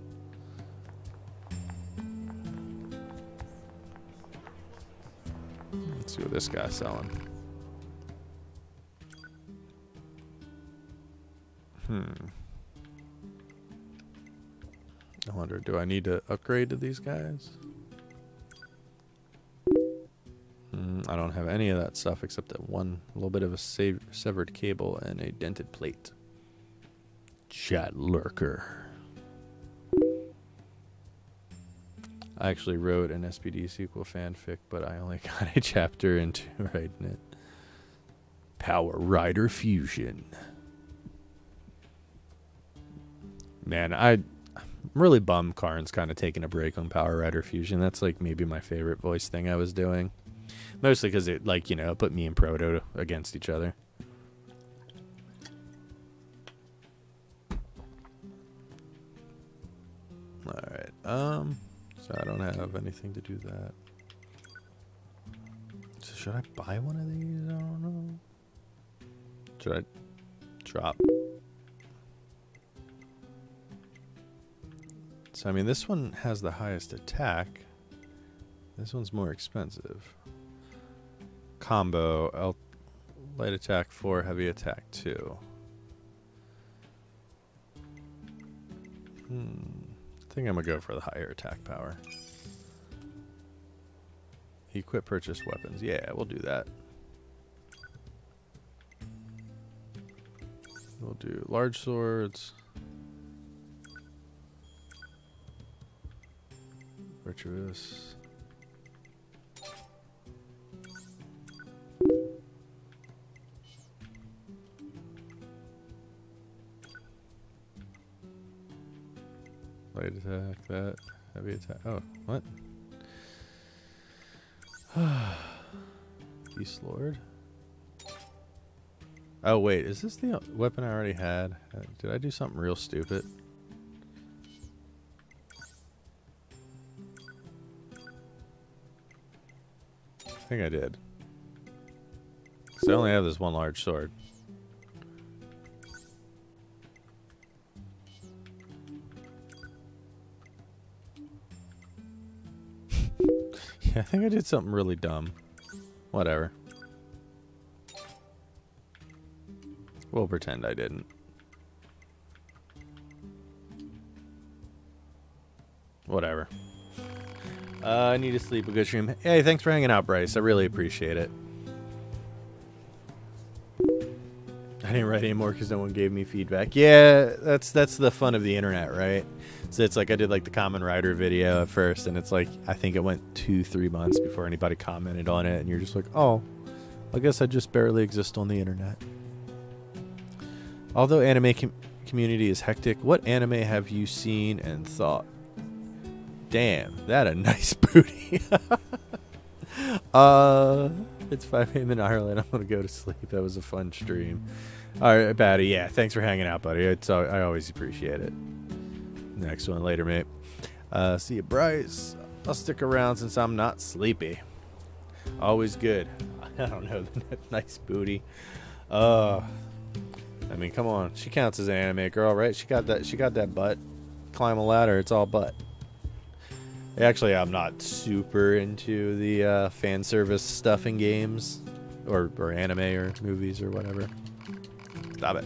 Let's see what this guy's selling. I wonder, do I need to upgrade to these guys? I don't have any of that stuff except that one little bit of a severed cable and a dented plate. Chat lurker. I actually wrote an SPD sequel fanfic, but I only got a chapter into writing it. Power Rider Fusion. Man, I'm really bummed Karn's kind of taking a break on Power Rider Fusion. That's like maybe my favorite voice thing I was doing. Mostly because it, like, you know, put me and Proto against each other. Alright, so I don't have anything to do that. So should I buy one of these? I don't know. Should I drop? So, I mean, this one has the highest attack. This one's more expensive. Combo, light attack 4, heavy attack 2. I think I'm gonna go for the higher attack power. Equip purchased weapons. Yeah, we'll do that. We'll do large swords. Virtuous. Light attack, that. Heavy attack. Oh, what? Beast Lord. Oh, wait. Is this the weapon I already had? Did I do something real stupid? I think I did. Because I only have this one large sword. Yeah, I think I did something really dumb. Whatever. We'll pretend I didn't. Whatever. I need to sleep. A good stream. Hey, thanks for hanging out, Bryce. I really appreciate it. I didn't write anymore because no one gave me feedback. Yeah, that's the fun of the internet, right? So it's like I did like the Common Writer video at first, and it's like I think it went 2-3 months before anybody commented on it, and you're just like, oh, I guess I just barely exist on the internet. Although anime community is hectic, what anime have you seen and thought, damn, that a nice booty? It's 5 a.m. in Ireland. I'm gonna go to sleep. That was a fun stream. All right, Batty. Yeah, thanks for hanging out, buddy. I always appreciate it. Next one later, mate. See you, Bryce. I'll stick around since I'm not sleepy. Always good. I don't know. Nice booty. I mean, come on. She counts as an anime girl, right? She got that butt. Climb a ladder. It's all butt. Actually, I'm not super into the fan service stuff in games or anime or movies or whatever. Stop it.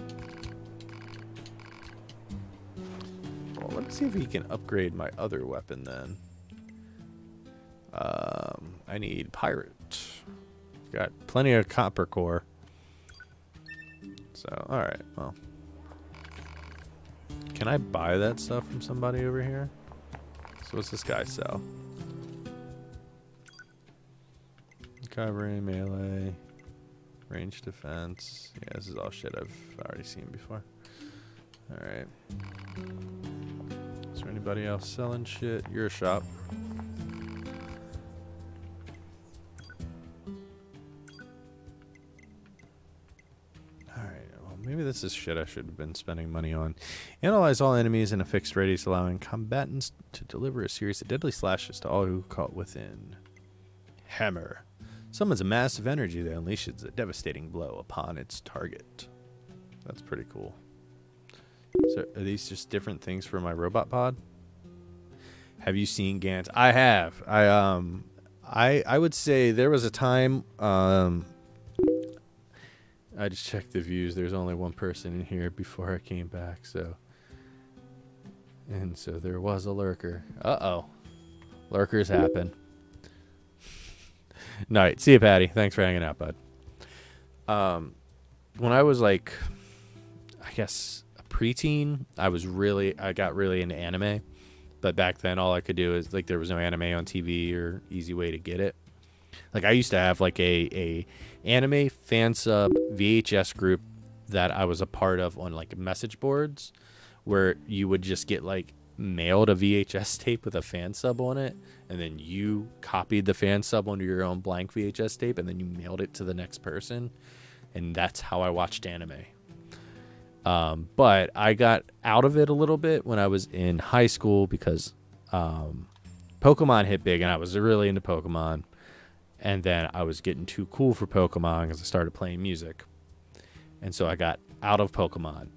Well, let me see if we can upgrade my other weapon then. I need pirate. Got plenty of copper core. So, alright, well. Can I buy that stuff from somebody over here? So what's this guy sell? Covering, melee, range defense. Yeah, this is all shit I've already seen before. Alright. Is there anybody else selling shit? You're a shop. Maybe this is shit I should have been spending money on. Analyze all enemies in a fixed radius, allowing combatants to deliver a series of deadly slashes to all who caught within. Hammer. Summons a massive energy that unleashes a devastating blow upon its target. That's pretty cool. So are these just different things for my robot pod? Have you seen Gantz? I have. I would say there was a time I just checked the views. There's only one person in here before I came back, so. And so there was a lurker. Uh-oh. Lurkers happen. Night. See you, Patty. Thanks for hanging out, bud. When I was like, I guess a preteen, I got really into anime. But back then all I could do is like there was no anime on TV or easy way to get it. Like I used to have like a anime fan sub VHS group that I was a part of on like message boards where you would just get like mailed a VHS tape with a fan sub on it, and then you copied the fan sub onto your own blank VHS tape, and then you mailed it to the next person, and that's how I watched anime. But I got out of it a little bit when I was in high school because Pokemon hit big, and I was really into Pokemon. And then I was getting too cool for Pokemon because I started playing music. And so I got out of Pokemon.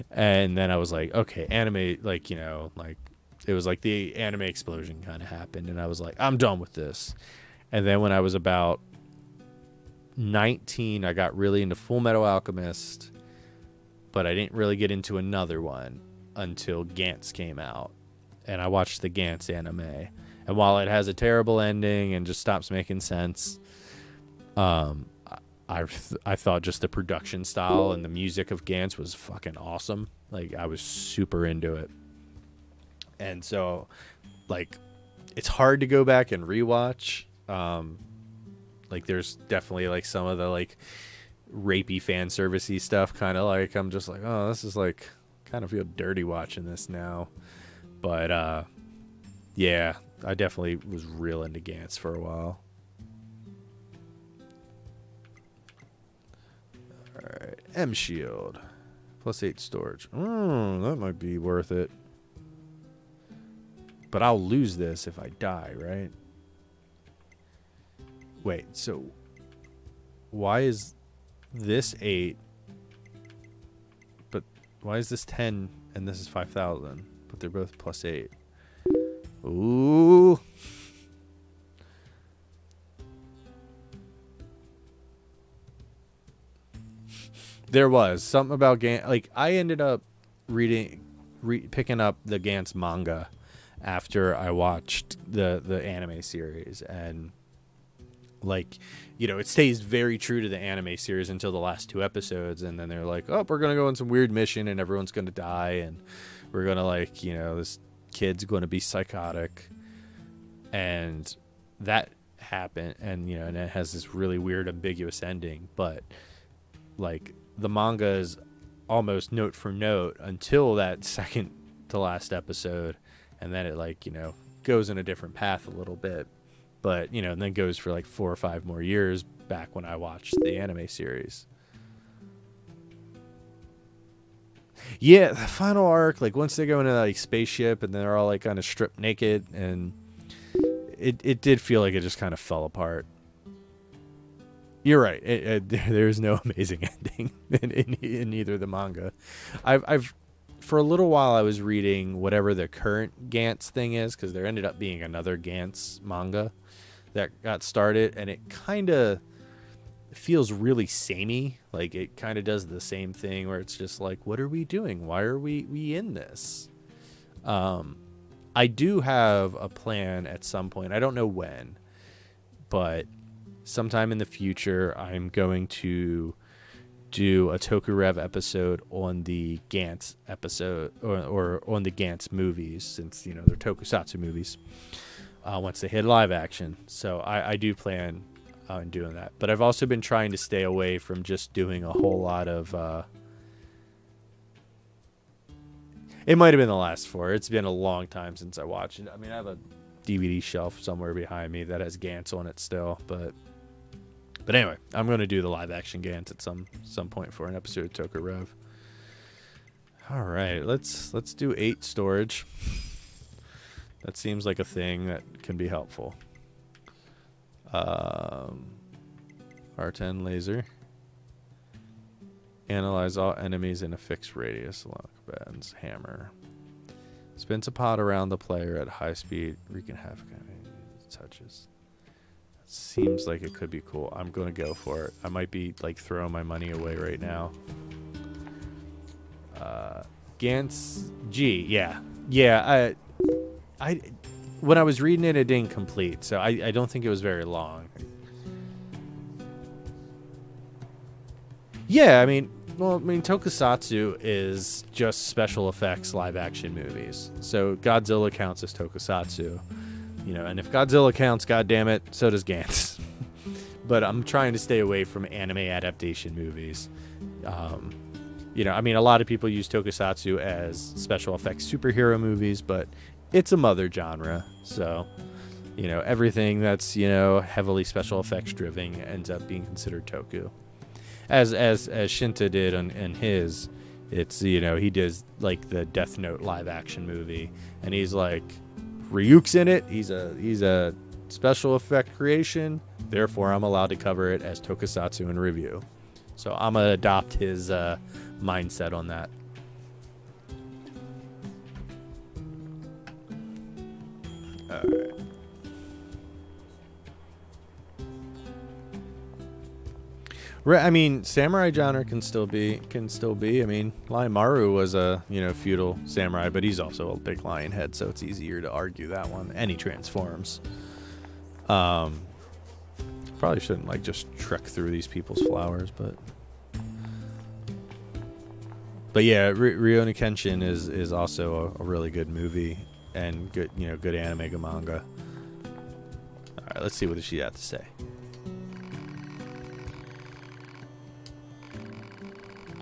And then I was like, okay, anime, like, you know, like, it was like the anime explosion kind of happened. And I was like, I'm done with this. And then when I was about 19, I got really into Full Metal Alchemist. But I didn't really get into another one until Gantz came out. And I watched the Gantz anime. And while it has a terrible ending and just stops making sense, I thought just the production style and the music of Gantz was fucking awesome. Like, I was super into it. And so, like, it's hard to go back and rewatch. Like, there's definitely, like, some of the, like, rapey fan servicey stuff. Kind of like, I'm just like, oh, this is, like, kind of feel dirty watching this now. But, yeah. I definitely was real into Gantz for a while. Alright, M Shield. +8 storage. That might be worth it. But I'll lose this if I die, right? Wait, so why is this 8? But why is this 10 and this is 5,000? But they're both +8. Ooh. There was something about Gantz. Like, I ended up picking up the Gantz manga after I watched the anime series, and like, you know, it stays very true to the anime series until the last 2 episodes, and then they're like, oh, we're gonna go on some weird mission and everyone's gonna die, and we're gonna, like, you know, this kid's gonna be psychotic, and that happened, and you know, and it has this really weird ambiguous ending, but like the manga is almost note for note until that second to last episode, and then it, like, you know, goes in a different path a little bit, but you know, and then goes for like 4 or 5 more years back when I watched the anime series. Yeah, the final arc, like once they go into that, like, spaceship and they're all like kind of stripped naked, and it did feel like it just kind of fell apart. You're right. There's no amazing ending in either the manga. I've for a little while I was reading whatever the current Gantz thing is, because there ended up being another Gantz manga that got started, and it kind of feels really samey. Like it kind of does the same thing where it's just like, what are we doing? Why are we in this? I do have a plan at some point. I don't know when, but sometime in the future, I'm going to do a Toku-Rev episode on the Gantz episode, or on the Gantz movies, since, you know, they're Tokusatsu movies, once they hit live action. So I do plan on doing that. But I've also been trying to stay away from just doing a whole lot of... it might have been the last 4. It's been a long time since I watched it. I mean, I have a DVD shelf somewhere behind me that has Gantz on it still, but anyway, I'm going to do the live action Gantz at some point for an episode of Toku-Rev. All right, let's do 8 storage. That seems like a thing that can be helpful. R10 laser. Analyze all enemies in a fixed radius along combatants. Hammer. Spins a pod around the player at high speed, wreaking havoc on touches. That seems like it could be cool. I'm going to go for it. I might be like throwing my money away right now. Gantz G. Yeah. I when I was reading it, it didn't complete, so I don't think it was very long. Yeah, I mean, Tokusatsu is just special effects live action movies. So Godzilla counts as Tokusatsu, you know, and if Godzilla counts, goddammit, so does Gantz. But I'm trying to stay away from anime adaptation movies. You know, I mean, a lot of people use Tokusatsu as special effects superhero movies, but it's a mother genre. So, you know, everything that's, you know, heavily special effects driven ends up being considered Toku. As Shinta did in his, it's, you know, he does like the Death Note live action movie, and he's like, Ryuk's in it. He's a special effect creation. Therefore, I'm allowed to cover it as Tokusatsu in review. So I'm gonna adopt his mindset on that. All right. I mean, samurai genre can still be. I mean, Lion Maru was a, you know, feudal samurai, but he's also a big lion head, so it's easier to argue that one. And he transforms. Probably shouldn't like just trek through these people's flowers, but yeah, Rurouni Kenshin is also a really good movie and good, you know, good anime, good manga. All right, let's see what she had to say.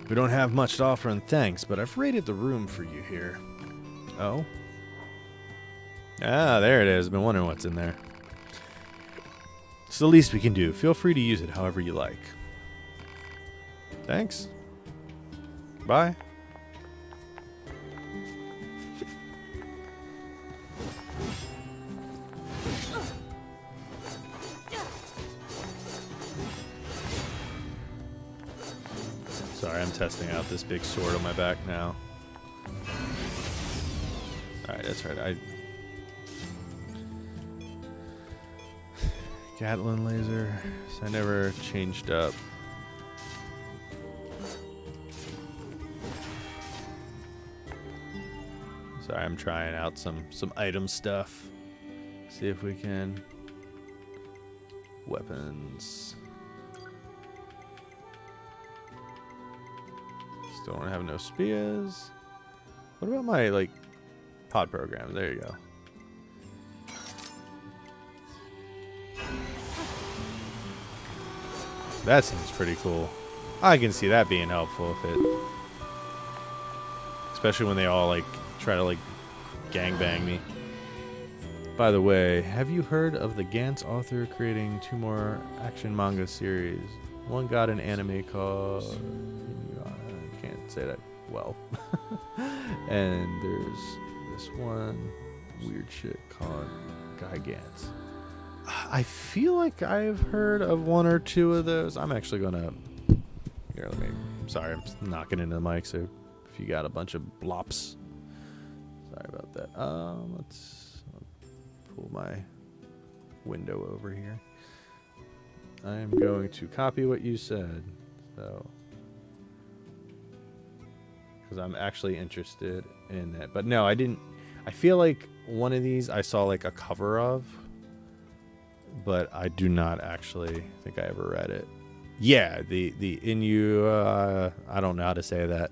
We don't have much to offer in thanks, but I've raided the room for you here. Oh? Ah, there it is. Been wondering what's in there. It's the least we can do. Feel free to use it however you like. Thanks. Bye. Sorry, I'm testing out this big sword on my back now. Alright, that's right. Gatling laser. So I never changed up. So Sorry, I'm trying out some item stuff. See if we can. Weapons. Still don't have no spears. What about my like pod program? There you go. That seems pretty cool. I can see that being helpful if it, especially when they all like try to like gangbang me. By the way, have you heard of the Gantz author creating 2 more action manga series? One got an anime called, I can't say that well. And there's this one weird shit called Guy Gantz. I feel like I've heard of 1 or 2 of those. I'm actually gonna, here, let me, sorry, I'm knocking into the mic, so if you got a bunch of blops, sorry about that. Let's pull my window over here. I am going to copy what you said, so, because I'm actually interested in that. But no, I didn't. I feel like one of these I saw like a cover of, but I do not actually think I ever read it. Yeah, the Inu. I don't know how to say that.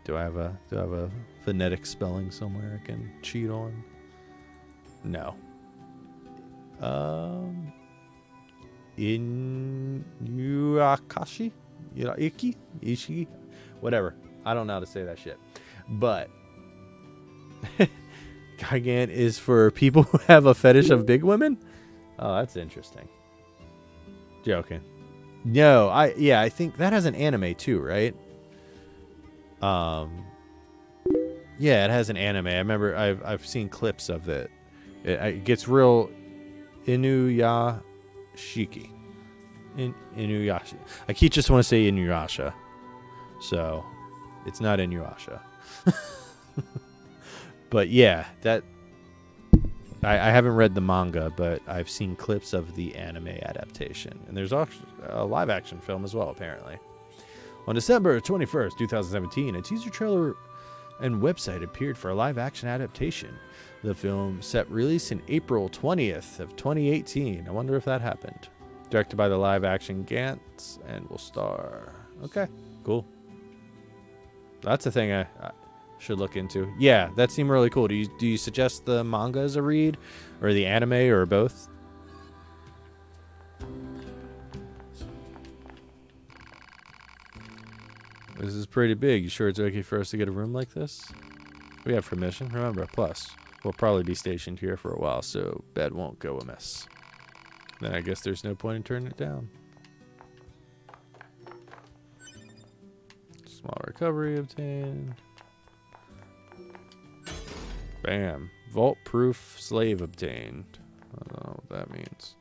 Do I have a phonetic spelling somewhere I can cheat on? No. Inuyakashi? Iki? Ishi? Whatever. I don't know how to say that shit. But Gigant is for people who have a fetish of big women? Oh, that's interesting. Joking. No, I think that has an anime too, right? Yeah, it has an anime. I remember I've seen clips of it. It gets real Inuyashiki. Inuyashi. I keep just want to say Inuyasha. So, it's not Inuyasha. But yeah, that I haven't read the manga, but I've seen clips of the anime adaptation. And there's actually a live action film as well, apparently. On December 21st, 2017, a teaser trailer and website appeared for a live action adaptation. The film set release in April 20th of 2018. I wonder if that happened. Directed by the live action Gantz and will star. Okay, cool. That's a thing I should look into. Yeah, that seemed really cool. Do you suggest the manga as a read or the anime or both? This is pretty big. You sure it's okay for us to get a room like this? We have permission. Remember, plus, we'll probably be stationed here for a while, so bed won't go amiss. Then I guess there's no point in turning it down. Small recovery obtained. Bam. Vault-proof slave obtained. I don't know what that means.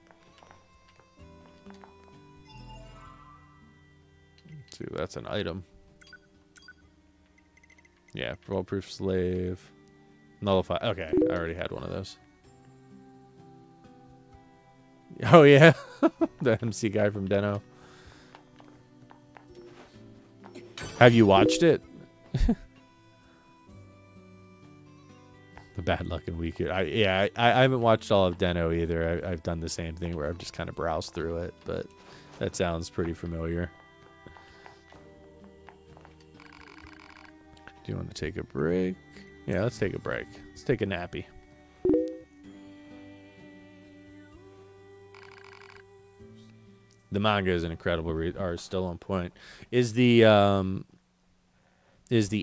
Let's see, that's an item. Yeah, vault-proof slave. Nullify. Okay, I already had one of those. Oh, yeah. The MC guy from Deno. Have you watched it? The bad luck and week. I haven't watched all of Deno either. I've done the same thing where I've just kind of browsed through it, but that sounds pretty familiar. Do you want to take a break? Yeah, let's take a break. Let's take a nappy. The manga is an incredible read. Are still on point. Is the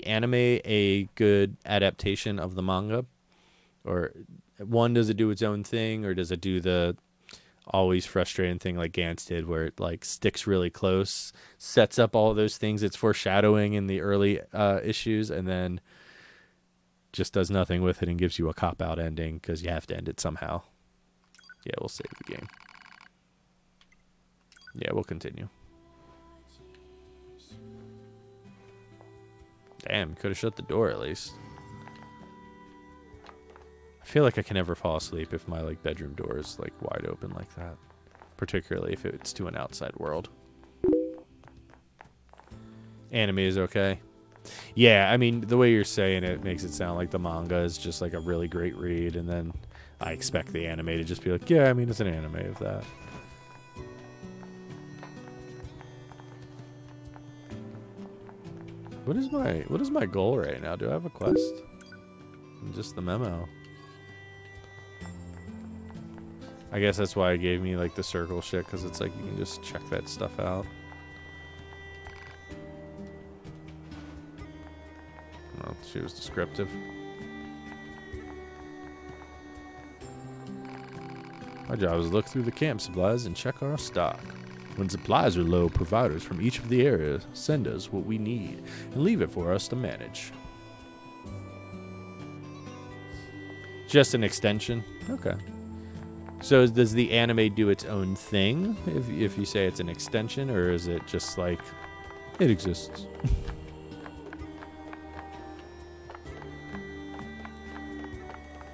anime a good adaptation of the manga? Or one, does it do its own thing, or does it do the always frustrating thing like Gantz did, where it like sticks really close, sets up all those things it's foreshadowing in the early issues, and then just does nothing with it and gives you a cop-out ending because you have to end it somehow. Yeah, we'll save the game. Yeah, we'll continue. Damn, could have shut the door at least. I feel like I can never fall asleep if my like bedroom door is like wide open like that, particularly if it's to an outside world. Anime is okay. Yeah, I mean, the way you're saying it makes it sound like the manga is just like a really great read, and then I expect the anime to just be like, yeah, I mean, it's an anime of that. What is my goal right now? Do I have a quest? Just the memo. I guess that's why it gave me like the circle shit, because it's like you can just check that stuff out. Well, she was descriptive. My job is to look through the camp supplies and check our stock. When supplies are low, providers from each of the areas send us what we need and leave it for us to manage. Just an extension? Okay. So does the anime do its own thing if you say it's an extension, or is it just like it exists?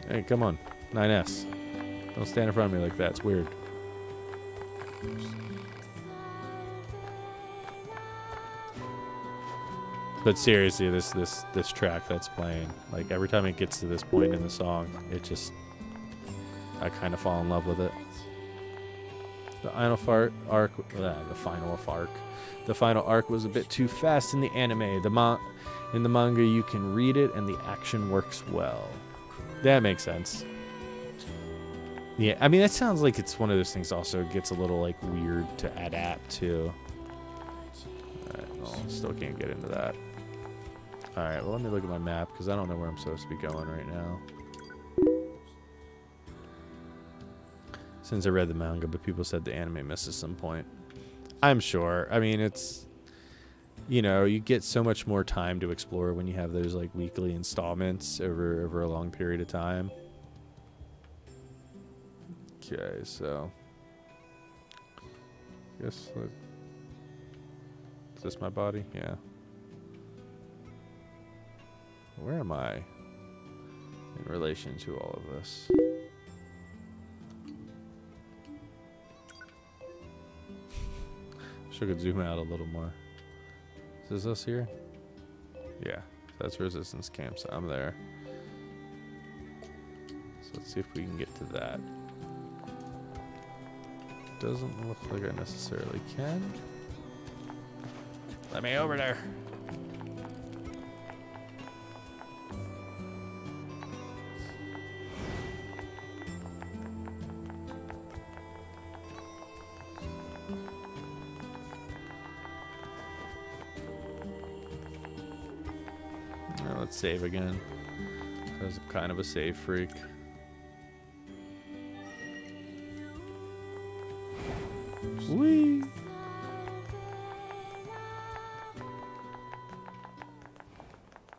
Hey, come on. 9S. Don't stand in front of me like that. It's weird. But seriously, this track that's playing, like every time it gets to this point in the song, it just, I kind of fall in love with it. The final arc was a bit too fast in the anime. In the manga, you can read it and the action works well. That makes sense. Yeah, I mean, that sounds like it's one of those things also gets a little like weird to adapt to. Alright, well, still can't get into that. Alright, well, let me look at my map, because I don't know where I'm supposed to be going right now. Since I read the manga, but people said the anime misses some point. I'm sure. I mean, it's, you know, you get so much more time to explore when you have those like weekly installments over a long period of time. Okay, so I guess is this my body? Yeah. Where am I in relation to all of this? Wish I could zoom out a little more. Is this us here? Yeah, that's resistance camp, so I'm there. So let's see if we can get to that. Doesn't look like I necessarily can. Let me over there. Let's save again, because I'm kind of a save freak. Whee!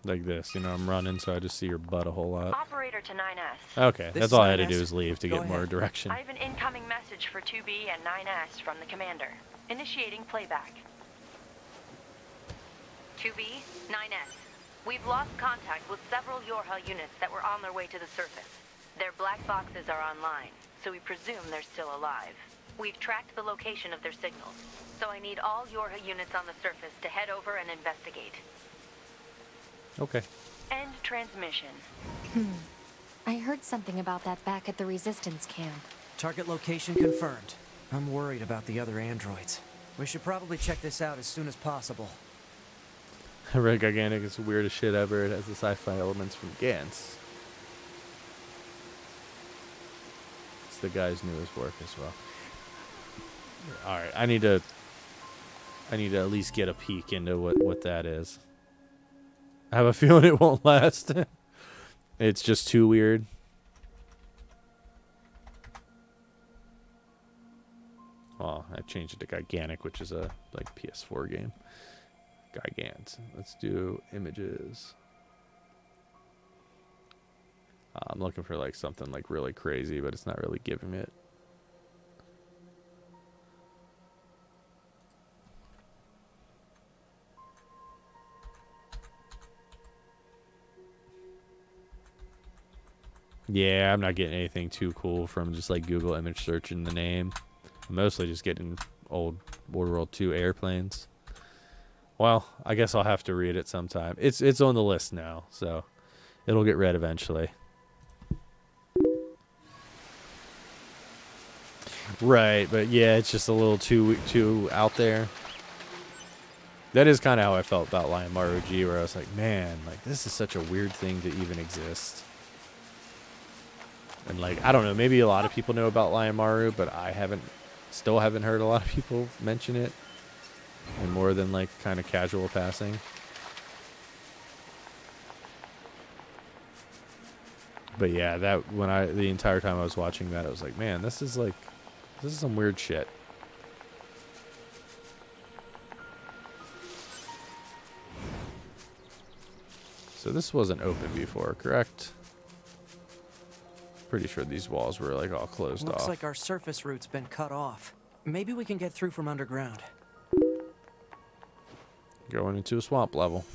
Like this, you know, I'm running, so I just see your butt a whole lot. Operator to 9S. Okay, that's all I had to do is leave to get more direction. I have an incoming message for 2B and 9S from the commander. Initiating playback. 2B, 9S. We've lost contact with several Yorha units that were on their way to the surface. Their black boxes are online, so we presume they're still alive. We've tracked the location of their signals, so I need all Yorha units on the surface to head over and investigate. Okay. End transmission. I heard something about that back at the resistance camp. Target location confirmed. I'm worried about the other androids. We should probably check this out as soon as possible. Red Gigantic is the weirdest shit ever. It has the sci-fi elements from Gantz. It's the guy's newest work as well. Alright, I need to at least get a peek into what that is. I have a feeling it won't last. It's just too weird. Oh, I changed it to Gigantic, which is a like PS4 game. Gigant. Let's do images. I'm looking for like something like really crazy, but it's not really giving me it. Yeah, I'm not getting anything too cool from just like Google image searching the name. I'm mostly just getting old World War II airplanes. Well, I guess I'll have to read it sometime. It's on the list now, so it'll get read eventually. Right, but yeah, it's just a little too out there. That is kind of how I felt about Lion Maru G, where I was like, man, like this is such a weird thing to even exist. And like, I don't know, maybe a lot of people know about Lion Maru, but I still haven't heard a lot of people mention it. And more than like kind of casual passing. But yeah, the entire time I was watching that, I was like, man, this is some weird shit. So this wasn't open before, correct? Pretty sure these walls were like all closed off. Looks like our surface route's been cut off. Maybe we can get through from underground. Going into a swamp level.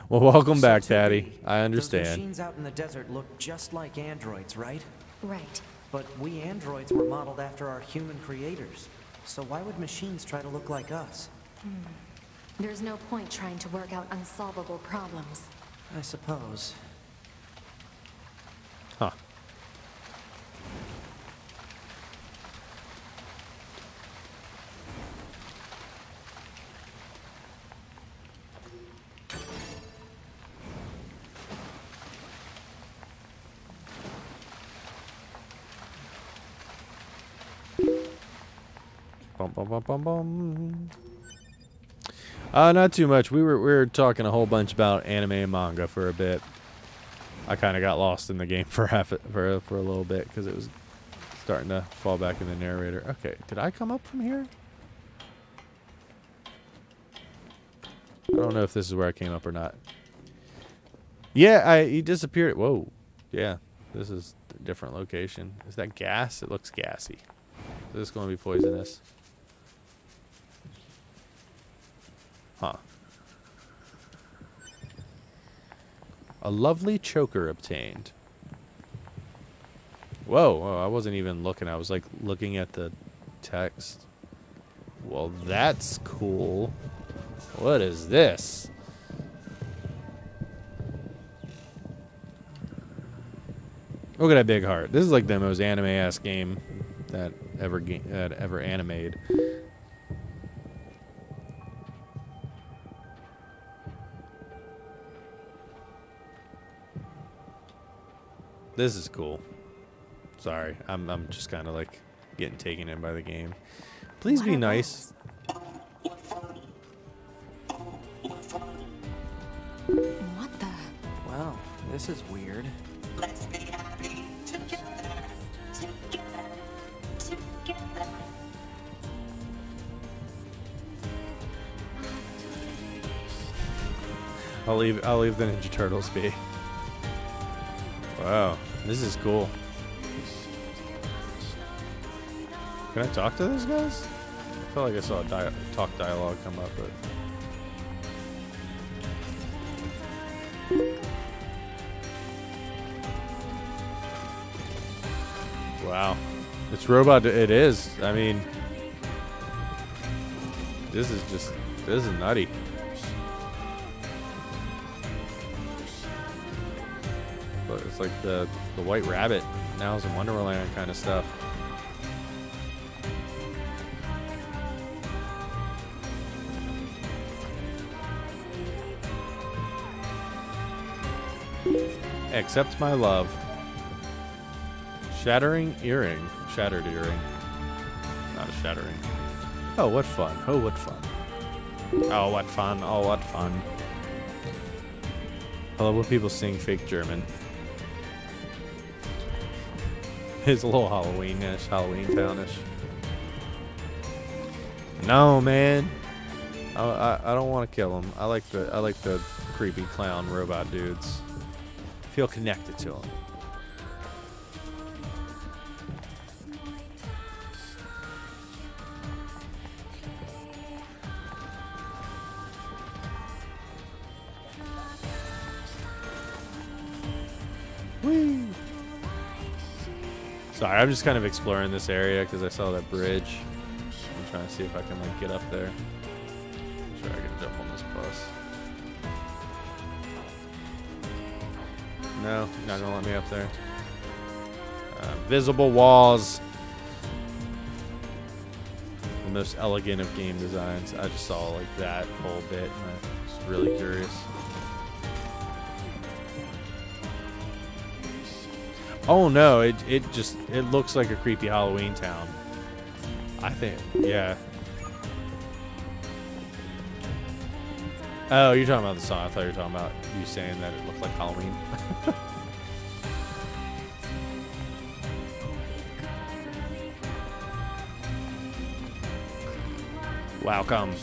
Well, welcome back, Daddy. I understand. Those machines out in the desert look just like androids, right? Right. But we androids were modeled after our human creators. So why would machines try to look like us? There's no point trying to work out unsolvable problems. I suppose. Huh. Bum, bum, bum, bum, bum. Not too much. We were talking a whole bunch about anime and manga for a bit. I kind of got lost in the game for a little bit because it was starting to fall back in the narrator. Okay, did I come up from here? I don't know if this is where I came up or not. Yeah, he disappeared. Whoa. Yeah, this is a different location. Is that gas? It looks gassy. Is this going to be poisonous? Huh. A lovely choker obtained. Whoa, I wasn't even looking. I was like looking at the text. Well, that's cool. What is this? Look at that big heart. This is like the most anime-ass game that ever animated. This is cool. Sorry, I'm just kind of like getting taken in by the game. Please be nice. What the? Well, this is weird. Let's be happy together. Together. I'll leave the Ninja Turtles be. Wow, this is cool. Can I talk to those guys? I felt like I saw a dialogue come up, but wow, it's robot. It is. I mean, this is nutty. But it's like the White Rabbit now is in Wonderland kind of stuff. Accept my love. Shattering earring. Shattered earring. Not a shattering. Oh, what fun. Oh, what fun. Oh, what fun. Oh, what fun. I love when people sing fake German. It's a little Halloween-ish, Halloween Townish. No, man. I don't want to kill them. I like the creepy clown robot dudes. I feel connected to them. Whee! Sorry, I'm just kind of exploring this area because I saw that bridge. I'm trying to see if I can like get up there. Sure, I can jump on this bus. No, not gonna let me up there. Visible walls. The most elegant of game designs. I just saw like that whole bit and I was really curious. Oh no, it looks like a creepy Halloween town. I think, yeah. Oh, you're talking about the song. I thought you were talking about you saying that it looked like Halloween. Welcome.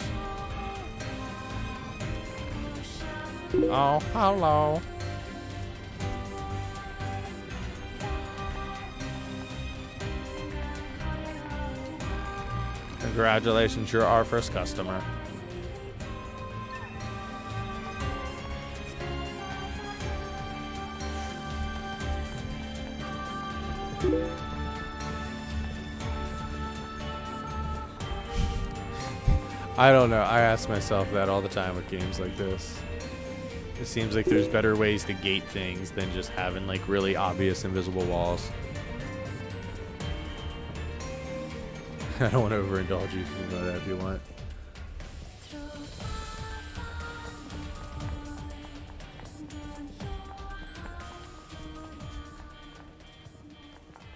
Oh, hello. Congratulations, you're our first customer. I don't know. I ask myself that all the time with games like this. It seems like there's better ways to gate things than just having like really obvious invisible walls. I don't want to overindulge you. You can know that if you want.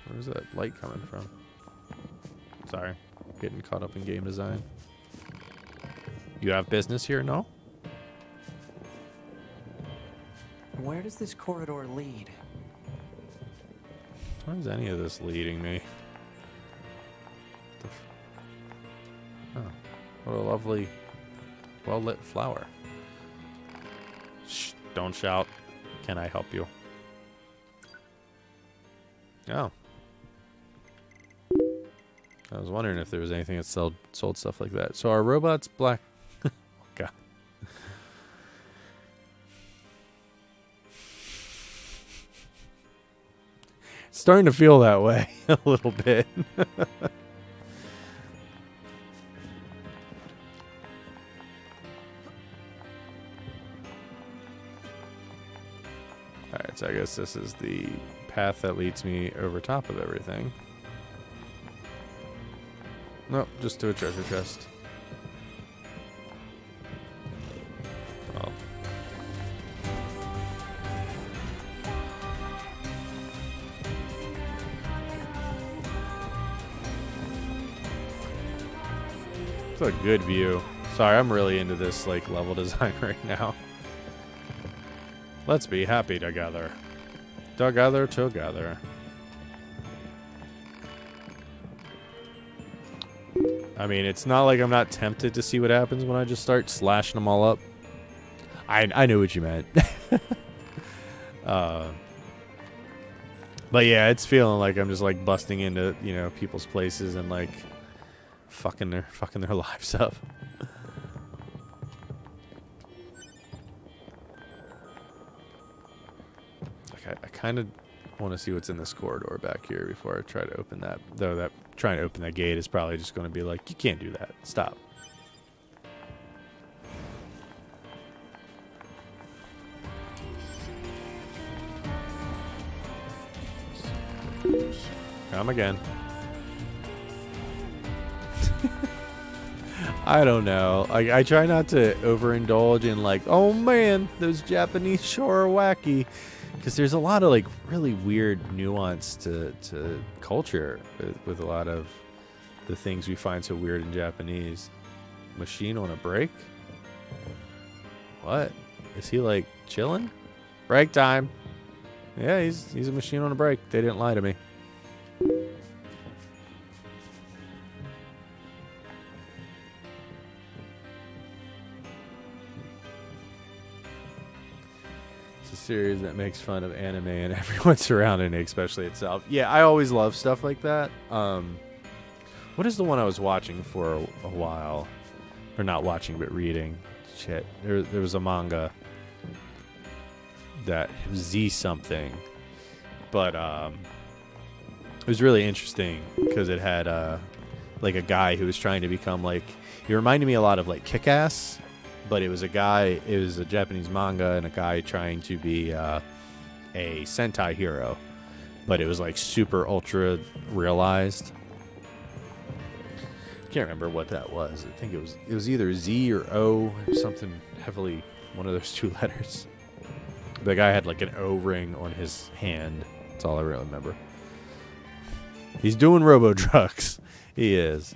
Where's that light coming from? Sorry, getting caught up in game design. You have business here, no? Where does this corridor lead? Where's any of this leading me? Oh, what a lovely, well-lit flower. Shh, don't shout. Can I help you? Oh. I was wondering if there was anything that sold stuff like that. So are robots black? God. It's starting to feel that way a little bit. Alright, so I guess this is the path that leads me over top of everything. Nope, just to a treasure chest. Well. It's a good view. Sorry, I'm really into this like level design right now. Let's be happy together. Together. I mean, it's not like I'm not tempted to see what happens when I just start slashing them all up. I knew what you meant. But yeah, it's feeling like I'm just like busting into, you know, people's places and like fucking their lives up. Okay, I kind of want to see what's in this corridor back here before I try to open that. Though that trying to open that gate is probably just going to be like, you can't do that. Stop. Come again. I don't know. I try not to overindulge in like, oh man, those Japanese sure are wacky. Because there's a lot of like really weird nuance to culture with a lot of the things we find so weird in Japanese. Machine on a break? What? Is he like chilling? Break time. Yeah, he's a machine on a break. They didn't lie to me. Series that makes fun of anime and everyone surrounding it, especially itself. Yeah, I always love stuff like that. What is the one I was watching for a while? Or not watching, but reading. Shit. There was a manga that Z something. But it was really interesting because it had like a guy who was trying to become like, he reminded me a lot of like Kick-Ass, but it was a guy, it was a Japanese manga and a guy trying to be a Sentai hero, but it was like super ultra realized. Can't remember what that was. I think it was either Z or O, something heavily, one of those two letters. The guy had like an O ring on his hand. That's all I really remember. He's doing robo drugs. He is.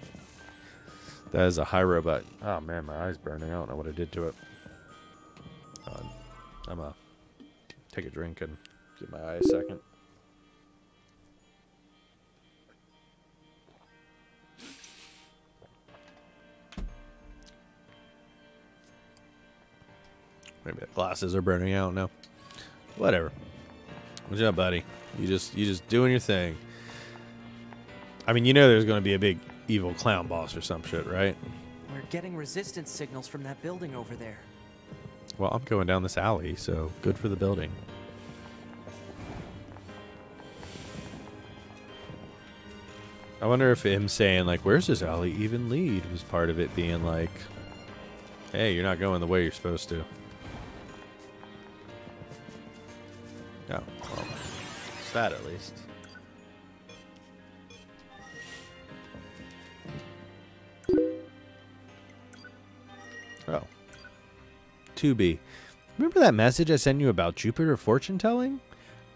That is a high robot. Oh man, my eye's burning. I don't know what I did to it. I'm gonna take a drink and give my eye a second. Maybe the glasses are burning out now. Whatever. What's up, buddy? You just doing your thing. I mean, you know there's going to be a big evil clown boss or some shit, right? We're getting resistance signals from that building over there. Well, I'm going down this alley, so good for the building. I wonder if him saying, like, where's this alley even lead was part of it being like, hey, you're not going the way you're supposed to. Oh, well, it's that at least. Oh. 2B. Remember that message I sent you about Jupiter fortune telling?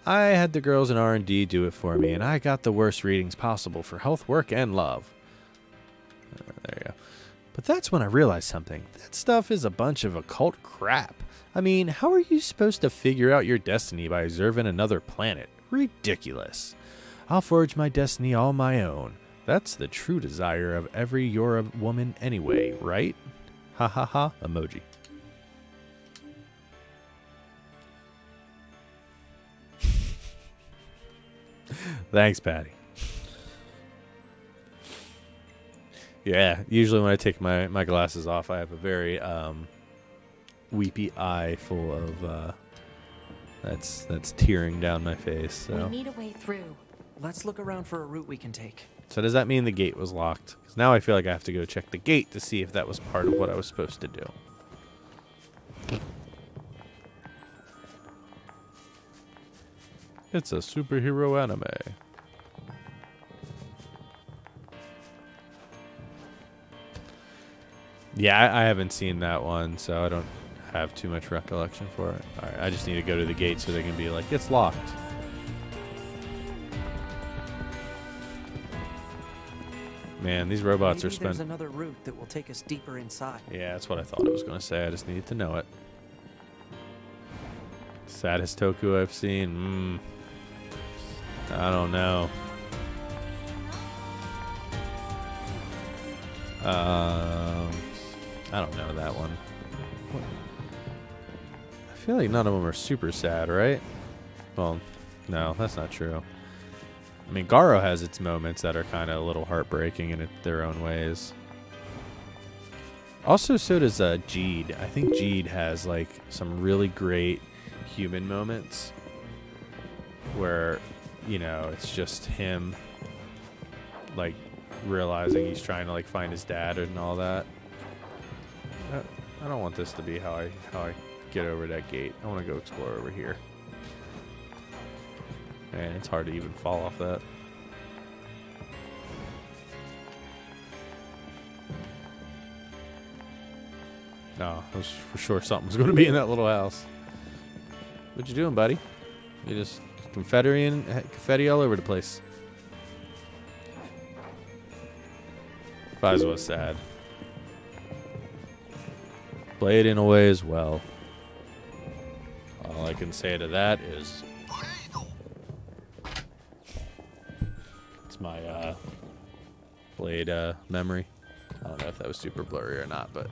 I had the girls in R&D do it for me, and I got the worst readings possible for health, work, and love. There you go. But that's when I realized something. That stuff is a bunch of occult crap. I mean, how are you supposed to figure out your destiny by observing another planet? Ridiculous. I'll forge my destiny all my own. That's the true desire of every Yora woman anyway, right? Ha ha ha, emoji. Thanks, Patty. Yeah, usually when I take my glasses off, I have a very weepy eye full of that's tearing down my face. So. We need a way through. Let's look around for a route we can take. So does that mean the gate was locked? Because now I feel like I have to go check the gate to see if that was part of what I was supposed to do. It's a superhero anime. Yeah, I haven't seen that one, so I don't have too much recollection for it. Alright, I just need to go to the gate so they can be like, it's locked. Man, these robots Maybe are spent. There's another route that will take us deeper inside. Yeah, that's what I thought it was going to say. I just needed to know it. Saddest Toku I've seen? I don't know. I don't know that one. I feel like none of them are super sad, right? Well, no, that's not true. I mean, Garo has its moments that are kind of a little heartbreaking in their own ways. Also, so does Jeed. I think Jeed has like some really great human moments where, you know, it's just him like realizing he's trying to like find his dad and all that. I don't want this to be how I get over that gate. I want to go explore over here. Man, it's hard to even fall off that. No, I was for sure something was going to be in that little house. What you doing, buddy? You just confetti all over the place. Fiza was sad. Played in a way as well. All I can say to that is it's my Blade memory. I don't know if that was super blurry or not, but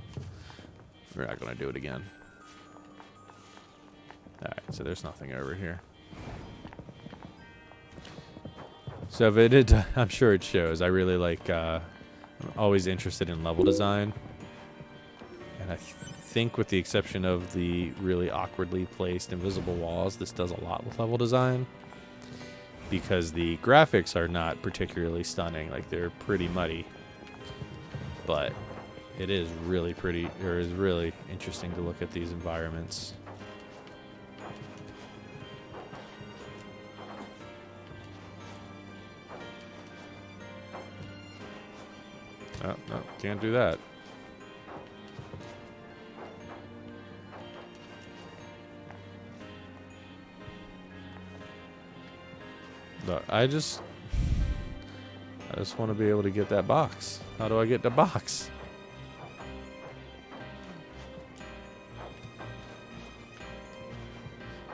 we're not going to do it again. Alright, so there's nothing over here. So if it did, I'm sure it shows. I really like, I'm always interested in level design. And I think with the exception of the really awkwardly placed invisible walls, this does a lot with level design. because the graphics are not particularly stunning. Like, they're pretty muddy. But it is really pretty, or is really interesting to look at these environments. Oh, no, can't do that. Look, I just want to be able to get that box. How do I get the box?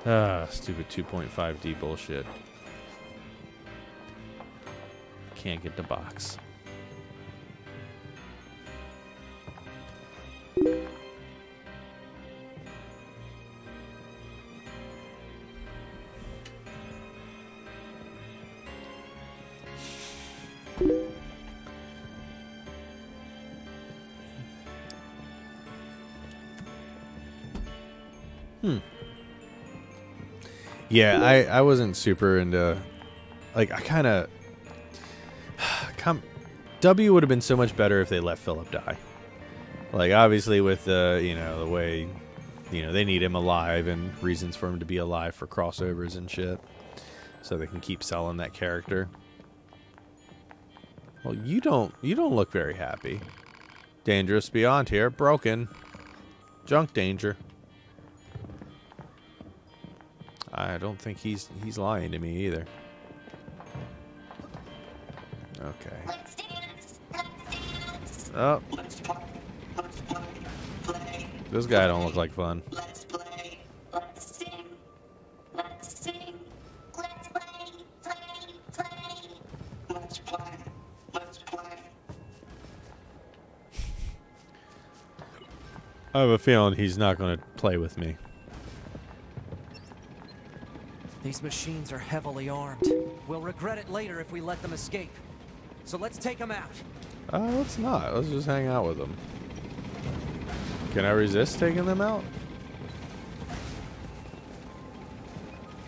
Ah, stupid 2.5D bullshit. Can't get the box. Yeah, I wasn't super into, like, I kind of, W would have been so much better if they let Philip die. Like, obviously with the, you know, the way, you know, they need him alive and reasons for him to be alive for crossovers and shit. So they can keep selling that character. Well, you don't look very happy. Dangerous beyond here, broken. Junk danger. I don't think he's lying to me either. Okay. Let's dance. Let's dance. Oh. Let's play. Let's play. Play. This guy don't look like fun. Let's play. Let's sing. Let's sing. Let's play. Play. Play. Let's play. Let's play. I have a feeling he's not going to play with me. These machines are heavily armed. We'll regret it later if we let them escape. So let's take them out. Let's not. Let's just hang out with them. Can I resist taking them out?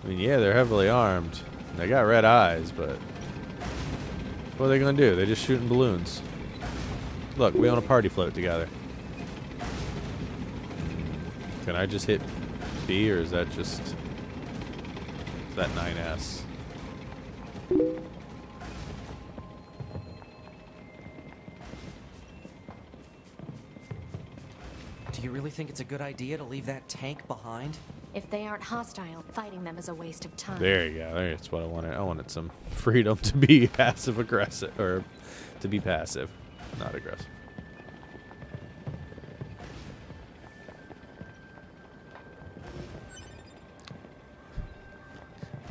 I mean, yeah, they're heavily armed. They got red eyes, but what are they going to do? They're just shooting balloons. Look, we own a party float together. Can I just hit B, or is that just... Is that 9S? Do you really think it's a good idea to leave that tank behind? If they aren't hostile, fighting them is a waste of time. There you go. That's what I wanted. I wanted some freedom to be passive aggressive, or to be passive, not aggressive.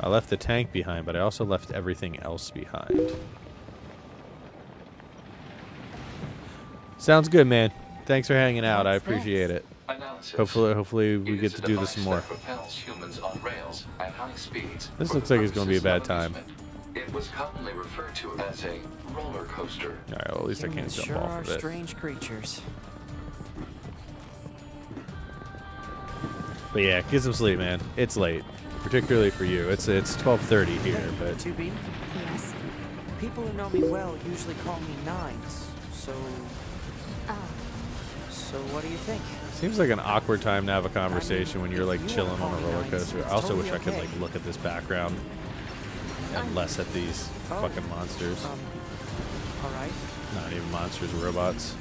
I left the tank behind, but I also left everything else behind. Sounds good, man. Thanks for hanging out. I appreciate it. Analysis. Hopefully we get to do this some more. Propels humans on rails at high speeds. This looks like it's going to be a bad time. It was commonly referred to as a roller coaster. All right, well, at least I can't Humans jump sure off are of it. strange creatures. But yeah, get some sleep, man. It's late, particularly for you. It's 12:30 here, but 2B? Yes. People who know me well usually call me Nines. So what do you think? seems like an awkward time to have a conversation when you're like chilling on a roller coaster. I also wish I could like look at this background and less at these fucking monsters. All right. Not even monsters, robots.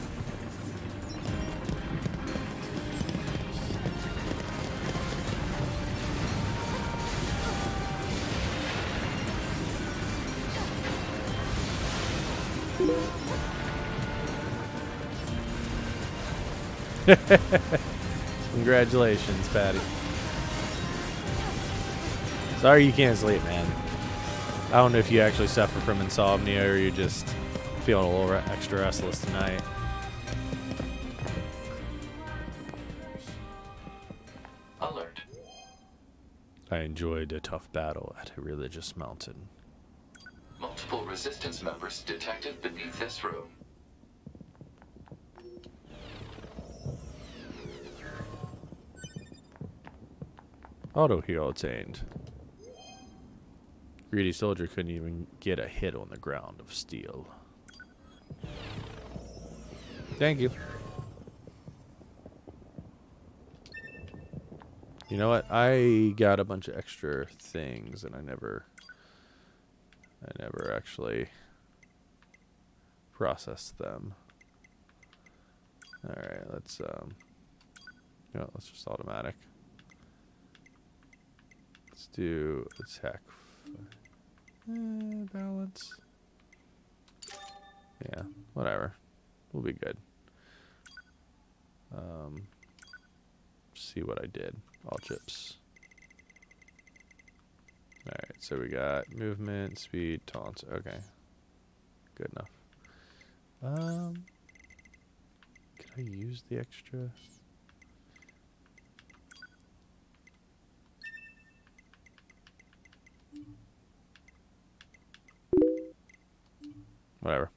Congratulations, Patty. Sorry you can't sleep, man. I don't know if you actually suffer from insomnia or you're just feeling a little extra restless tonight. Alert. I enjoyed a tough battle at a religious mountain. Multiple resistance members detected beneath this room. Auto heal attained. Greedy soldier couldn't even get a hit on the ground of steel. Thank you. You know what? I got a bunch of extra things, and I never actually processed them. All right, let's let's just automatic. Let's do attack balance. Yeah, whatever. We'll be good. See what I did. All chips. Alright, so we got movement, speed, taunts. Okay. Good enough. Can I use the extra? Whatever.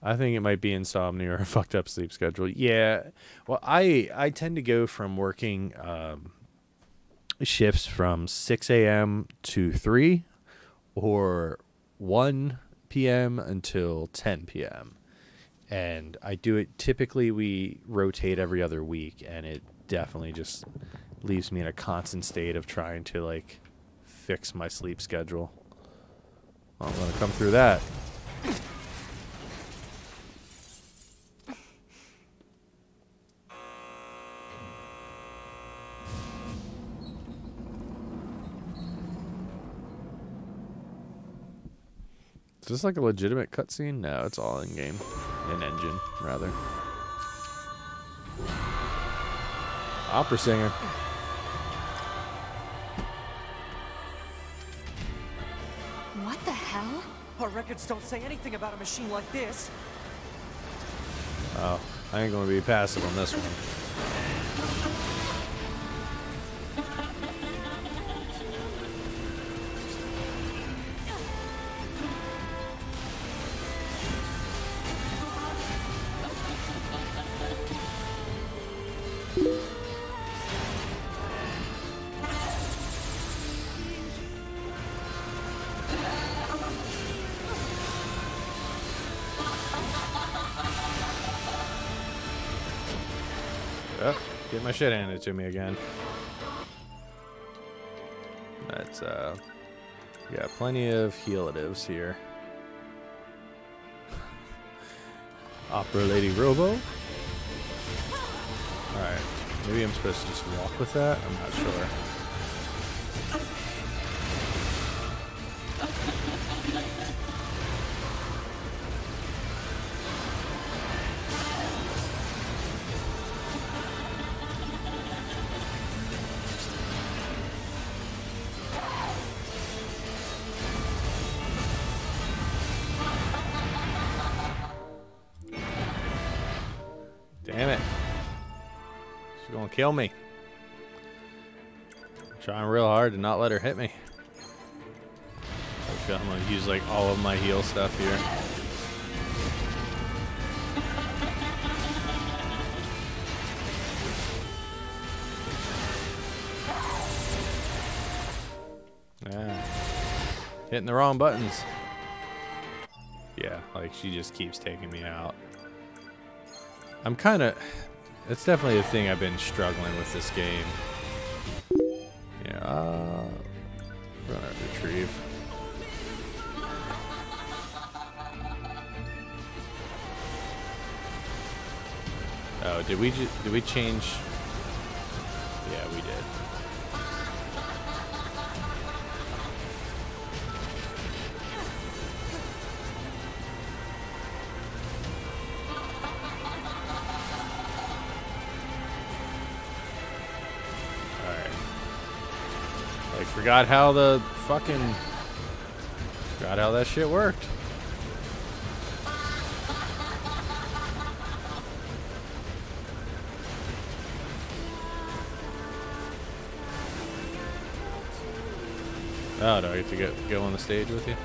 I think it might be insomnia or a fucked up sleep schedule. Yeah. Well, I tend to go from working shifts from 6 a.m. to 3 or 1 p.m. until 10 p.m. And I do it, typically we rotate every other week, and it definitely just leaves me in a constant state of trying to, like, fix my sleep schedule. Well, I'm going to come through that. Is this like a legitimate cutscene? No, it's all in-game. In-engine, rather. Opera singer. What the hell? Our records don't say anything about a machine like this. Oh, I ain't gonna be passive on this one. Oh, get my shit handed to me again. That's, we got plenty of healatives here. Opera Lady Robo. Alright, maybe I'm supposed to just walk with that? I'm not sure. Damn it. She's gonna kill me. I'm trying real hard to not let her hit me. I'm gonna use like all of my heal stuff here. Yeah. Hitting the wrong buttons. Yeah, like she just keeps taking me out. I'm kind of... That's definitely the thing I've been struggling with this game. Yeah, we're gonna retrieve. Oh, did we change? Yeah, we did. Forgot how the fucking... Forgot how that shit worked. Oh, do I get to go on the stage with you?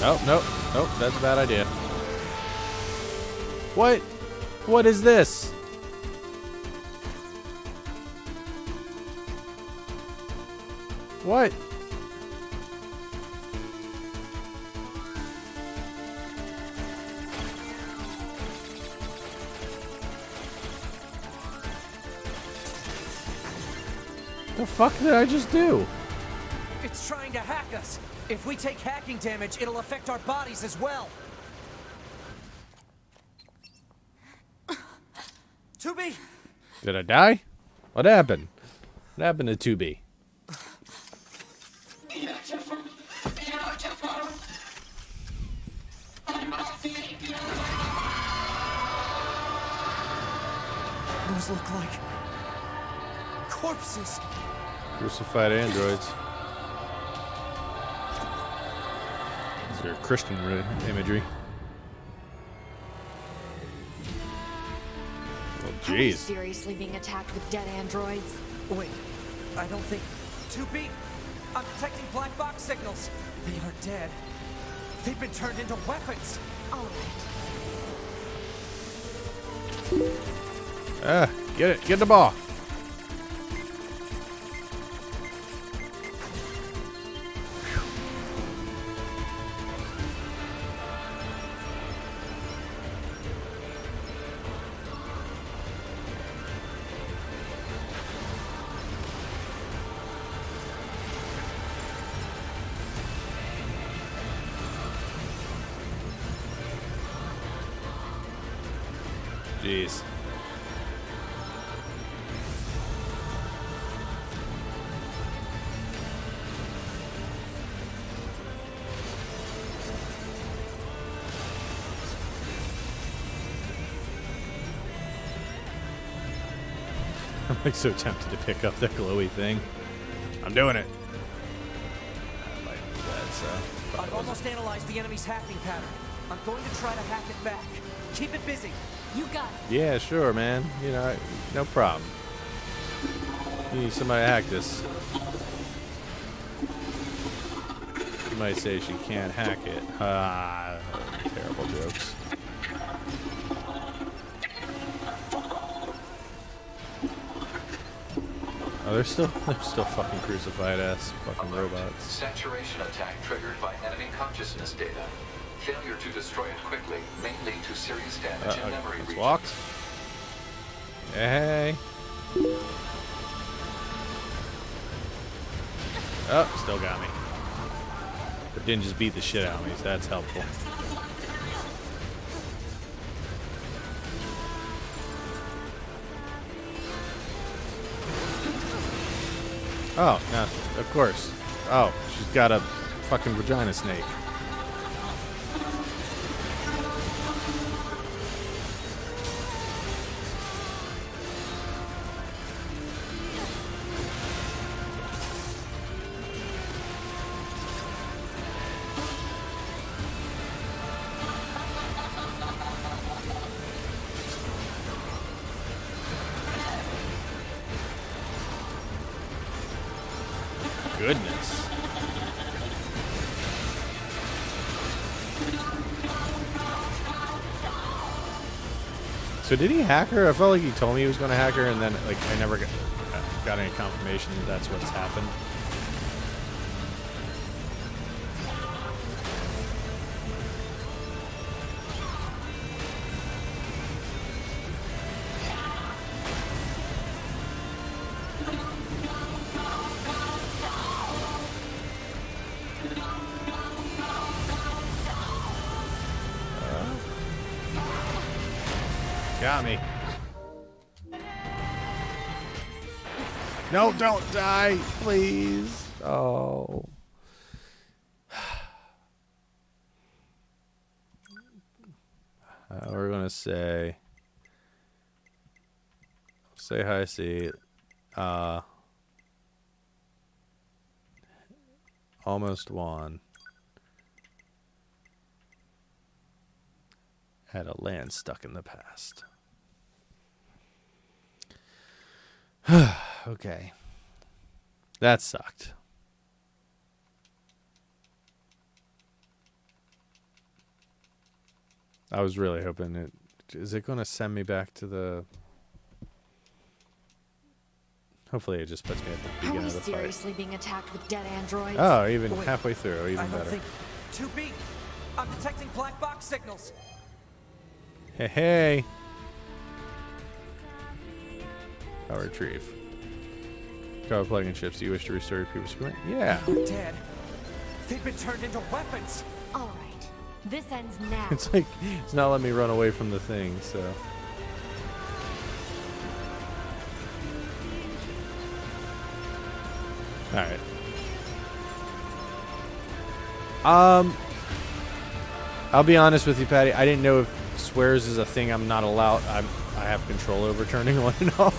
Nope, nope, nope, that's a bad idea. What? What is this? What? The fuck did I just do? It's trying to hack us. If we take hacking damage, it'll affect our bodies as well. 2B! Did I die? What happened? What happened to 2B? Beautiful. Beautiful. I must be beautiful. Those look like corpses. Crucified androids. These are Christian imagery. Oh, Are we jeez. seriously being attacked with dead androids? Wait, I don't think... 2B! I'm detecting black box signals. They aren't dead. They've been turned into weapons. All right. Get it. Get the ball. Jeez. I'm like so tempted to pick up that glowy thing. I'm doing it. I might do that, so. I've almost analyzed the enemy's hacking pattern. I'm going to try to hack it back. Keep it busy. You got it. Yeah, sure, man. You know, no problem. You need somebody to hack this. You might say she can't hack it. Ah, terrible jokes. Oh, they're still fucking crucified ass fucking robots. Saturation attack triggered by enemy consciousness data. Failure to destroy it quickly may lead to serious damage in memory Let's regions. walk. Hey. Oh, still got me. But didn't just beat the shit out of me, so that's helpful. Oh, no, of course. Oh, she's got a fucking vagina snake. Goodness. So did he hack her? I felt like he told me he was going to hack her, and then like I never got any confirmation that that's what's happened. Got me. No, don't die, please. Oh. We're gonna say hi, see. Almost won. Had a land stuck in the past. Okay. That sucked. I was really hoping it... Is it going to send me back to the... Hopefully it just puts me at the Are beginning we of the fight. seriously being attacked with dead androids? Oh, even Wait, halfway through, even I don't better. think... 2B! I'm detecting black box signals! Hey, hey. Power retrieve. Cover plug-in ships. Do you wish to restore your previous equipment? Yeah. They're dead. They've been turned into weapons! All right. This ends now. It's like, it's not letting me run away from the thing, so. Alright. I'll be honest with you, Patty. I didn't know if swears is a thing I'm not allowed. I have control over turning on and off.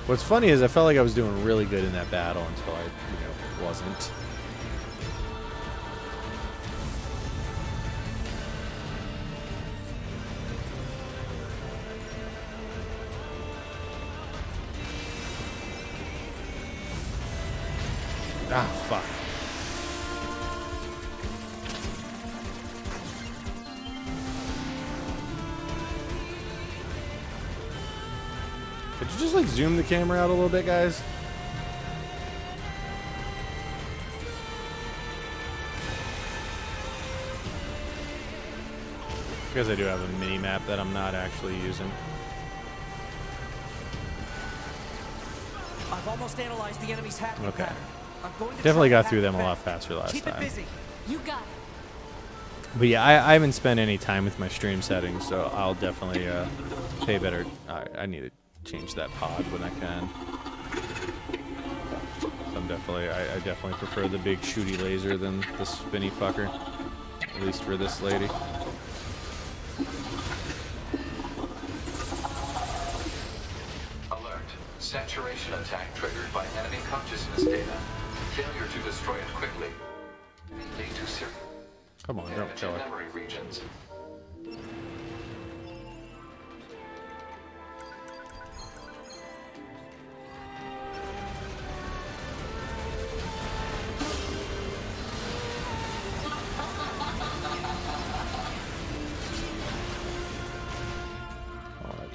What's funny is I felt like I was doing really good in that battle until I, wasn't. Ah, fuck. Could you just, like, zoom the camera out a little bit, guys? Because I do have a mini-map that I'm not actually using. I've almost analyzed the enemy's hacking Okay. pattern. I'm going to Definitely try got to through hack them a it lot back. faster last Keep time. it busy. You got it. But yeah, I haven't spent any time with my stream settings, so I'll definitely pay better. I need to change that pod when I can. So I'm definitely, I definitely prefer the big shooty laser than the spinny fucker, at least for this lady. Alert. Saturation attack triggered by enemy consciousness data. Failure to destroy it quickly may lead to serious Come on, don't damage kill in her. memory regions.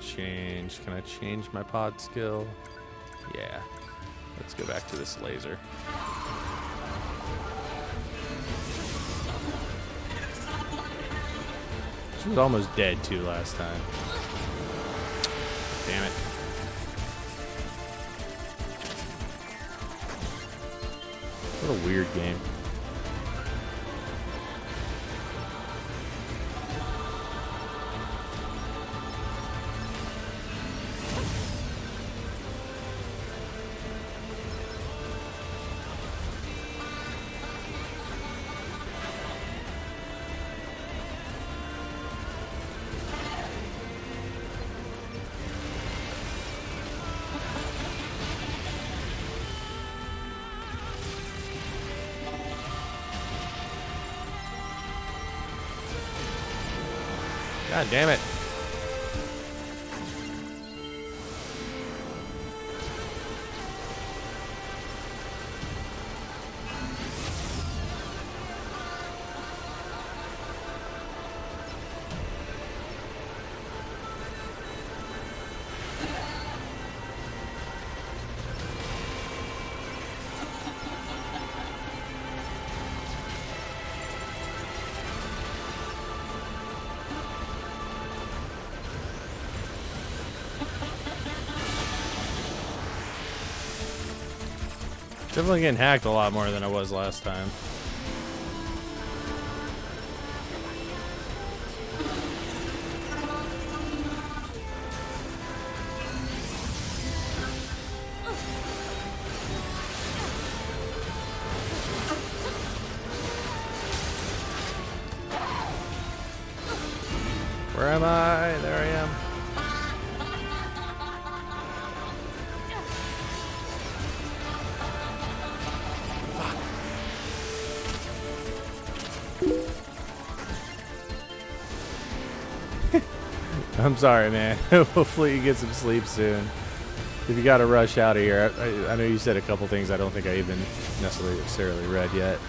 Change. Can I change my pod skill? Yeah. Let's go back to this laser. She was almost dead too last time. Damn it. What a weird game. God damn it. Definitely getting hacked a lot more than I was last time. Where am I? There I am. I'm sorry, man. Hopefully you get some sleep soon. If you gotta rush out of here, I know you said a couple things I don't think I even necessarily read yet.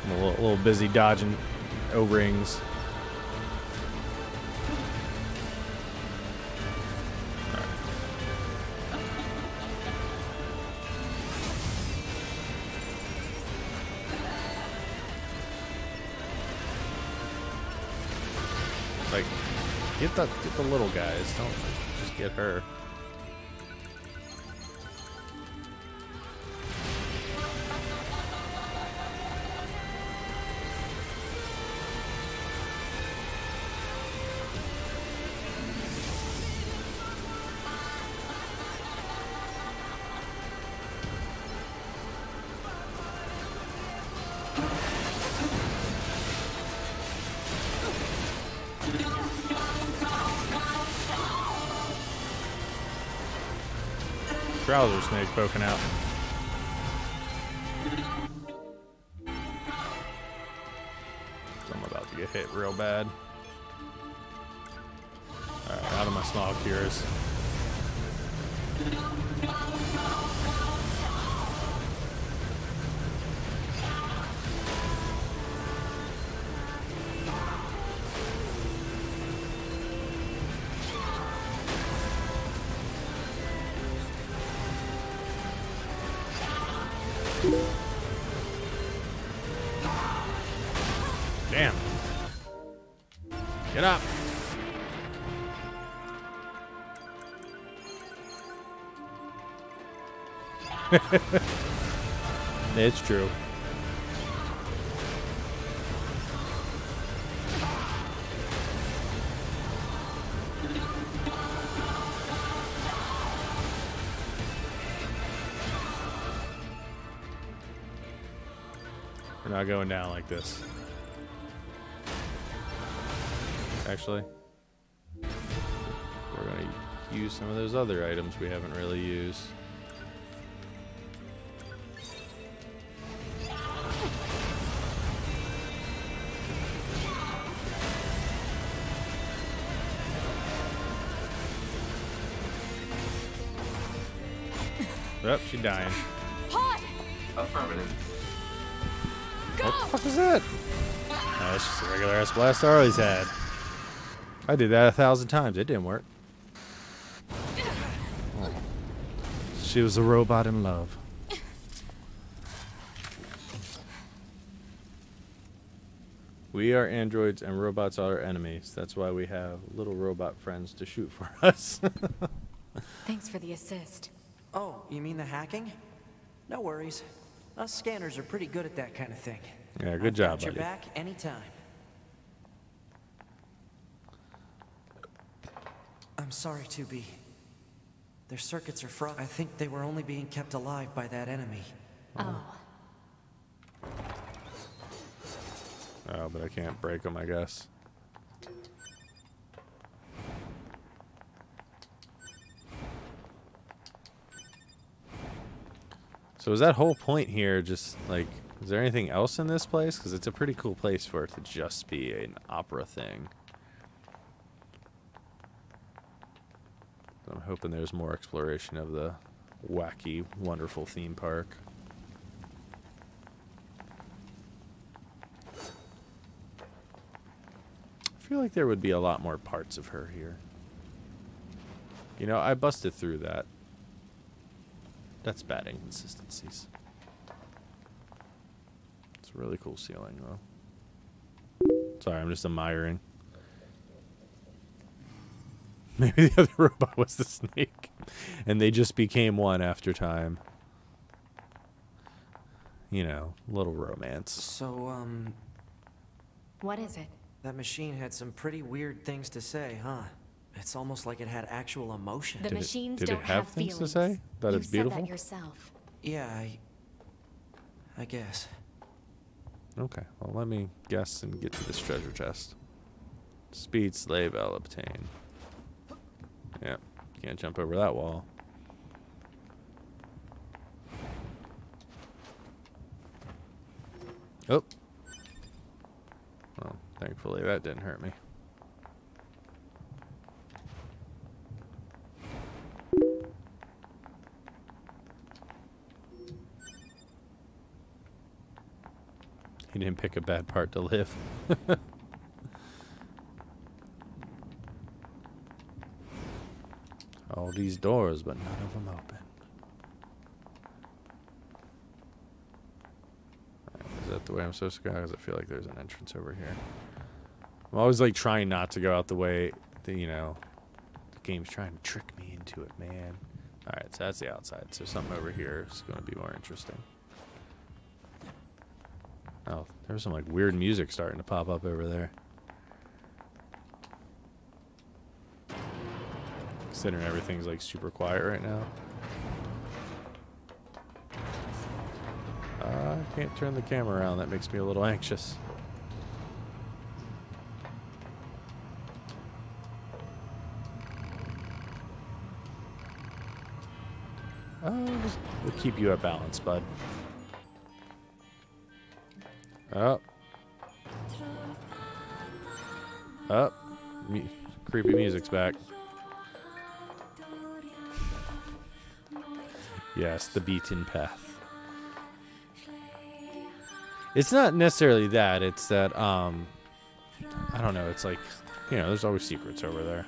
I'm a little busy dodging O-rings. Like, get the little guys. Don't just get her. Trouser snake poking out. I'm about to get hit real bad. Alright, out of my small cures. Damn. Get up. It's true. We're not going down like this. Actually, we're going to use some of those other items we haven't really used. Yep, she's dying. Affirmative. What the fuck was that? Oh, it's just a regular ass blast I always had. I did that 1,000 times. It didn't work. Oh. She was a robot in love. We are androids and robots are our enemies. That's why we have little robot friends to shoot for us. Thanks for the assist. Oh, you mean the hacking? No worries. Us scanners are pretty good at that kind of thing. Yeah, good job, Got your buddy. back anytime. I'm sorry, 2B. Their circuits are fraught. I think they were only being kept alive by that enemy. Oh. Oh, but I can't break them, I guess. So is that whole point here just, like, is there anything else in this place? Because it's a pretty cool place for it to just be an opera thing. I'm hoping there's more exploration of the wacky, wonderful theme park. I feel like there would be a lot more parts of her here. You know, I busted through that. That's bad inconsistencies. It's a really cool ceiling, though. Sorry, I'm just admiring. Maybe the other robot was the snake. And they just became one after time. You know, little romance. So, What is it? that machine had some pretty weird things to say, huh? It's almost like it had actual emotion. The machines did it don't have things to say? feelings. That You it's said beautiful? that yourself. Yeah, I guess. Okay, well, let me guess and get to this treasure chest. Speed slave I'll obtain. Yep, can't jump over that wall. Oh. Well, thankfully that didn't hurt me. You didn't pick a bad part to live. All these doors, but none of them open. Is that the way I'm supposed to go? Because I feel like there's an entrance over here. I'm always like trying not to go out the way that, you know, the game's trying to trick me into it, man. Alright, so that's the outside. So something over here is going to be more interesting. Oh, there's some like weird music starting to pop up over there. Considering everything's like super quiet right now. I can't turn the camera around. That makes me a little anxious. We'll keep you at balance, bud. Up. Up. Creepy music's back. Yes, the beaten path. It's not necessarily that. It's that, I don't know. It's like, you know, there's always secrets over there.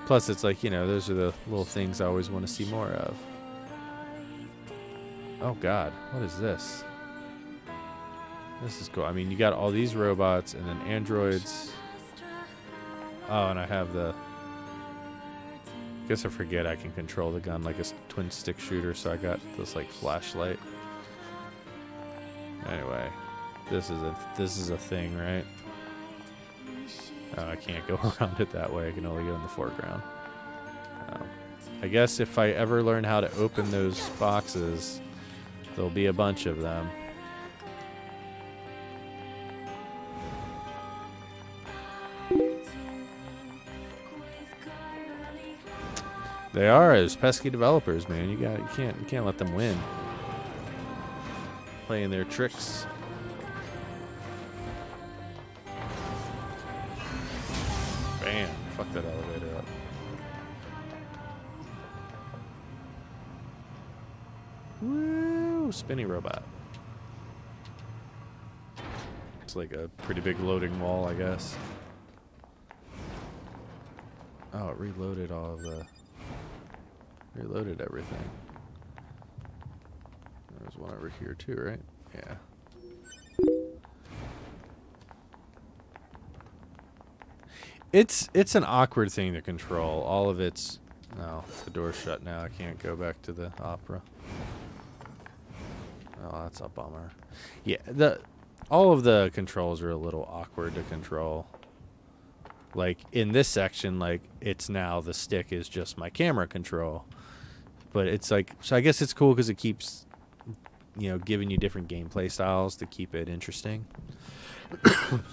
Plus, it's like, you know, those are the little things I always want to see more of. Oh, God. What is this? This is cool. I mean, you got all these robots and then androids. Oh, and I have the... I guess I forget I can control the gun like a twin stick shooter, so I got this like flashlight. Anyway, this is a thing, right? Oh, I can't go around it that way. I can only go in the foreground. I guess if I ever learn how to open those boxes, there'll be a bunch of them. They are as pesky developers, man. You can't let them win. Playing their tricks. Bam! Fuck that elevator up. Woo! Spinny robot. It's like a pretty big loading wall, I guess. Oh, it reloaded all of the... Reloaded everything. There's one over here too, right? Yeah. It's an awkward thing to control. All of it's... No, the door's shut now. I can't go back to the opera. Oh, that's a bummer. Yeah, all of the controls are a little awkward to control. Like, in this section, like, it's now the stick is just my camera control. But it's like, so I guess it's cool because it keeps, you know, giving you different gameplay styles to keep it interesting.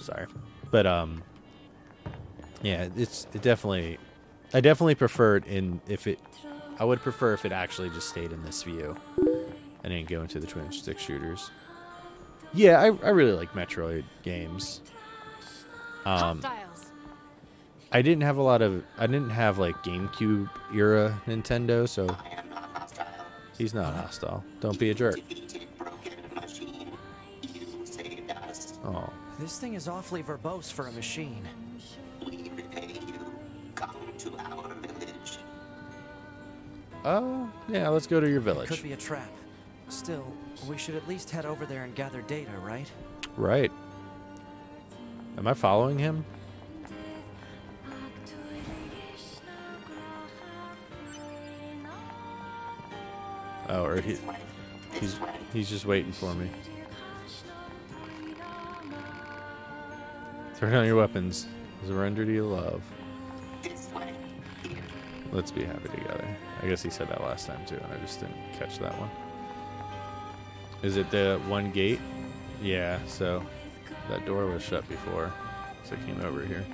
Sorry. But, yeah, I definitely prefer it I would prefer if it actually just stayed in this view and didn't go into the twin stick shooters. Yeah, I really like Metroid games. I didn't have like GameCube era Nintendo, so he's not hostile. Don't be a jerk. Oh. This thing is awfully verbose for a machine. We repay you. Come to our village. Oh, yeah, let's go to your village. It could be a trap. Still, we should at least head over there and gather data, right? Right. Am I following him? Oh, or he's just waiting for me. Turn on your weapons. Surrender to your love. Let's be happy together. I guess he said that last time too, and I just didn't catch that one. Is it the one gate? Yeah, so that door was shut before, so I came over here.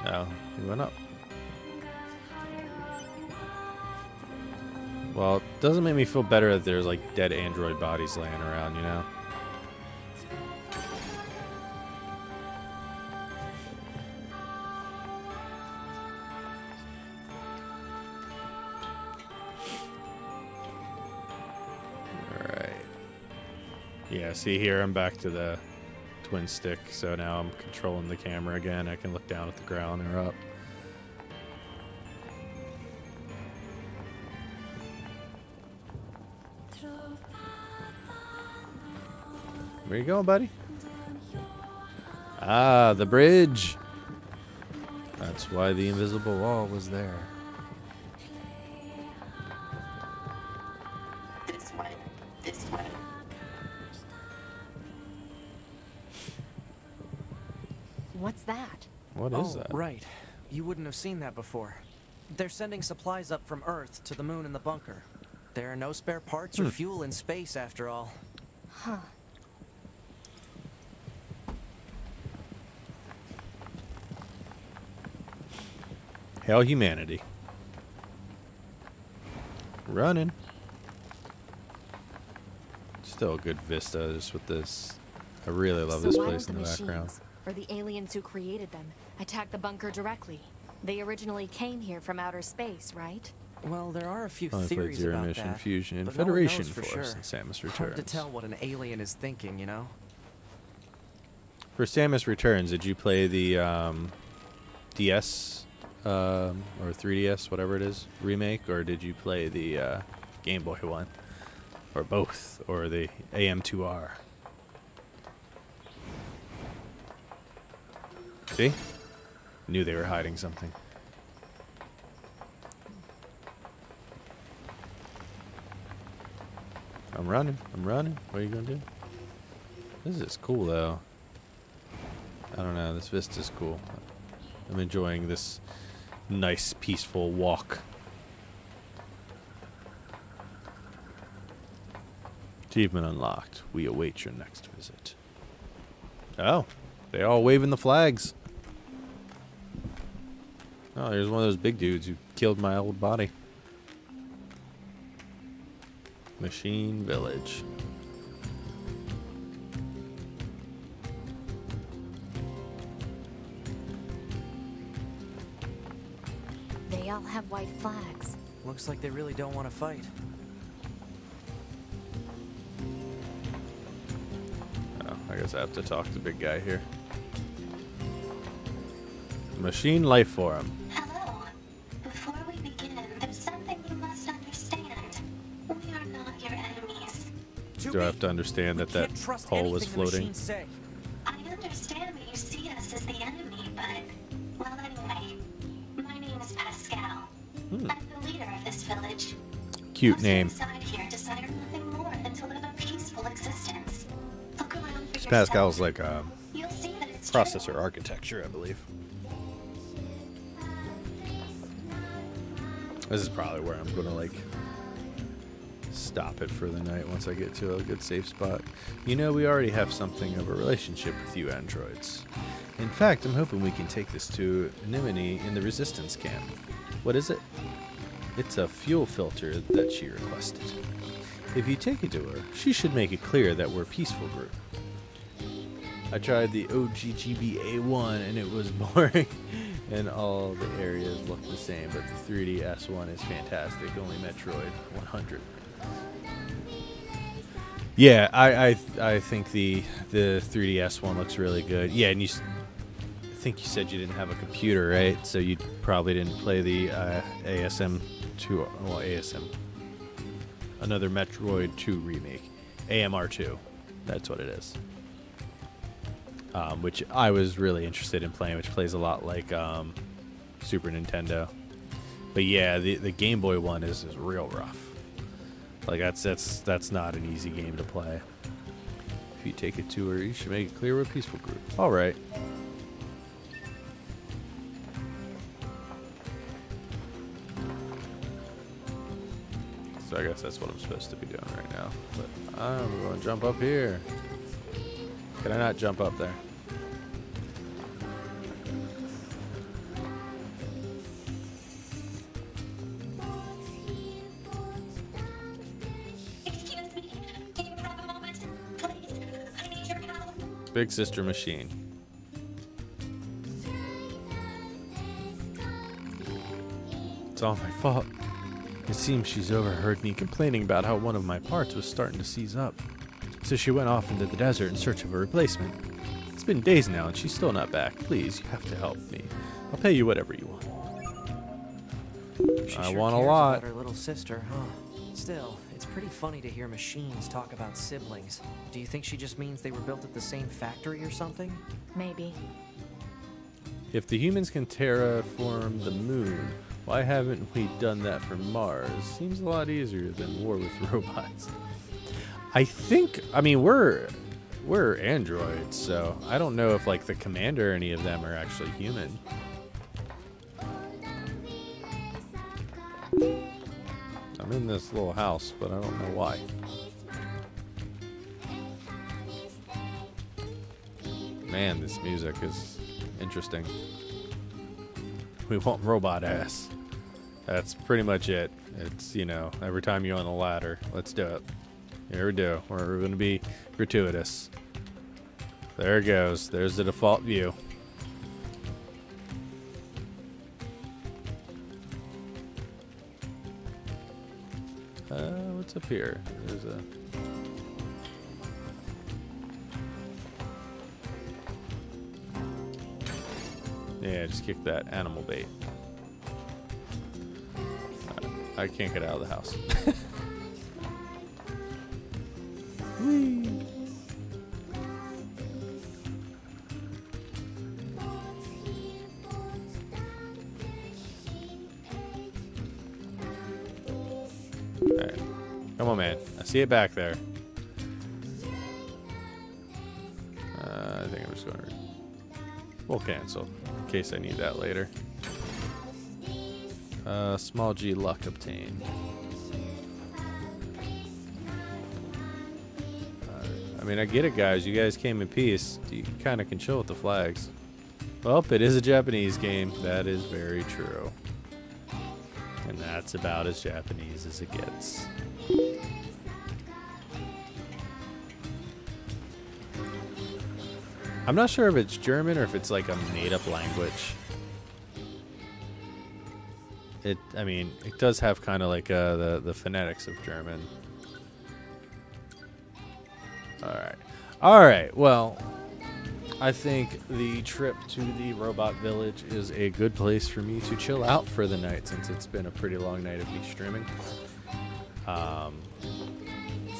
Oh, he went up. Well, it doesn't make me feel better that there's like dead android bodies laying around, you know? Yeah, see here, I'm back to the twin stick, so now I'm controlling the camera again. I can look down at the ground or up. Where you going, buddy? Ah, the bridge. That's why the invisible wall was there. This way. This way. What's that? What is that? Right. You wouldn't have seen that before. They're sending supplies up from Earth to the moon and the bunker. There are no spare parts or fuel in space, after all. Huh. Hail humanity. Running. Still a good vista just with this. I really love this why place don't in the background. machines, or the aliens who created them, attack the bunker directly? They originally came here from outer space, right? Well, there are a few Only played theories Zero about Mission that. Fusion and but no one Federation knows for Force sure. and Samus Returns. Hard to tell what an alien is thinking, you know? For Samus Returns, did you play the DS or 3DS, whatever it is, remake, or did you play the Game Boy one? Or both, or the AM2R? See? Knew they were hiding something. I'm running. I'm running. What are you going to do? This is cool, though. I don't know. This vista's cool. I'm enjoying this nice, peaceful walk. Achievement unlocked. We await your next visit. Oh, they all waving the flags. Oh, there's one of those big dudes who killed my old body. Machine Village. They all have white flags. Looks like they really don't want to fight. Oh, I guess I have to talk to the big guy here. Machine life form. Hello. Before we begin, there's something you must understand. We are not your enemies. Do I have to understand that that hole was floating? I understand that you see us as the enemy, but, well, anyway. My name is Pascal. I'm the leader of this village. Cute Most name. inside here desire nothing more than to live a peaceful existence. Look around for yourself. Pascal's like You'll see that it's true. processor architecture, I believe. This is probably where I'm gonna like stop it for the night once I get to a good safe spot. You know, we already have something of a relationship with you androids. In fact, I'm hoping we can take this to Anemone in the resistance camp. What is it? It's a fuel filter that she requested. If you take it to her, she should make it clear that we're a peaceful group. I tried the OGGBA1 and it was boring. And all the areas look the same, but the 3DS one is fantastic. Only Metroid 100. Yeah, I think the 3DS one looks really good. Yeah, and I think you said you didn't have a computer, right? So you probably didn't play the ASM 2, well, ASM, another Metroid 2 remake, AMR 2. That's what it is. Which I was really interested in playing, which plays a lot like Super Nintendo. But yeah, the Game Boy one is real rough. Like that's not an easy game to play. If you take it to her, you should make it clear we're a peaceful group. All right. So I guess that's what I'm supposed to be doing right now. But I'm going to jump up here. Can I not jump up there? Excuse me. Can you have a moment? Please. I need your help. Big Sister Machine. It's all my fault. It seems she's overheard me complaining about how one of my parts was starting to seize up. So she went off into the desert in search of a replacement. It's been days now and she's still not back. Please, you have to help me. I'll pay you whatever you want. She I sure want a cares lot. about her little sister, huh? Still, it's pretty funny to hear machines talk about siblings. Do you think she just means they were built at the same factory or something? Maybe. If the humans can terraform the moon, why haven't we done that for Mars? Seems a lot easier than war with robots. I mean, we're androids, so I don't know if like the commander or any of them are actually human. I'm in this little house, but I don't know why. Man, this music is interesting. We want robot ass. That's pretty much it. It's, you know, every time you're on the ladder, let's do it. Here we do. We're going to be gratuitous. There it goes. There's the default view. What's up here? There's a... Yeah, just kick that animal bait. I can't get out of the house. Whee! Alright. Come on, man. I see it back there. I think I'm just going to... We'll cancel in case I need that later. Small G luck obtained. I mean, I get it, guys. You guys came in peace. You kind of can chill with the flags. Well, it is a Japanese game. That is very true. And that's about as Japanese as it gets. I'm not sure if it's German or if it's like a made-up language. I mean, it does have kind of like the phonetics of German. All right. Well, I think the trip to the robot village is a good place for me to chill out for the night, since it's been a pretty long night of me streaming.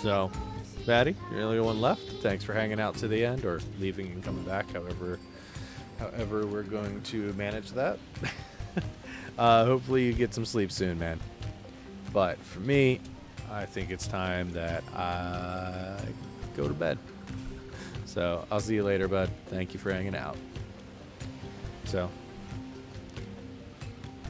So, Batty, you're the only one left. Thanks for hanging out to the end, or leaving and coming back, however we're going to manage that. Hopefully you get some sleep soon, man. But for me, I think it's time that I go to bed. So I'll see you later, bud. Thank you for hanging out. So